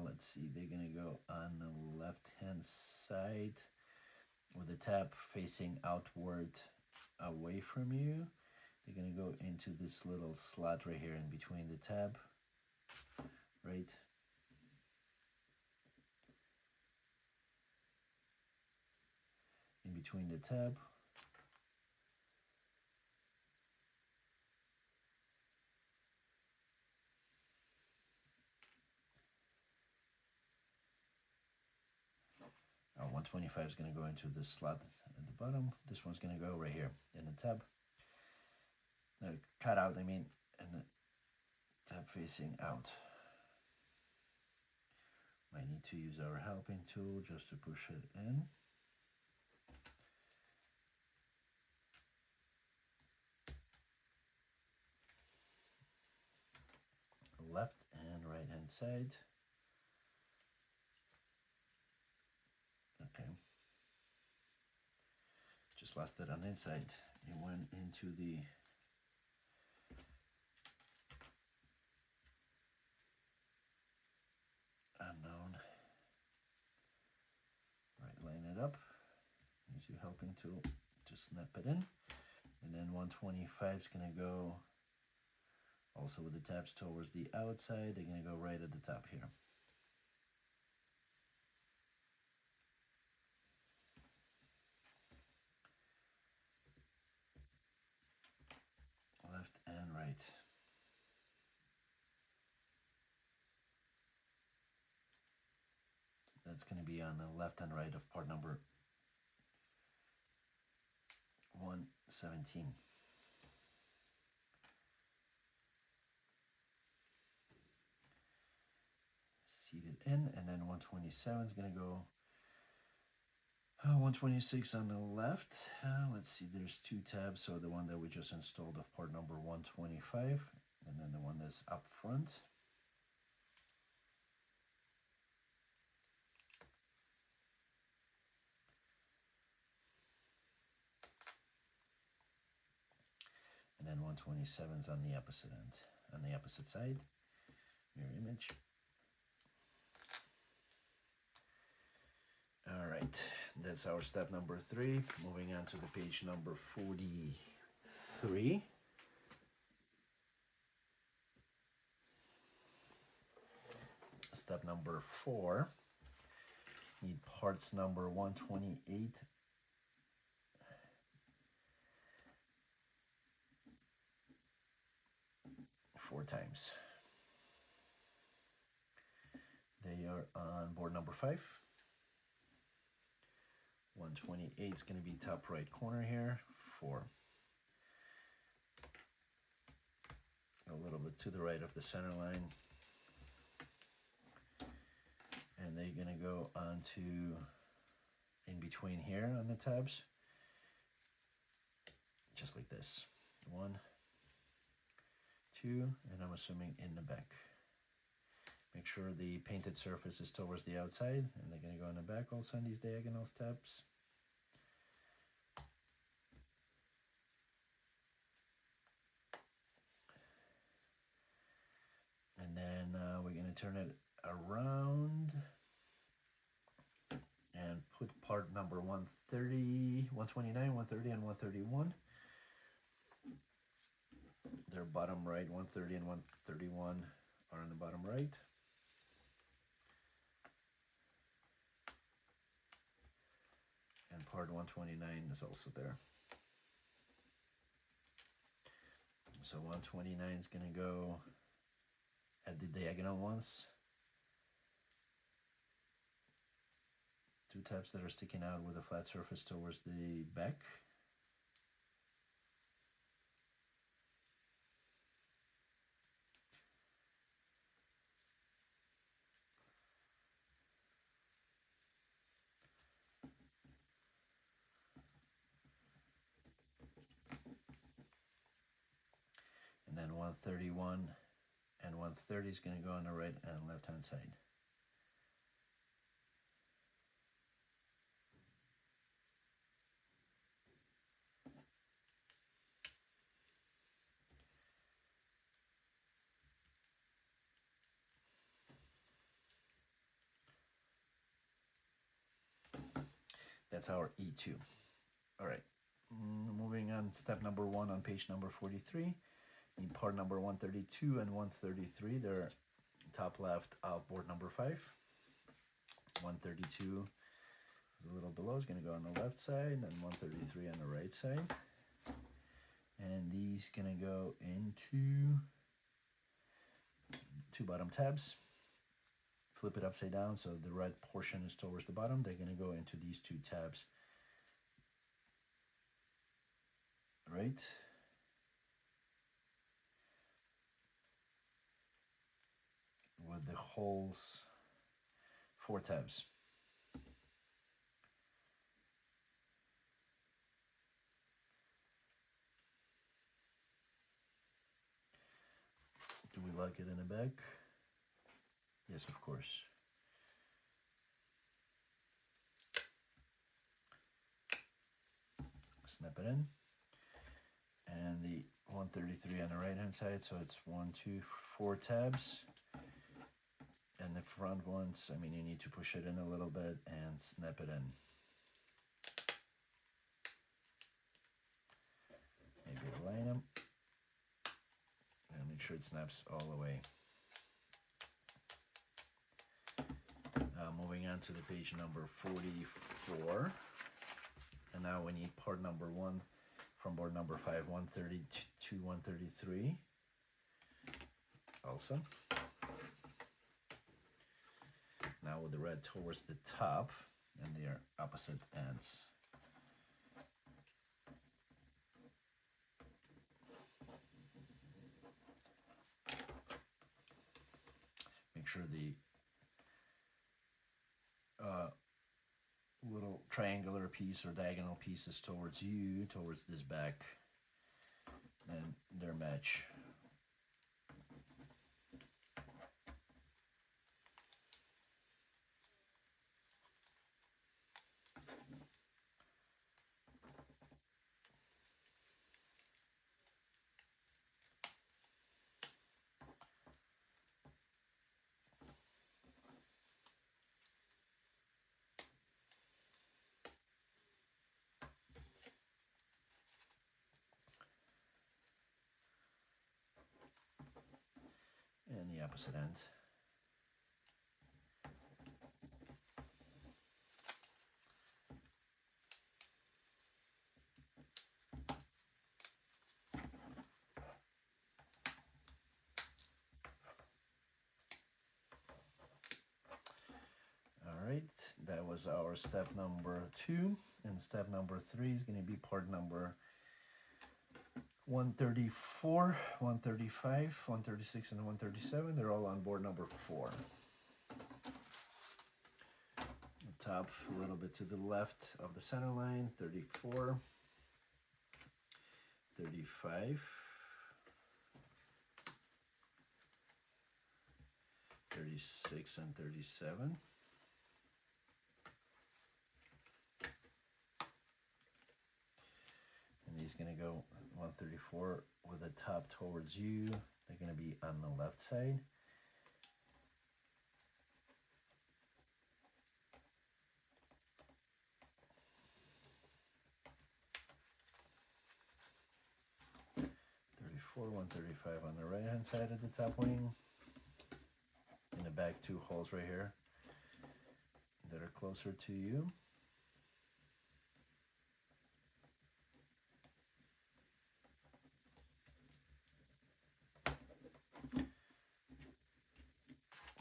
Let's see, they're gonna go on the left hand side with the tab facing outward away from you. They're gonna go into this little slot right here in between the tab, right? In between the tab. Our 125 is going to go into this slot at the bottom. This one's going to go right here in the tab. Cut out, I mean, and the tab facing out. Might need to use our helping tool just to push it in. Left and right hand side. Okay. Just lost it on the inside. It went into the unknown. Right, line it up. Use your helping tool to snap it in. And then 125 is going to go also with the tabs towards the outside. They're going to go right at the top here. Left and right. That's going to be on the left and right of part number 117. Seated in, and then 127 is going to go 126 on the left. Let's see, there's two tabs, so the one that we just installed of part number 125, and then the one that's up front. And then 127 is on the opposite end, on the opposite side. Mirror image. All right, that's our step number 3. Moving on to the page number 43. Step number 4. Need parts number 128. 4 times. They are on board number 5. 128 is going to be top right corner here. 4. A little bit to the right of the center line. And they're going to go onto in between here on the tabs. Just like this. 1, 2, and I'm assuming in the back. Make sure the painted surface is towards the outside, and they're going to go in the back also on these diagonal steps. And then we're going to turn it around and put part number 130, 129, 130, and 131. Their bottom right, 130 and 131 are on the bottom right. And part 129 is also there. So 129 is going to go at the diagonal ones. 2 tabs that are sticking out with a flat surface towards the back. And then 131 and 130 is going to go on the right and left hand side. That's our E2. All right, moving on, step number 1 on page number 43. Need part number 132 and 133. They're top left of board number 5. 132 a little below is going to go on the left side, and 133 on the right side. And these going to go into 2 bottom tabs. Flip it upside down so the red portion is towards the bottom. They're going to go into these 2 tabs. Right? With the holes, 4 tabs. Do we lock it in the back? Yes, of course. Snap it in. And the 133 on the right hand side, so it's 1, 2, 4 tabs. And the front ones, I mean, you need to push it in a little bit and snap it in. sure it snaps all the way. Moving on to the page number 44. And now we need part number 1 from board number 5, 132, 133. Also. Now with the red towards the top and their opposite ends. Make sure the little triangular piece or diagonal piece is towards you, towards this back, and their match. And the opposite end. All right, that was our step number 2, and step number 3 is going to be part number 134, 135, 136, and 137. They're all on board number 4. The top a little bit to the left of the center line, 34, 35, 36, and 37. And he's going to go 134 with the top towards you. They're going to be on the left side. '34, 135 on the right hand side of the top wing. In the back, 2 holes right here that are closer to you.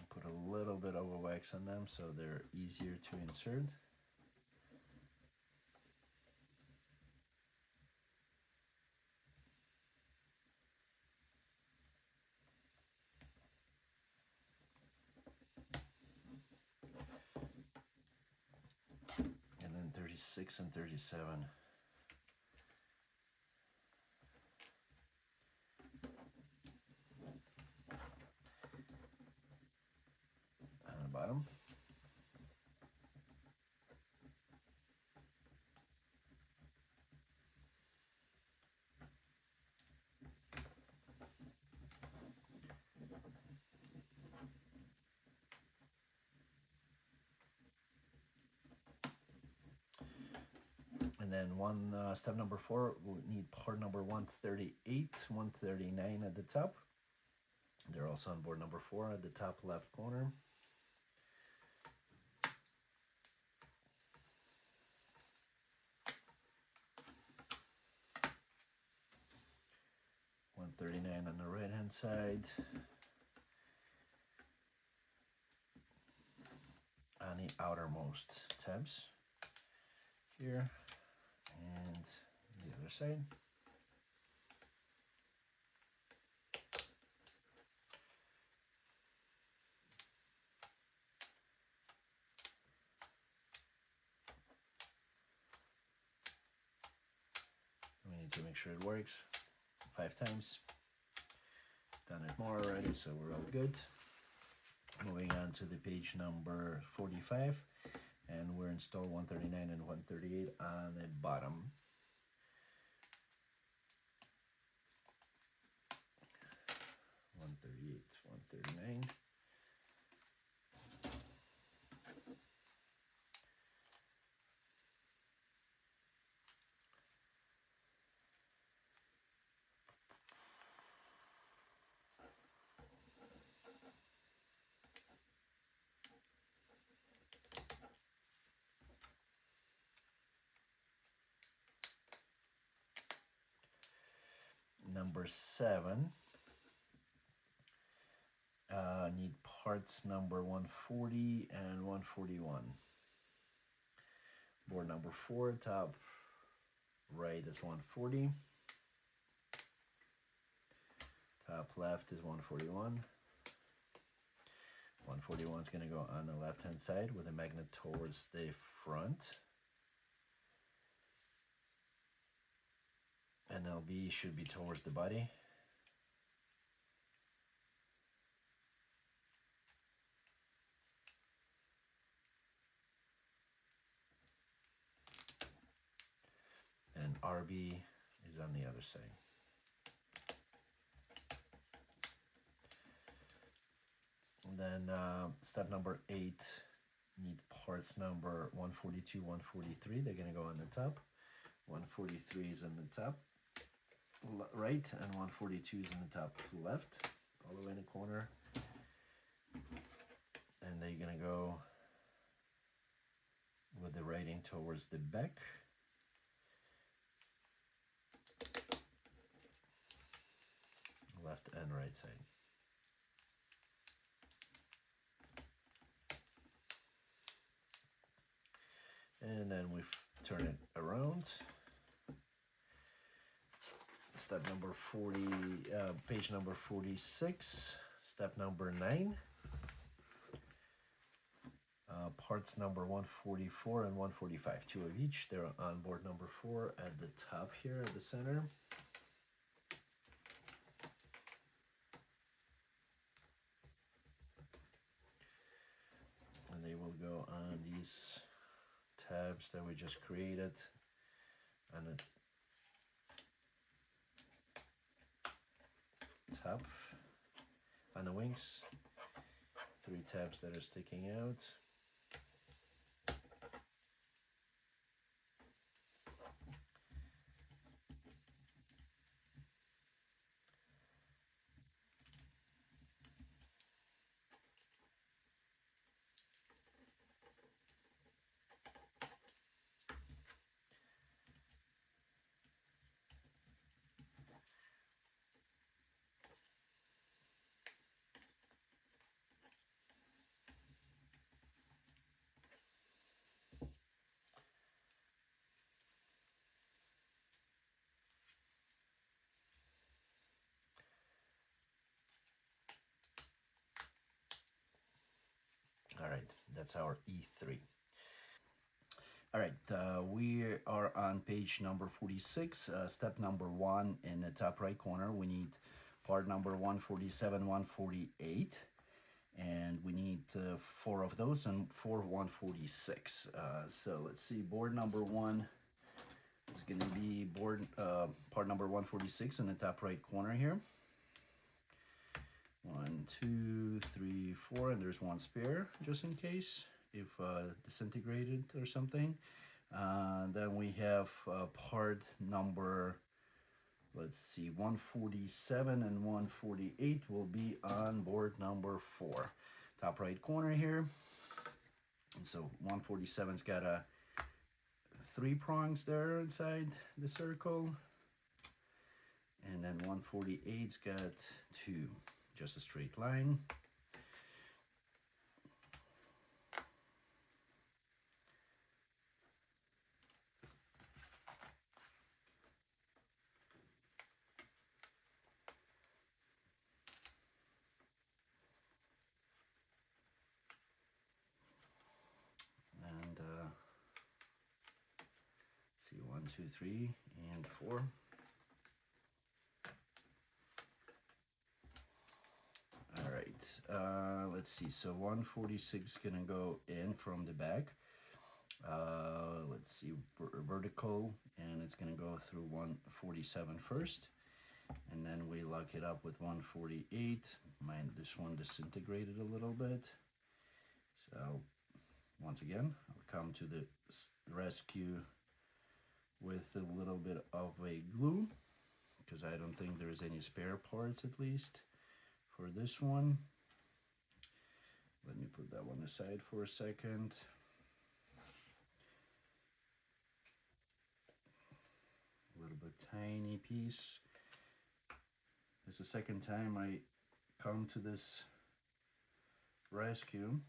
Put a little bit of a wax on them so they're easier to insert. And then 36 and 37. On the bottom. And then step number 4, we'll need part number 138, 139 at the top. They're also on board number 4 at the top left corner. $139 on the right hand side. On the outermost tabs here. And the other side. We need to make sure it works 5 times. Done it more already, so we're all good. Moving on to the page number 45. And we're installed 139 and 138 on the bottom. $138, $139. number 7. Need parts number 140 and 141. Board number 4, top right is 140. Top left is 141. 141 is going to go on the left hand side with a magnet towards the front. NLB should be towards the body. And RB is on the other side. And then step number 8, need parts number 142, 143. They're going to go on the top. 143 is on the top right, and 142 is on the top left, all the way in the corner. And they're going to go with the writing towards the back. Left and right side. And then we turn it around. Step number 40, page number 46, step number 9. Parts number 144 and 145, 2 of each. They're on board number 4 at the top here at the center. And they will go on these tabs that we just created on the top, on the wings. 3 tabs that are sticking out. All right, that's our E3. All right, we are on page number 46, step number 1 in the top right corner. We need part number 147, 148, and we need 4 of those and 4 146. So let's see, board number 1 is going to be part number 146 in the top right corner here. 1, 2, 3, 4, and there's 1 spare just in case if disintegrated or something. Then we have part number, let's see, 147 and 148 will be on board number 4, top right corner here. And so 147's got 3 prongs there inside the circle, and then 148's got 2. Just a straight line. And see, 1, 2, 3, and 4. All right, let's see, so 146 gonna go in from the back. Let's see, vertical, and it's gonna go through 147 first, and then we lock it up with 148. This one disintegrated a little bit, so once again I'll come to the rescue with a little bit of a glue, because I don't think there's any spare parts, at least for this one. Let me put that one aside for a second. A little bit tiny piece. It's the second time I come to this rescue.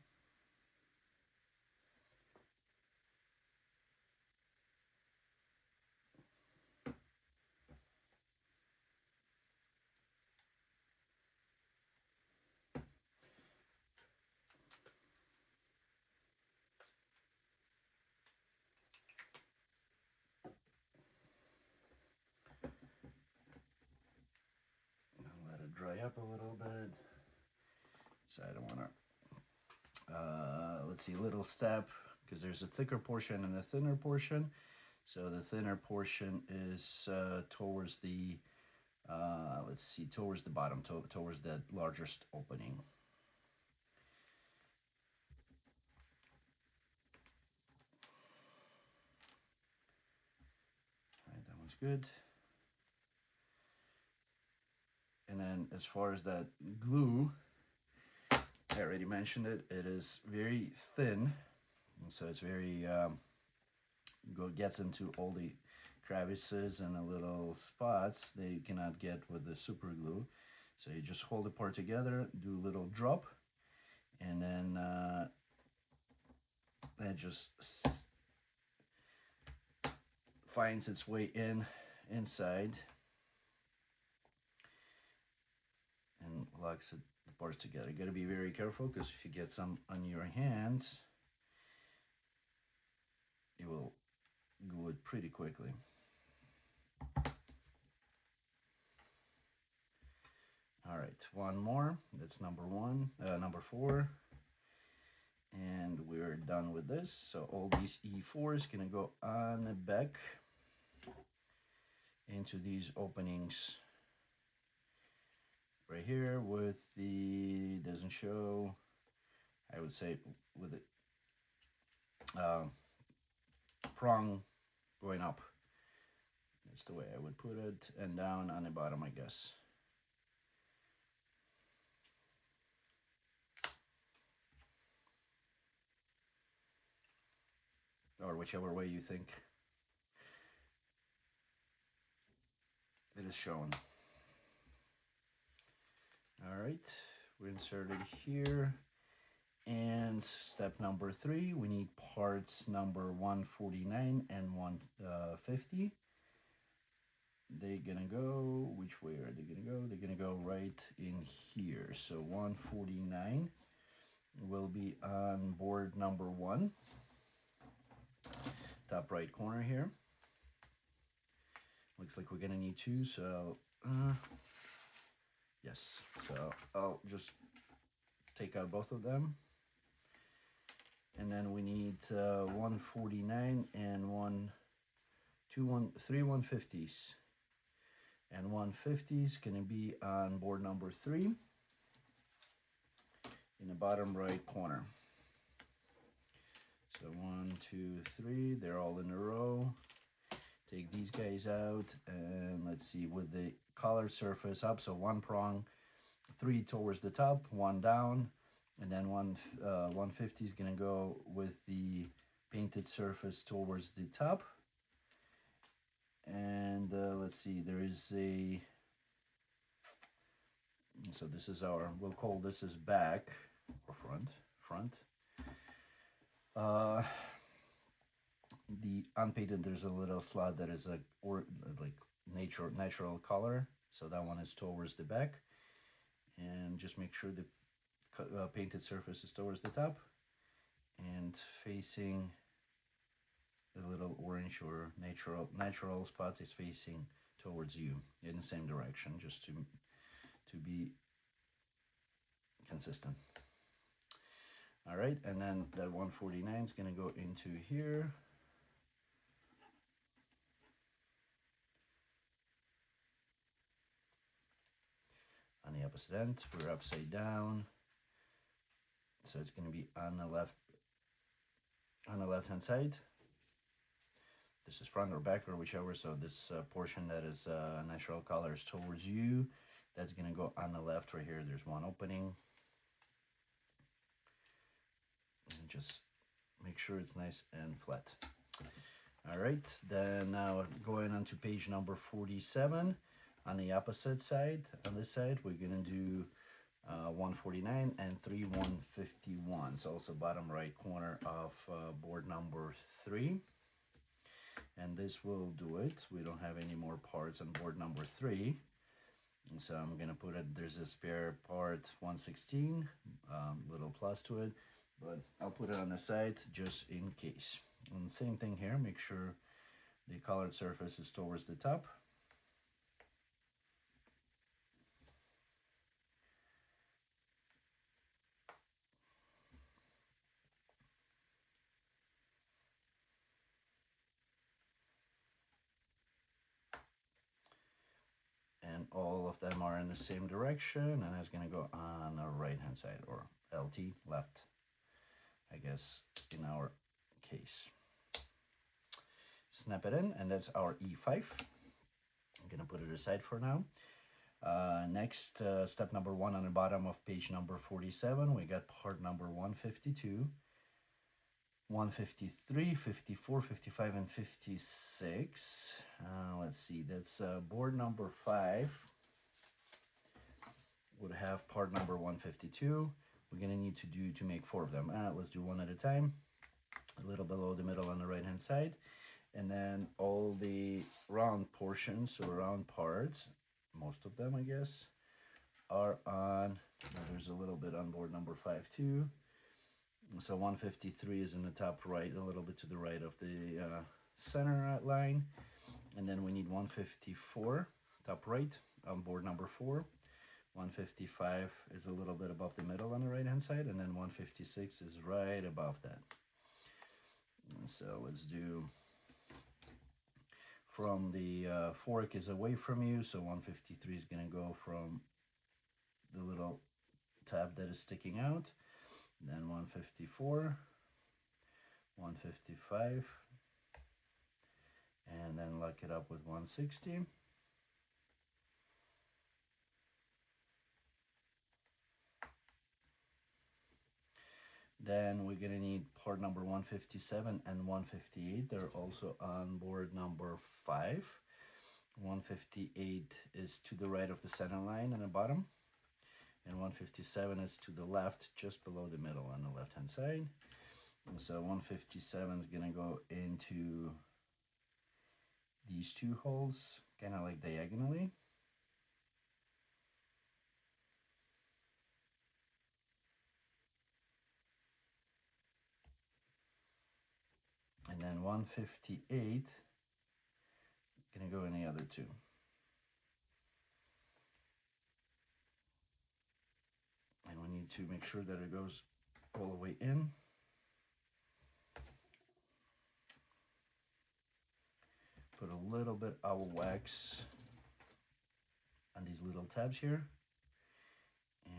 I'll let it dry up a little bit, so I don't want to, let's see, little step, because there's a thicker portion and a thinner portion. So the thinner portion is towards the, let's see, towards the bottom, towards that largest opening. All right, that one's good. And then as far as that glue, I already mentioned it, it is very thin, and so it's very, gets into all the crevices and the little spots that you cannot get with the super glue. So you just hold the part together, do a little drop, and then that just finds its way inside and locks the parts together. You got to be very careful, because if you get some on your hands, you will glue it pretty quickly. All right, one more. That's number 4. And we're done with this. So all these E4s gonna go on the back into these openings right here with the, doesn't show, I would say with it prong going up. That's the way I would put it, and down on the bottom, I guess. Or whichever way you think it is shown. All right, we inserted here. And step number 3, we need parts number 149 and 150. They're gonna go, which way are they gonna go? They're gonna go right in here. So 149 will be on board number 1, top right corner here. Looks like we're gonna need 2, so yes, so I'll just take out both of them. And then we need 149 and 3 150s. And 150 is going to be on board number 3 in the bottom right corner. So 1, 2, 3, they're all in a row. Take these guys out, and let's see, with the colored surface up, so 1 prong, 3 towards the top, 1 down, and then 150 is going to go with the painted surface towards the top. And let's see, there is a, so this is our, we'll call this is back or front. The unpainted, there's a little slot that is like natural color, so that one is towards the back. And just make sure the painted surface is towards the top and facing the little orange or natural spot is facing towards you in the same direction, just to be consistent. All right, and then that 149 is going to go into here. On the opposite end, we're upside down, so it's going to be on the left hand side. This is front or back or whichever, so this portion that is natural colors towards you, that's going to go on the left right here. There's one opening, and just make sure it's nice and flat. All right, then now going on to page number 47, On the opposite side, on this side, we're gonna do 149 and 3 151s, also bottom right corner of board number 3. And this will do it. We don't have any more parts on board number 3. And so I'm gonna put it, there's a spare part 116, little plus to it, but I'll put it on the side just in case. And same thing here, make sure the colored surface is towards the top. And all of them are in the same direction, and it's going to go on the right hand side, or LT, left, I guess, in our case. Snap it in, and that's our E5. I'm going to put it aside for now. Next, step number 1 on the bottom of page number 47, we got part number 152, 153, 54, 55, and 56. Let's see, that's board number 5 would have part number 152. We're gonna need to make 4 of them. Let's do one at a time. A little below the middle on the right hand side, and then all the round portions or round parts, most of them I guess, are on, there's a little bit on board number 5 too. So 153 is in the top right, a little bit to the right of the center line. And then we need 154, top right, on board number 4. 155 is a little bit above the middle on the right hand side, and then 156 is right above that. And so let's do, from the fork is away from you, so 153 is going to go from the little tab that is sticking out. Then 154, 155, and then lock it up with 160. Then we're gonna need part number 157 and 158. They're also on board number 5. 158 is to the right of the center line in the bottom, and 157 is to the left, just below the middle on the left hand side. And so 157 is gonna go into these 2 holes, kind of like diagonally. And then 158 gonna go in the other 2. And we need to make sure that it goes all the way in. Put a little bit of wax on these little tabs here,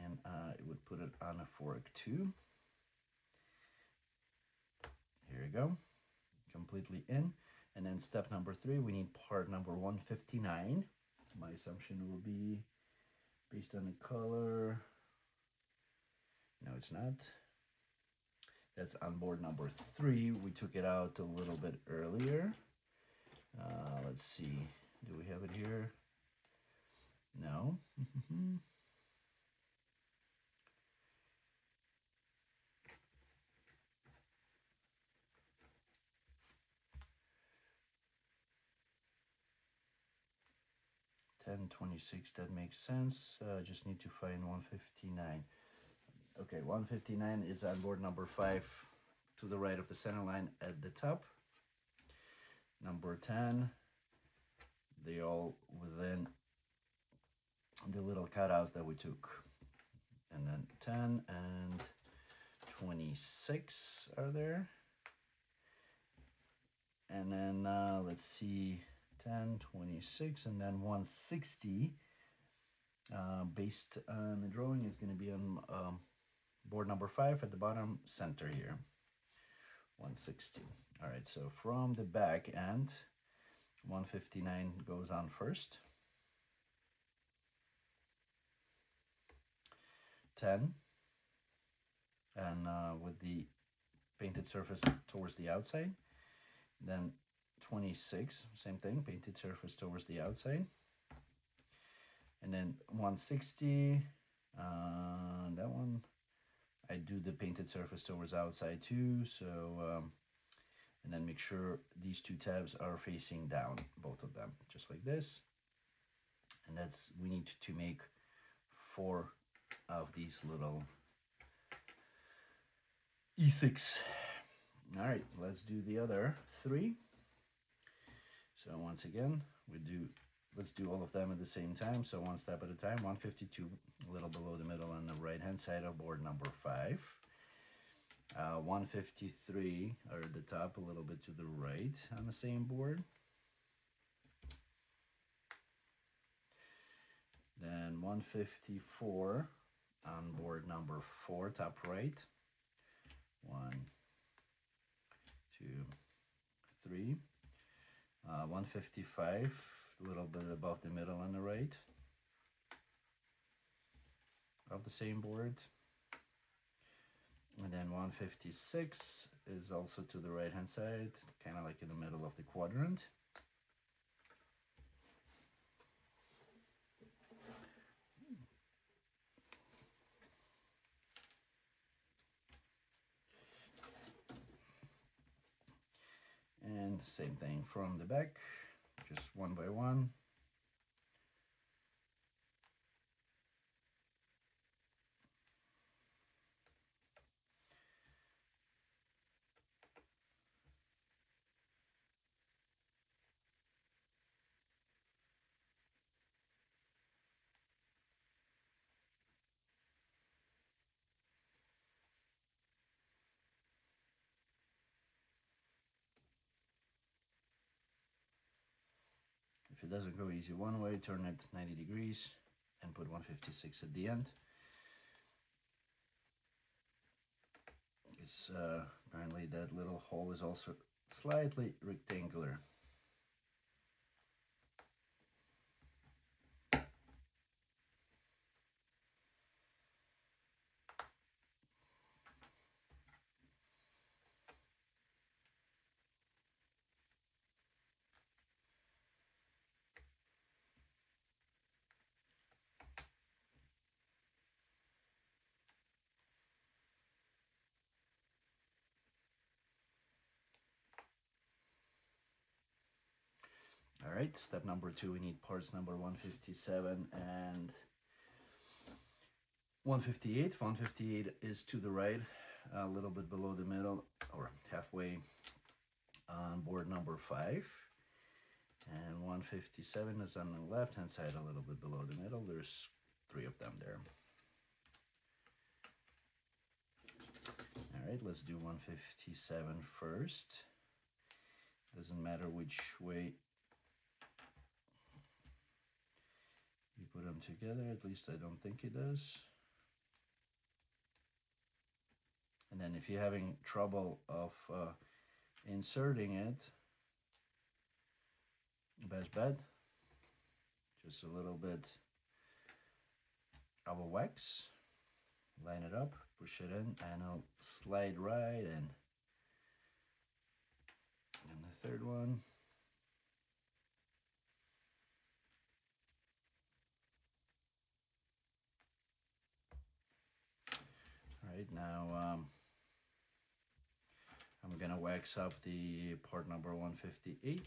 and it would put it on a fork too. Here you go, completely in. And then step number 3, we need part number 159. My assumption will be based on the color. No, it's not. That's on board number 3. We took it out a little bit earlier. Let's see, do we have it here? No. 1026, that makes sense. Just need to find 159. Okay, 159 is on board number 5 to the right of the center line at the top. Number 10, they all within the little cutouts that we took. And then 10 and 26 are there. And then let's see, 10, 26, and then 160. Based on the drawing, is going to be on board number 5 at the bottom center here. 160. All right, so from the back end, 159 goes on first. 10, and with the painted surface towards the outside. Then 26, same thing, painted surface towards the outside. And then 160, that one, I do the painted surface towards outside too, so, and then make sure these two tabs are facing down, both of them, just like this. And that's, we need to make 4 of these little E6. All right, let's do the other 3. So once again, let's do all of them at the same time. So one step at a time. 152, a little below the middle on the right hand side of board number 5. 153 are at the top, a little bit to the right on the same board. Then 154 on board number 4, top right. 1, 2, 3. 155, a little bit above the middle on the right of the same board. And then 156 is also to the right hand side, kind of like in the middle of the quadrant. And same thing from the back, just one by one. If it doesn't go easy one way, turn it 90 degrees and put 156 at the end. It's apparently that little hole is also slightly rectangular. All right, step number 2, we need parts number 157 and 158. 158 is to the right, a little bit below the middle, or halfway on board number 5. And 157 is on the left hand side, a little bit below the middle. There's 3 of them there. All right, let's do 157 first. Doesn't matter which way you put them together, at least I don't think it does. And then if you're having trouble of inserting it, best bet, just a little bit of a wax, line it up, push it in, and it'll slide right in. And the third one. All right, now I'm gonna wax up the part number 158.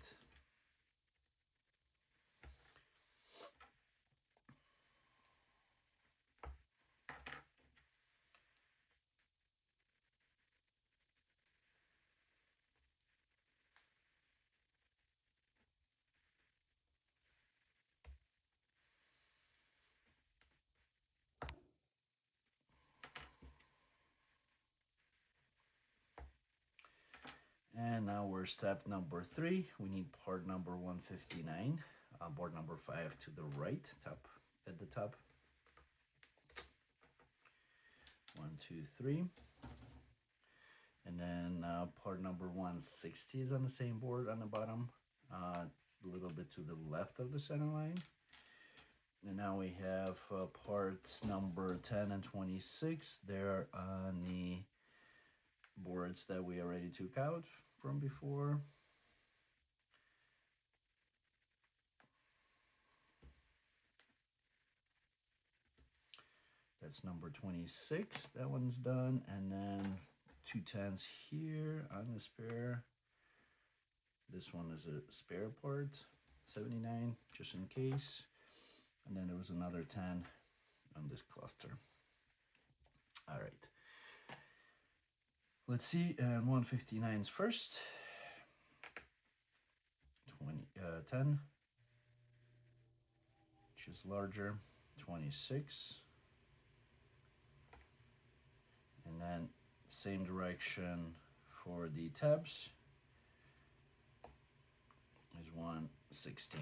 And now we're step number 3. We need part number 159, board number 5 to the right, at the top. 1, 2, 3. And then part number 160 is on the same board on the bottom, a little bit to the left of the center line. And now we have parts number 10 and 26. They're on the boards that we already took out from before. That's number 26. That one's done. And then 2 10s here on the spare. This one is a spare part, 79, just in case. And then there was another 10 on this cluster. All right. Let's see, and 159s first. 10, which is larger, 26. And then same direction for the tabs is 160.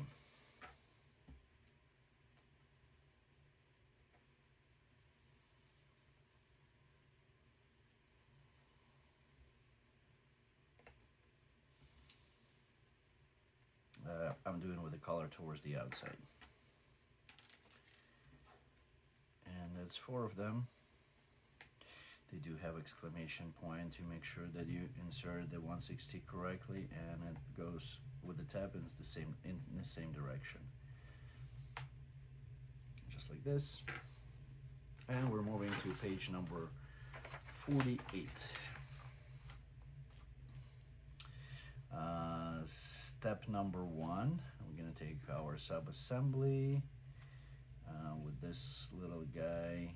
I'm doing with the color towards the outside. And that's 4 of them. They do have exclamation point to make sure that you insert the 160 correctly, and it goes with the tab in the same direction. Just like this. And we're moving to page number 48. Step number 1, we're going to take our sub-assembly with this little guy.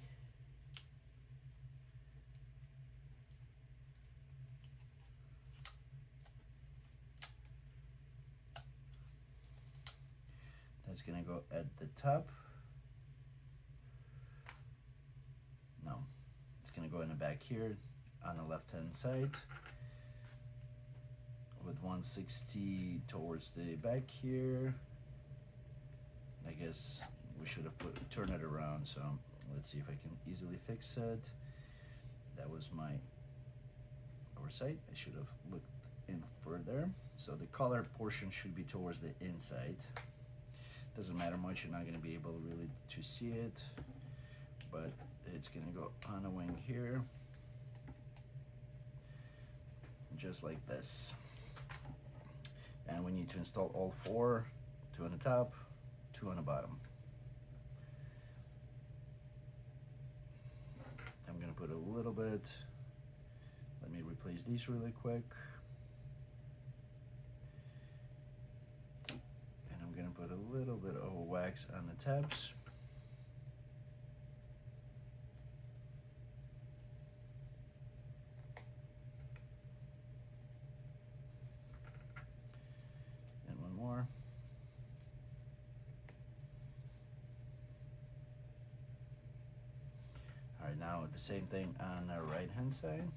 That's going to go at the top. No, it's going to go in the back here on the left-hand side, with 160 towards the back here. I guess we should have turned it around, so let's see if I can easily fix it. That was my oversight. I should have looked in further. So the color portion should be towards the inside. Doesn't matter much, you're not going to be able really to see it, but it's going to go on the wing here, just like this. And we need to install all 4, 2 on the top, 2 on the bottom. I'm gonna put a little bit, let me replace these really quick. And I'm gonna put a little bit of wax on the tabs. More. All right, now the same thing on the right hand side.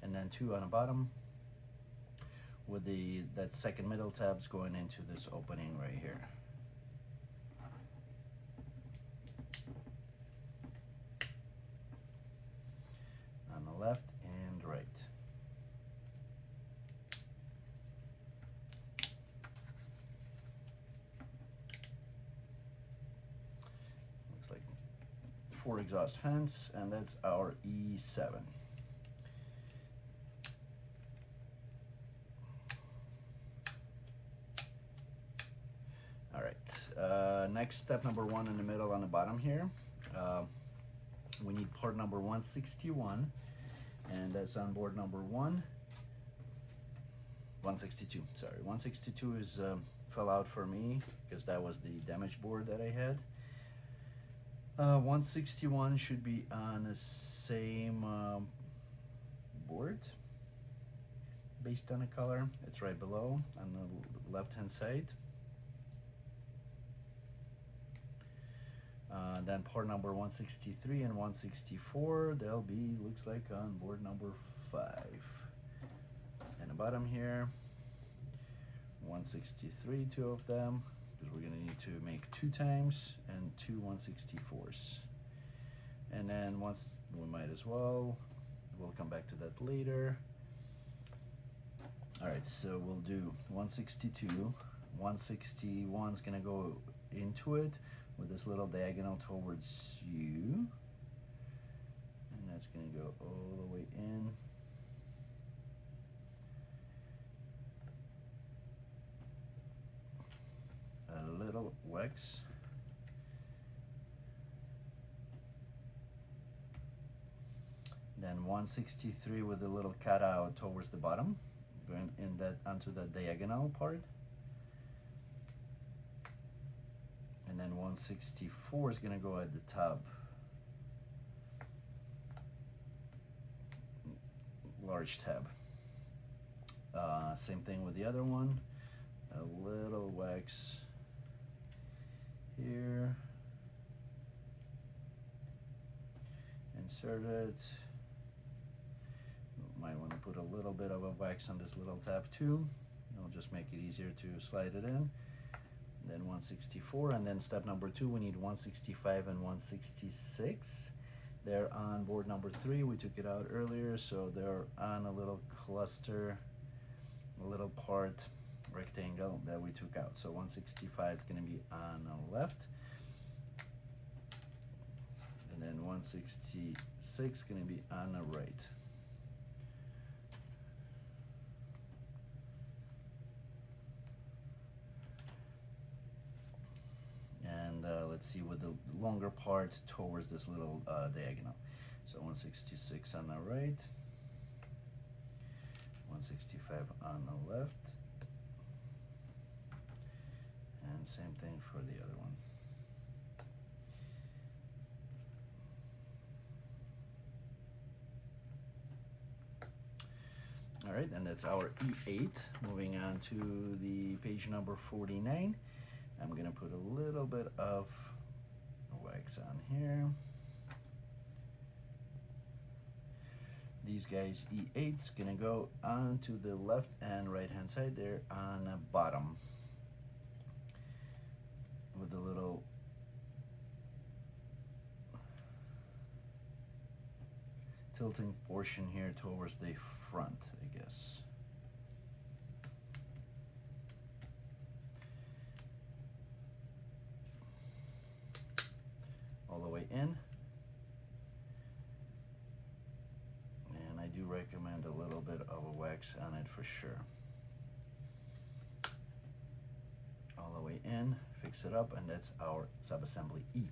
And then 2 on the bottom, with that second middle tabs going into this opening right here. Left and right. Looks like 4 exhaust fans, and that's our E7. All right, next step number 1 in the middle on the bottom here. We need part number 161. And that's on board number 162, sorry. 162 is fell out for me because that was the damaged board that I had. 161 should be on the same board based on the color. It's right below on the left-hand side. Then port number 163 and 164, they'll be, looks like, on board number 5. And the bottom here, 163, 2 of them, because we're gonna need to make 2 times and 2 164s. And then once, we might as well, we'll come back to that later. All right, so we'll do 162, 161 is gonna go into it with this little diagonal towards you, and that's gonna go all the way in. wax. Then 163 with a little cutout towards the bottom, going in that onto the diagonal part. And then 164 is gonna go at the top. Large tab. Same thing with the other one. A little wax here. Insert it. Might want to put a little bit of a wax on this little tab too. It'll just make it easier to slide it in. Then 164, and then step number 2, we need 165 and 166. They're on board number 3. We took it out earlier, so they're on a little cluster, a little part rectangle that we took out. So 165 is going to be on the left, and then 166 is going to be on the right. Let's see, with the longer part towards this little diagonal. So 166 on the right, 165 on the left, and same thing for the other one. All right, and that's our E8. Moving on to the page number 49. I'm gonna put a little bit of wax on here. These guys, E8's gonna go onto the left and right hand side. They're on the bottom with a little tilting portion here towards the front, I guess. All the way in, and I do recommend a little bit of a wax on it for sure. All the way in, fix it up, and that's our subassembly E.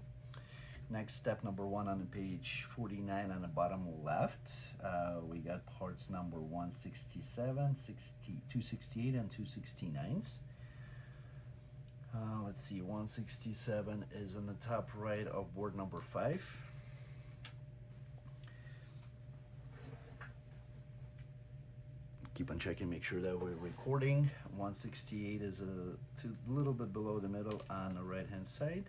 Next, step number 1 on the page 49 on the bottom left, we got parts number 167, 268, and 269s. Let's see, 167 is on the top right of board number 5. Keep on checking, make sure that we're recording. 168 is a little bit below the middle on the right hand side.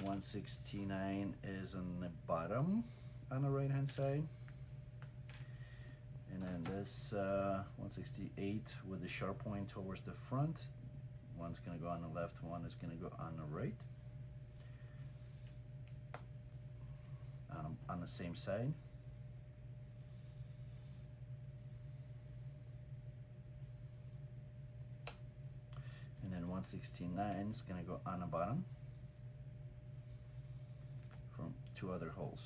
169 is on the bottom on the right hand side. And then this 168 with the sharp point towards the front. One's going to go on the left, one is going to go on the right. On the same side. And then 169 is going to go on the bottom from 2 other holes.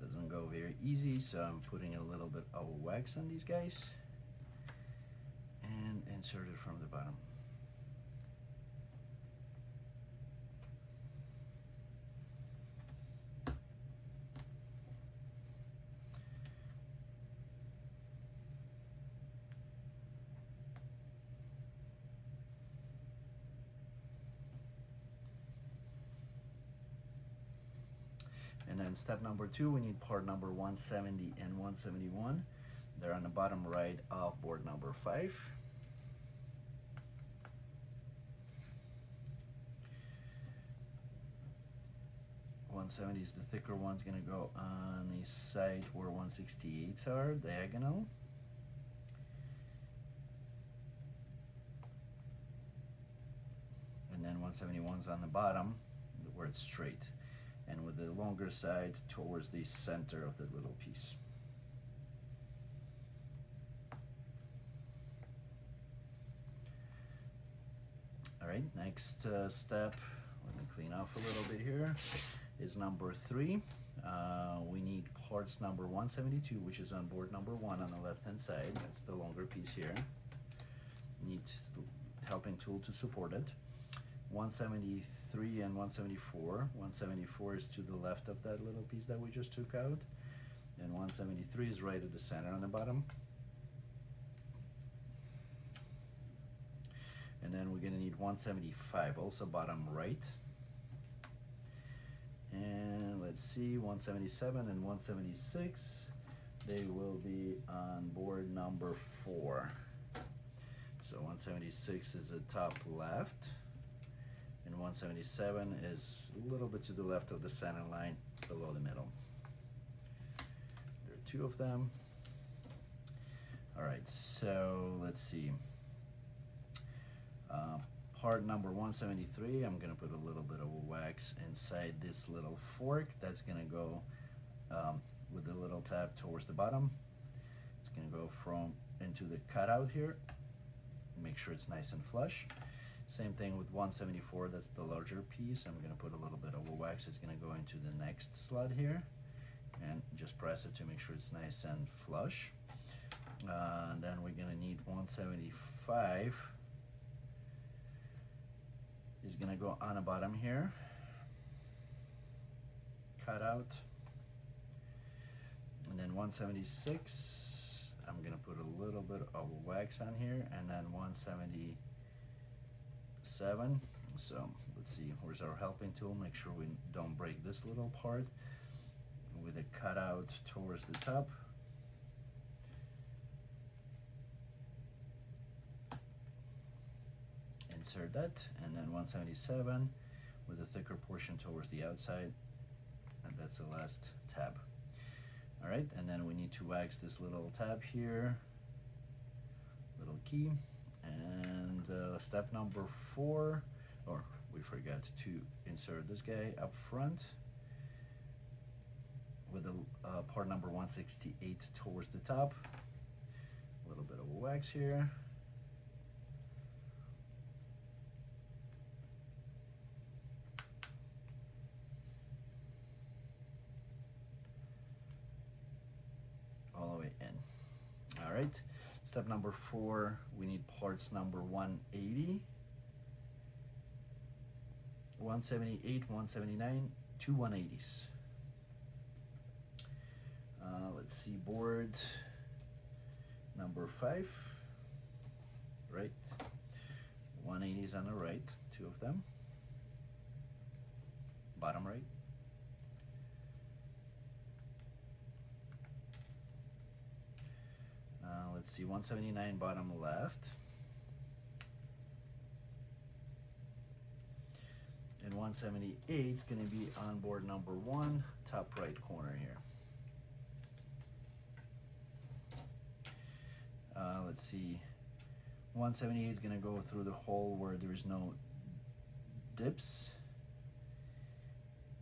Doesn't go very easy, so I'm putting a little bit of wax on these guys. And insert it from the bottom. And then step number 2, we need part number 170 and 171. They're on the bottom right of board number 5. .170 is the thicker one's going to go on the side where 168s are, diagonal. And then 171's on the bottom where it's straight. And with the longer side towards the center of the little piece. All right, next step, let me clean off a little bit here, is number 3. We need parts number 172, which is on board number 1 on the left hand side. That's the longer piece here. Need to helping tool to support it. 173 and 174. 174 is to the left of that little piece that we just took out, and 173 is right at the center on the bottom. And then we're gonna need 175, also bottom right. And let's see, 177 and 176, they will be on board number 4. So 176 is the top left, and 177 is a little bit to the left of the center line, below the middle. There are 2 of them. All right, so let's see. Part number 173, I'm gonna put a little bit of wax inside this little fork. That's gonna go with the little tab towards the bottom. It's gonna go from into the cutout here. Make sure it's nice and flush. Same thing with 174, that's the larger piece. I'm gonna put a little bit of wax. It's gonna go into the next slot here, and just press it to make sure it's nice and flush. And then we're gonna need 175. Is gonna go on the bottom here, cut out, and then 176, I'm gonna put a little bit of wax on here, and then 177. So let's see, where's our helping tool? Make sure we don't break this little part with a cutout towards the top. Insert that, and then 177 with a thicker portion towards the outside, and that's the last tab. All right, and then we need to wax this little tab here, little key, and step number 4, or we forgot to insert this guy up front with the part number 168 towards the top. A little bit of wax here. All the way in. All right, step number 4, we need parts number 180, 178, 179, 2 180s. Let's see, board number 5, right, 180s on the right, 2 of them, bottom right. Let's see, 179 bottom left, and 178 is going to be on board number 1, top right corner here. Let's see, 178 is going to go through the hole where there's no dips,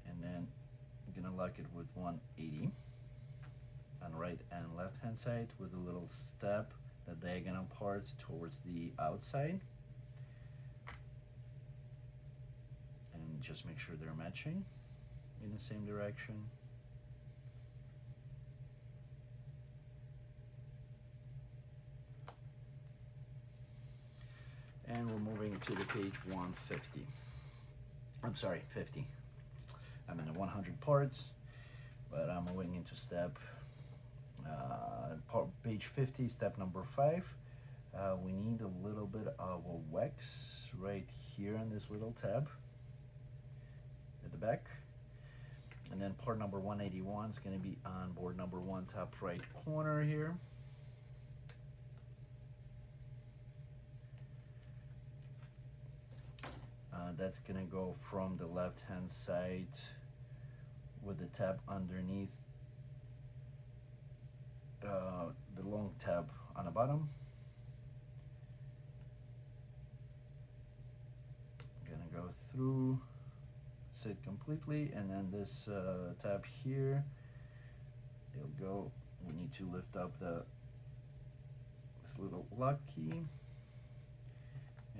and then I'm going to lock it with 180. On right and left hand side with a little step, the diagonal parts towards the outside, and just make sure they're matching in the same direction. And we're moving to the page 150. I'm sorry, 50. I'm in the 100 parts, but I'm moving into step page 50, step number 5. We need a little bit of a wax right here on this little tab at the back, and then part number 181 is going to be on board number 1, top right corner here. That's going to go from the left hand side with the tab underneath the long tab on the bottom. I'm gonna go through, sit completely, and then this tab here, it'll go. We need to lift up this little lock key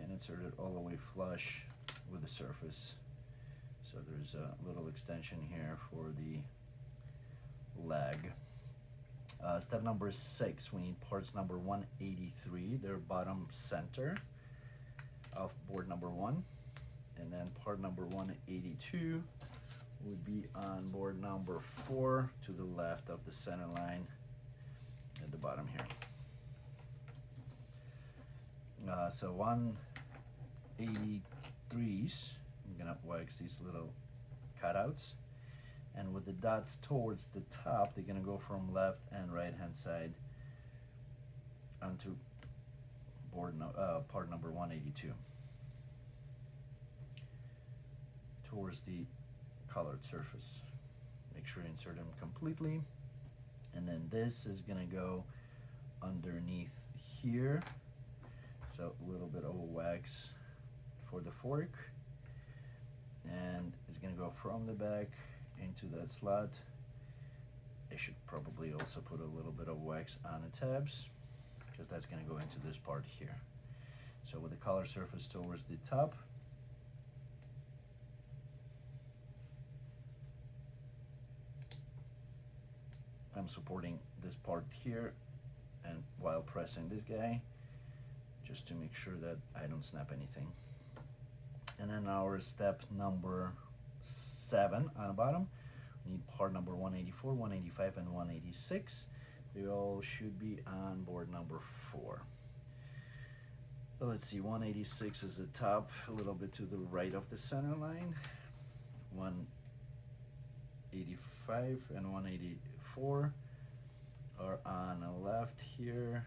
and insert it all the way flush with the surface. So there's a little extension here for the lag. Step number 6, we need parts number 183, they're bottom center. of board number 1, and then part number 182 would be on board number 4 to the left of the center line at the bottom here. So 183s, I'm gonna wax these little cutouts, and with the dots towards the top, they're gonna go from left and right hand side onto board part number 182 towards the colored surface. Make sure you insert them completely, and then this is gonna go underneath here. So a little bit of wax for the fork, and it's gonna go from the back into that slot. I should probably also put a little bit of wax on the tabs, because that's gonna go into this part here. So with the color surface towards the top, I'm supporting this part here, and while pressing this guy, just to make sure that I don't snap anything. And then our step number 7 on the bottom, we need part number 184, 185, and 186. They all should be on board number 4. So let's see, 186 is the top, a little bit to the right of the center line. 185 and 184 are on the left here,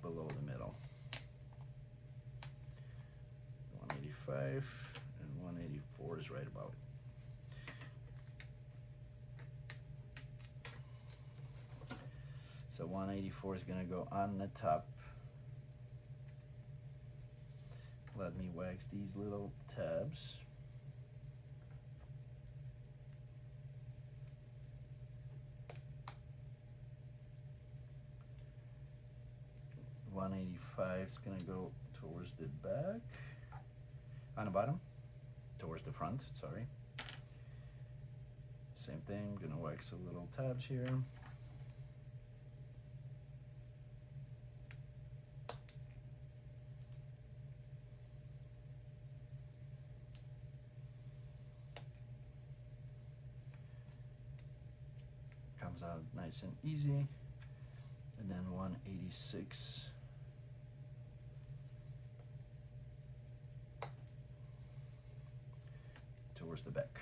below the middle. 185 and 184 is right about it. So 184 is going to go on the top. Let me wax these little tabs. $185 is going to go towards the back, on the bottom, towards the front, sorry. Same thing, I'm going to wax a little tabs here. Comes out nice and easy. And then 186. Towards the back.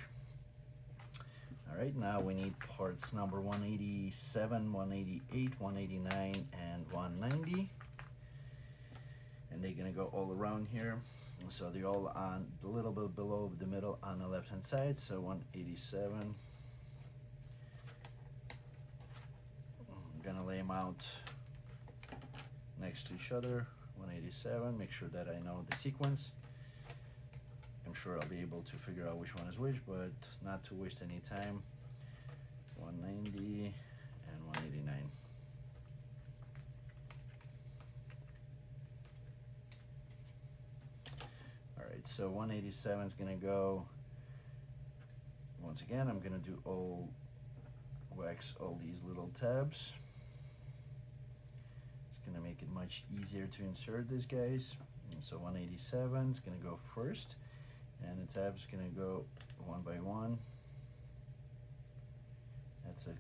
All right, now we need parts number 187, 188, 189, and 190. And they're gonna go all around here. So they're all on a little bit below the middle on the left hand side. So 187. I'm gonna lay them out next to each other. 187, make sure that I know the sequence. I'm sure I'll be able to figure out which one is which, but not to waste any time. 190 and 189. All right, so 187 is gonna go, once again, I'm gonna do wax all these little tabs. It's gonna make it much easier to insert these guys. And so 187 is gonna go first. And the tab's gonna go one by one. That's it,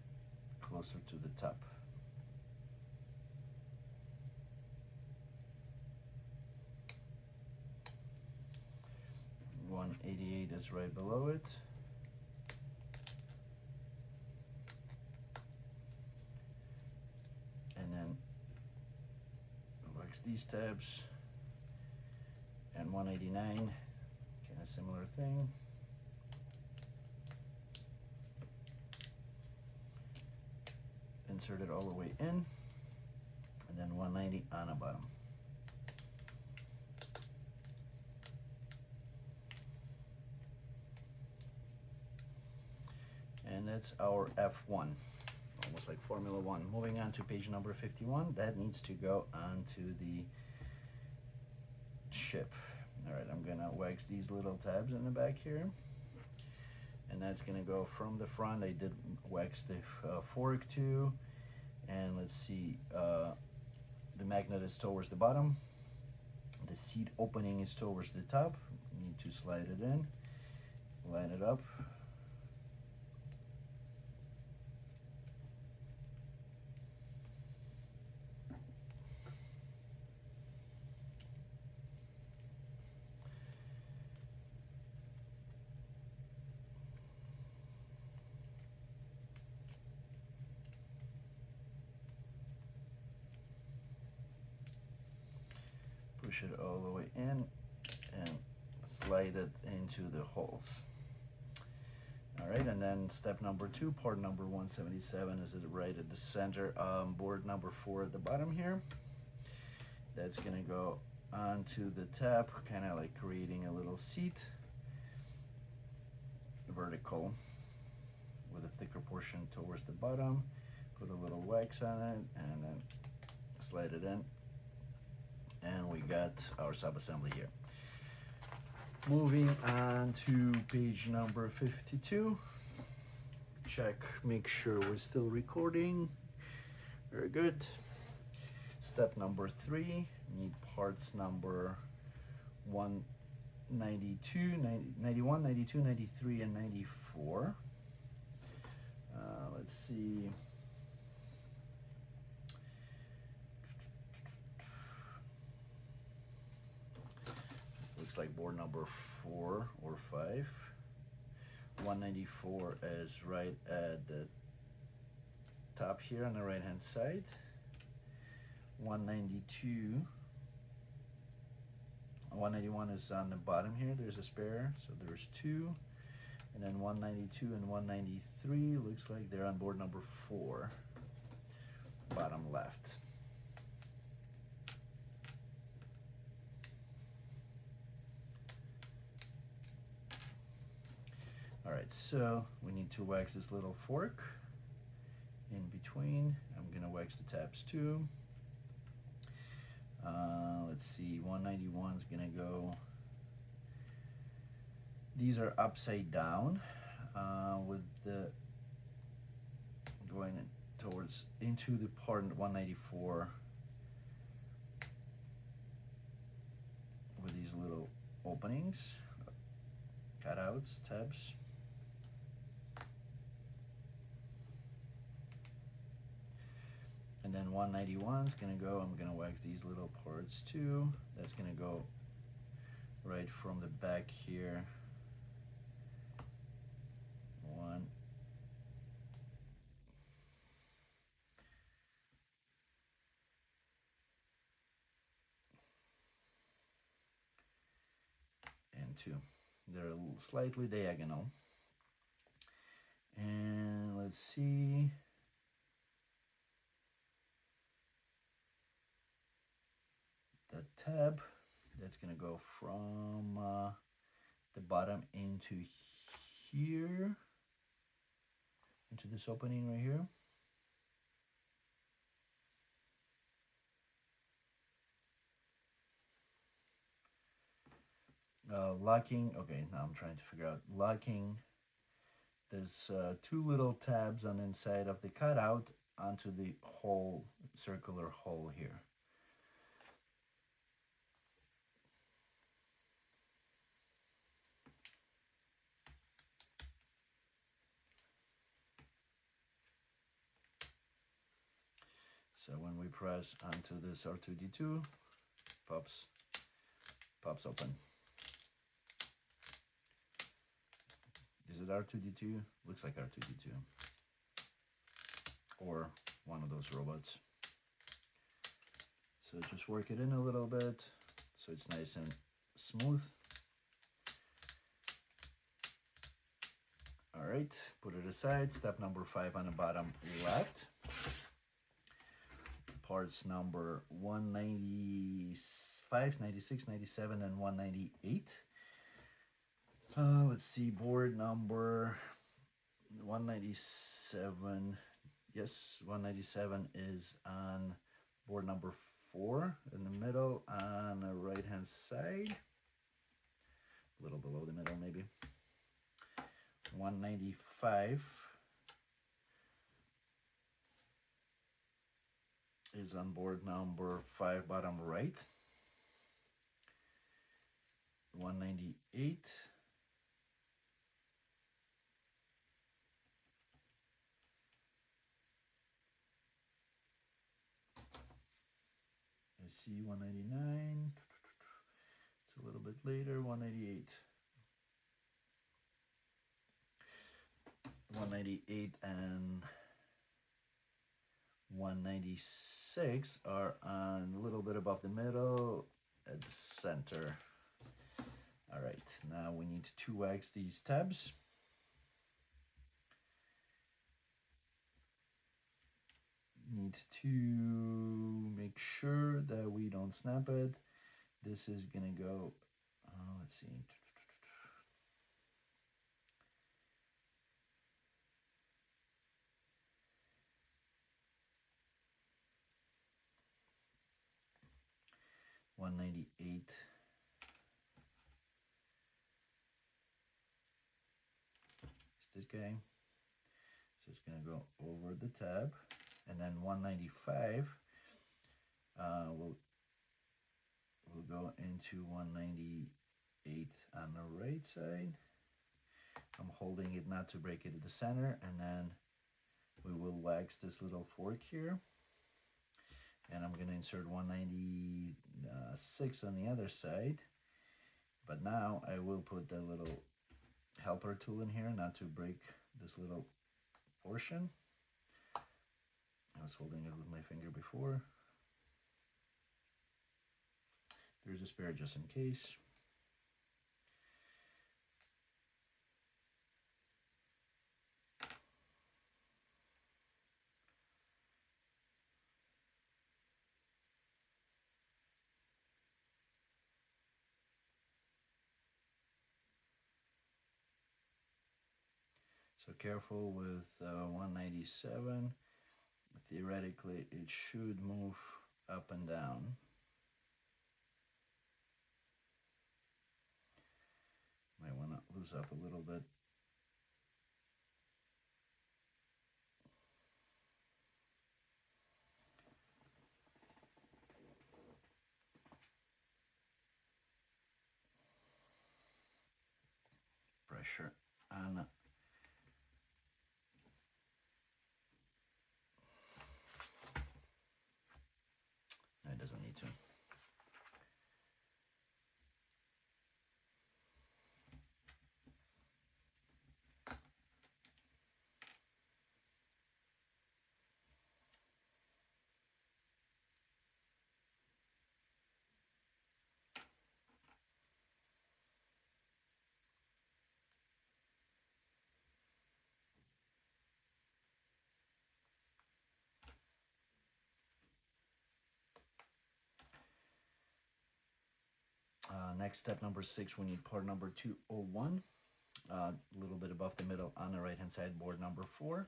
closer to the top. $188 is right below it. And then wax these tabs. And 189. A similar thing. Insert it all the way in, and then 190 on the bottom. And that's our F1, almost like Formula One. Moving on to page number 51, that needs to go onto the ship. All right, I'm gonna wax these little tabs in the back here, and that's gonna go from the front. I did wax the fork too, and let's see, the magnet is towards the bottom, The seat opening is towards the top. You need to slide it in, line it up. Push it all the way in and slide it into the holes. All right, and then step number 2, port number 177 is right at the center. Board number 4 at the bottom here. That's gonna go onto the tab, kind of like creating a little seat, vertical, with a thicker portion towards the bottom. Put a little wax on it and then slide it in. And we got our sub-assembly here. Moving on to page number 52. Check, make sure we're still recording. Very good. Step number 3, need parts number 192, 91, 92, 93, and 94. Let's see. Looks like board number 4 or 5. 194 is right at the top here on the right hand side. 192, 191 is on the bottom here. There's a spare, so there's 2. And then 192 and 193 looks like they're on board number 4, bottom left. All right, so we need to wax this little fork in between. I'm gonna wax the tabs too. Let's see, 191 is gonna go, these are upside down with the going towards into the part 194 with these little openings, cutouts, tabs. And then 191 is gonna go, I'm gonna wax these little parts too. That's gonna go right from the back here. 1. And 2. They're slightly diagonal. And let's see. The tab, that's gonna go from the bottom into here, into this opening right here. Locking, okay, now I'm trying to figure out locking. There's 2 little tabs on the inside of the cutout onto the hole, circular hole here. So when we press onto this R2D2, pops open. Is it R2D2? Looks like R2D2. Or one of those robots. So just work it in a little bit so it's nice and smooth. All right, put it aside. Step number 5 on the bottom left. Parts number 195, 96, 97, and 198. Let's see, board number 197. Yes, 197 is on board number 4 in the middle on the right hand side. A little below the middle maybe. 195 is on board number 5 bottom right. 198. I see 199. It's a little bit later, 198. 198 and 196 are on a little bit above the middle at the center. All right, now we need to 2x these tabs. Need to make sure that we don't snap it. This is gonna go, let's see. $198. It's this guy. So it's gonna go over the tab, and then 195 will go into 198 on the right side. I'm holding it not to break it at the center, and then we will wax this little fork here, and I'm gonna insert 196 on the other side. But now I will put the little helper tool in here not to break this little portion. I was holding it with my finger before. There's a spare just in case. So careful with 197. Theoretically, it should move up and down. Might want to loose up a little bit. Pressure on. No, it doesn't need to. Next step, number 6, we need part number 201, a little bit above the middle on the right hand side, board number 4,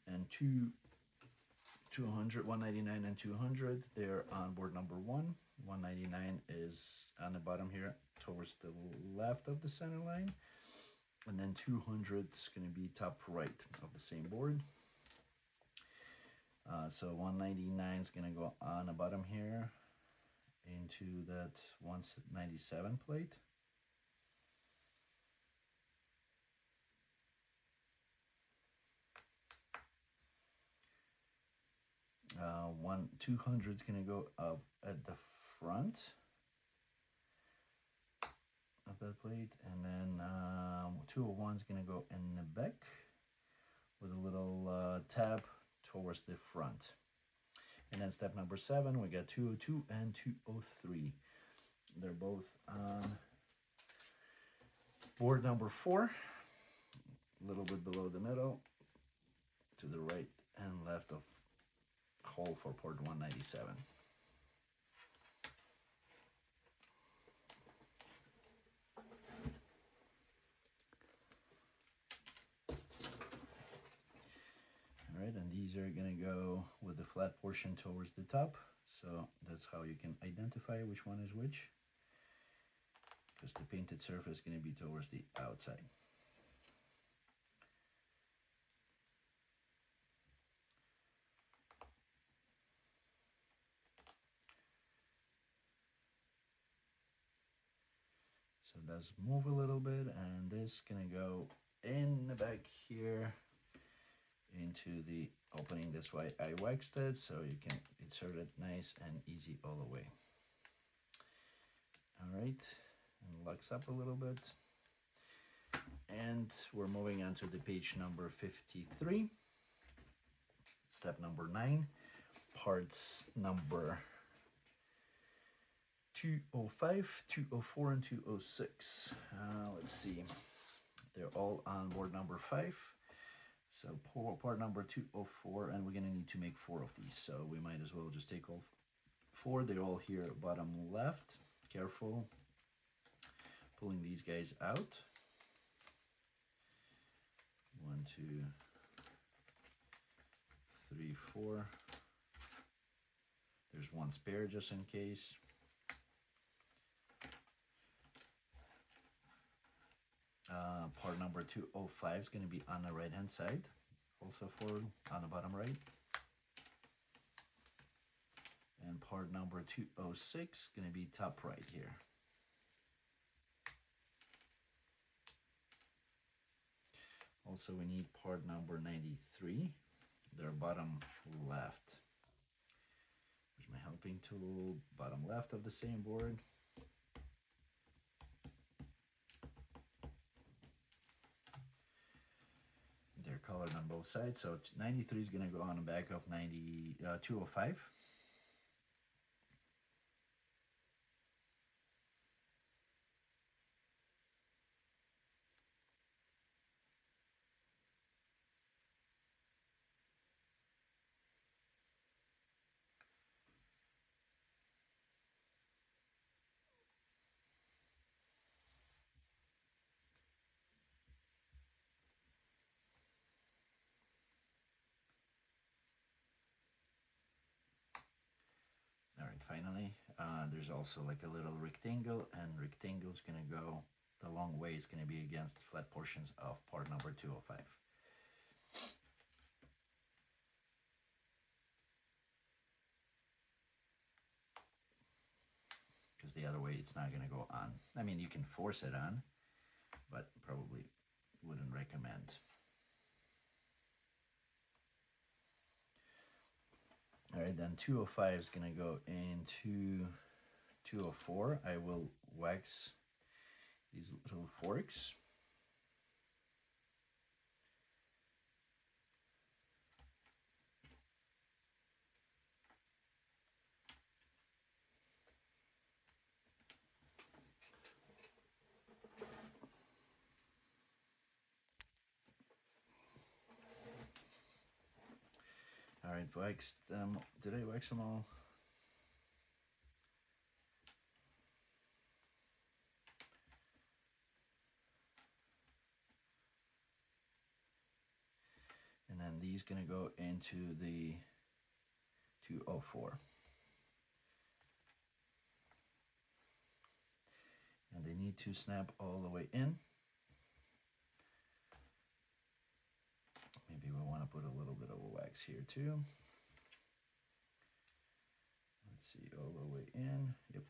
and 200, 199 and 200, they're on board number 1. 199 is on the bottom here towards the left of the center line, and then 200 is going to be top right of the same board. So 199 is going to go on the bottom here into that 197 plate. 200 is going to go up at the front of that plate, and then 201 is going to go in the back with a little tab towards the front. And then step number 7, we got 202 and 203. They're both on board number 4, a little bit below the middle, to the right and left of hole for port 197. All right, and these are going to go with the flat portion towards the top, so that's how you can identify which one is which, because the painted surface is going to be towards the outside. it does move a little bit, and this gonna go in the back here into the opening. That's why I waxed it, so you can insert it nice and easy all the way. All right, and locks up a little bit. And we're moving on to the page number 53. Step number 9, parts number 205, 204, and 206. Let's see, they're all on board number 5. So part number 204, and we're gonna need to make 4 of these, so we might as well just take all 4. They're all here bottom left. Careful pulling these guys out. 1, 2, 3, 4. There's one spare just in case. Part number 205 is going to be on the right hand side, also forward on the bottom right. And part number 206 is going to be top right here. Also, we need part number 93, their bottom left. There's my helping tool, bottom left of the same board. They're colored on both sides, so 93 is going to go on the back of 205. All right, finally, there's also like a little rectangle, and rectangle is going to go the long way. It's going to be against flat portions of part number 205. Because the other way it's not going to go on. I mean, you can force it on, but probably wouldn't recommend. All right, then 205 is going to go into 204. I will wax these little forks. All right, waxed them. Did I wax them all? And then these gonna go into the 204. And they need to snap all the way in. Maybe we want to put a little bit of a wax here too. Let's see, all the way in. Yep.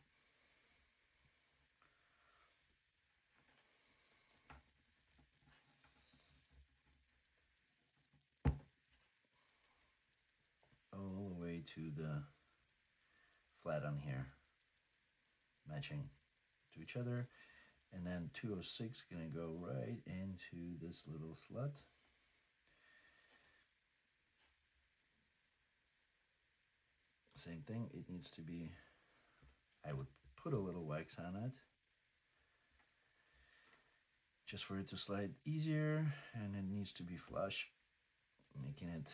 All the way to the flat on here, matching to each other. And then 206 is going to go right into this little slut. Same thing, it needs to be, I would put a little wax on it just for it to slide easier, and it needs to be flush, making it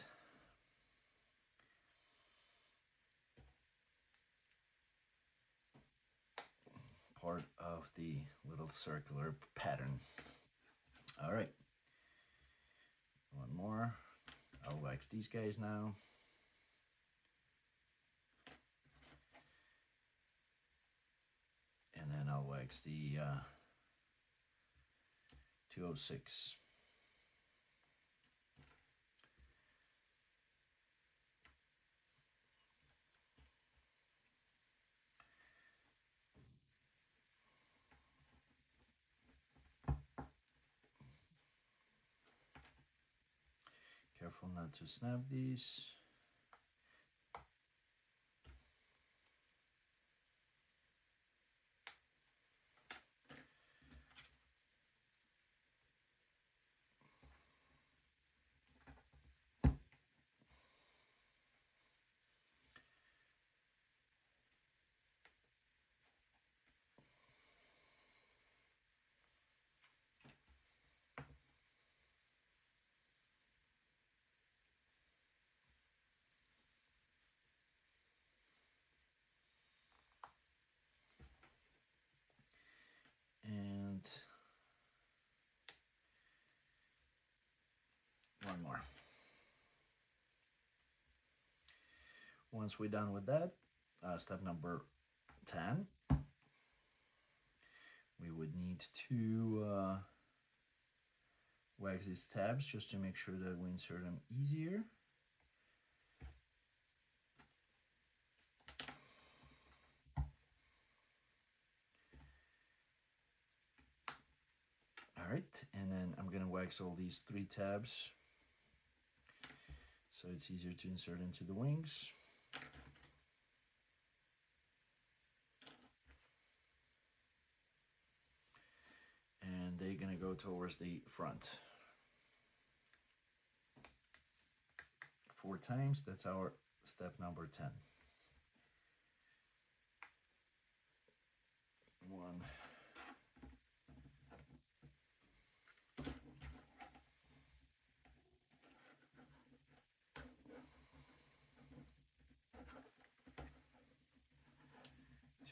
part of the little circular pattern. All right, one more. I'll wax these guys now. And then I'll wax the 206. Careful not to snap these. And one more. Once we're done with that, step number 10, we would need to wax these tabs just to make sure that we insert them easier. All right, and then I'm gonna wax all these 3 tabs so it's easier to insert into the wings. And they're gonna go towards the front. 4 times, that's our step number 10. 1,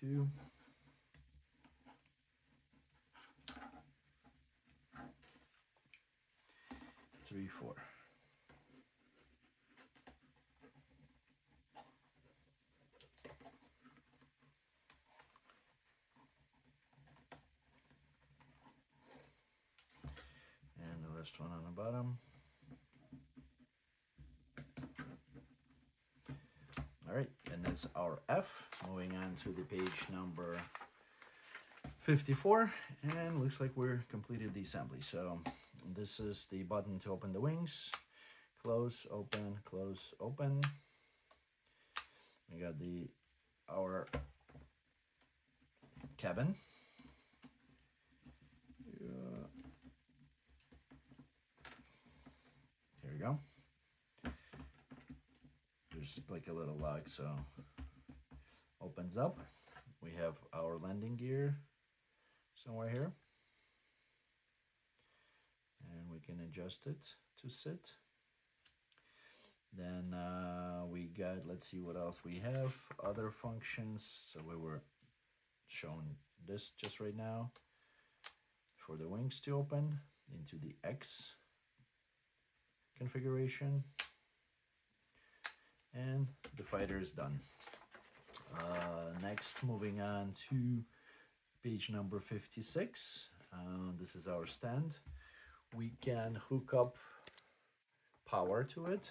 2, 3, 4. And the last one on the bottom. All right, and that's our F. Moving on to the page number 54, and looks like we're completed the assembly. So this is the button to open the wings. Close, open, close, open. We got our cabin. Here we go. There's like a little lock, so opens up. We have our landing gear somewhere here, and we can adjust it to sit. Then we got, let's see what else we have, other functions. So we were shown this just right now for the wings to open into the X configuration, and the fighter is done. Next, moving on to page number 56. This is our stand. We can hook up power to it.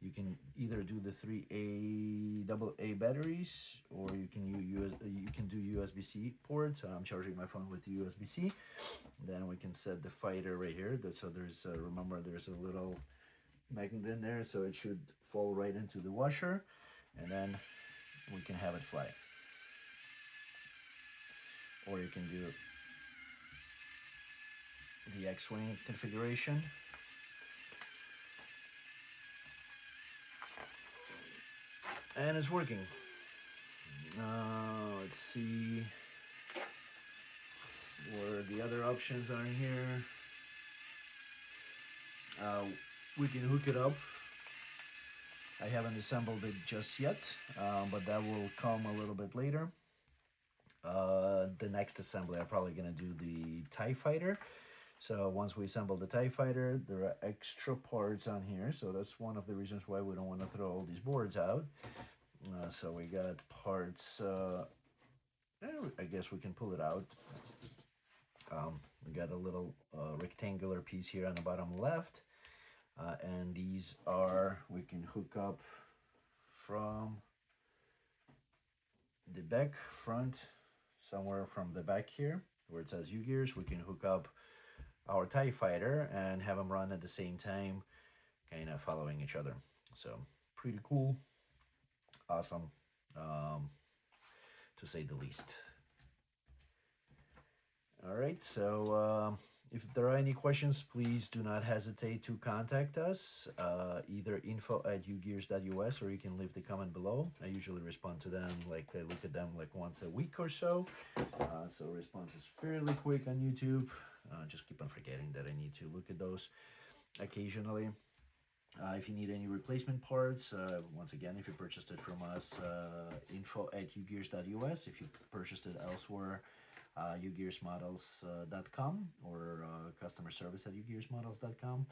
You can either do the 3 AA batteries, or you can do USB-C ports. I'm charging my phone with USB-C. Then we can set the fighter right here. So there's remember, there's a little magnet in there, so it should fall right into the washer, and then we can have it fly. Or you can do the X-wing configuration. And it's working. Let's see where the other options are in here. We can hook it up. I haven't assembled it just yet, but that will come a little bit later. The next assembly, I'm probably going to do the TIE Fighter. So once we assemble the TIE Fighter, there are extra parts on here. So that's one of the reasons why we don't want to throw all these boards out. So we got parts, I guess we can pull it out. We got a little rectangular piece here on the bottom left. And these are, we can hook up from the back, front, somewhere from the back here, where it says UGears. We can hook up our TIE Fighter and have them run at the same time kind of following each other. So pretty cool, awesome, to say the least. All right, so if there are any questions, please do not hesitate to contact us, either info@ugears.us, or you can leave the comment below. I usually respond to them, like I look at them like once a week or so. So response is fairly quick on YouTube. Just keep on forgetting that I need to look at those occasionally. If you need any replacement parts, once again, if you purchased it from us, info@ugears.us. If you purchased it elsewhere, UGearsModels.com or customer service at UGearsModels.com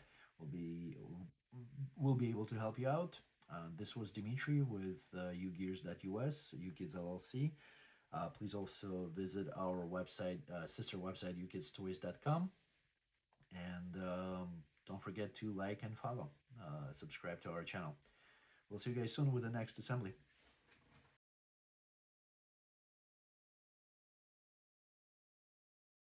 will be able to help you out. This was Dimitri with UGears.us, Ukidz LLC. Please also visit our website, sister website, UKidzToys.com. And don't forget to like and follow, subscribe to our channel. We'll see you guys soon with the next assembly.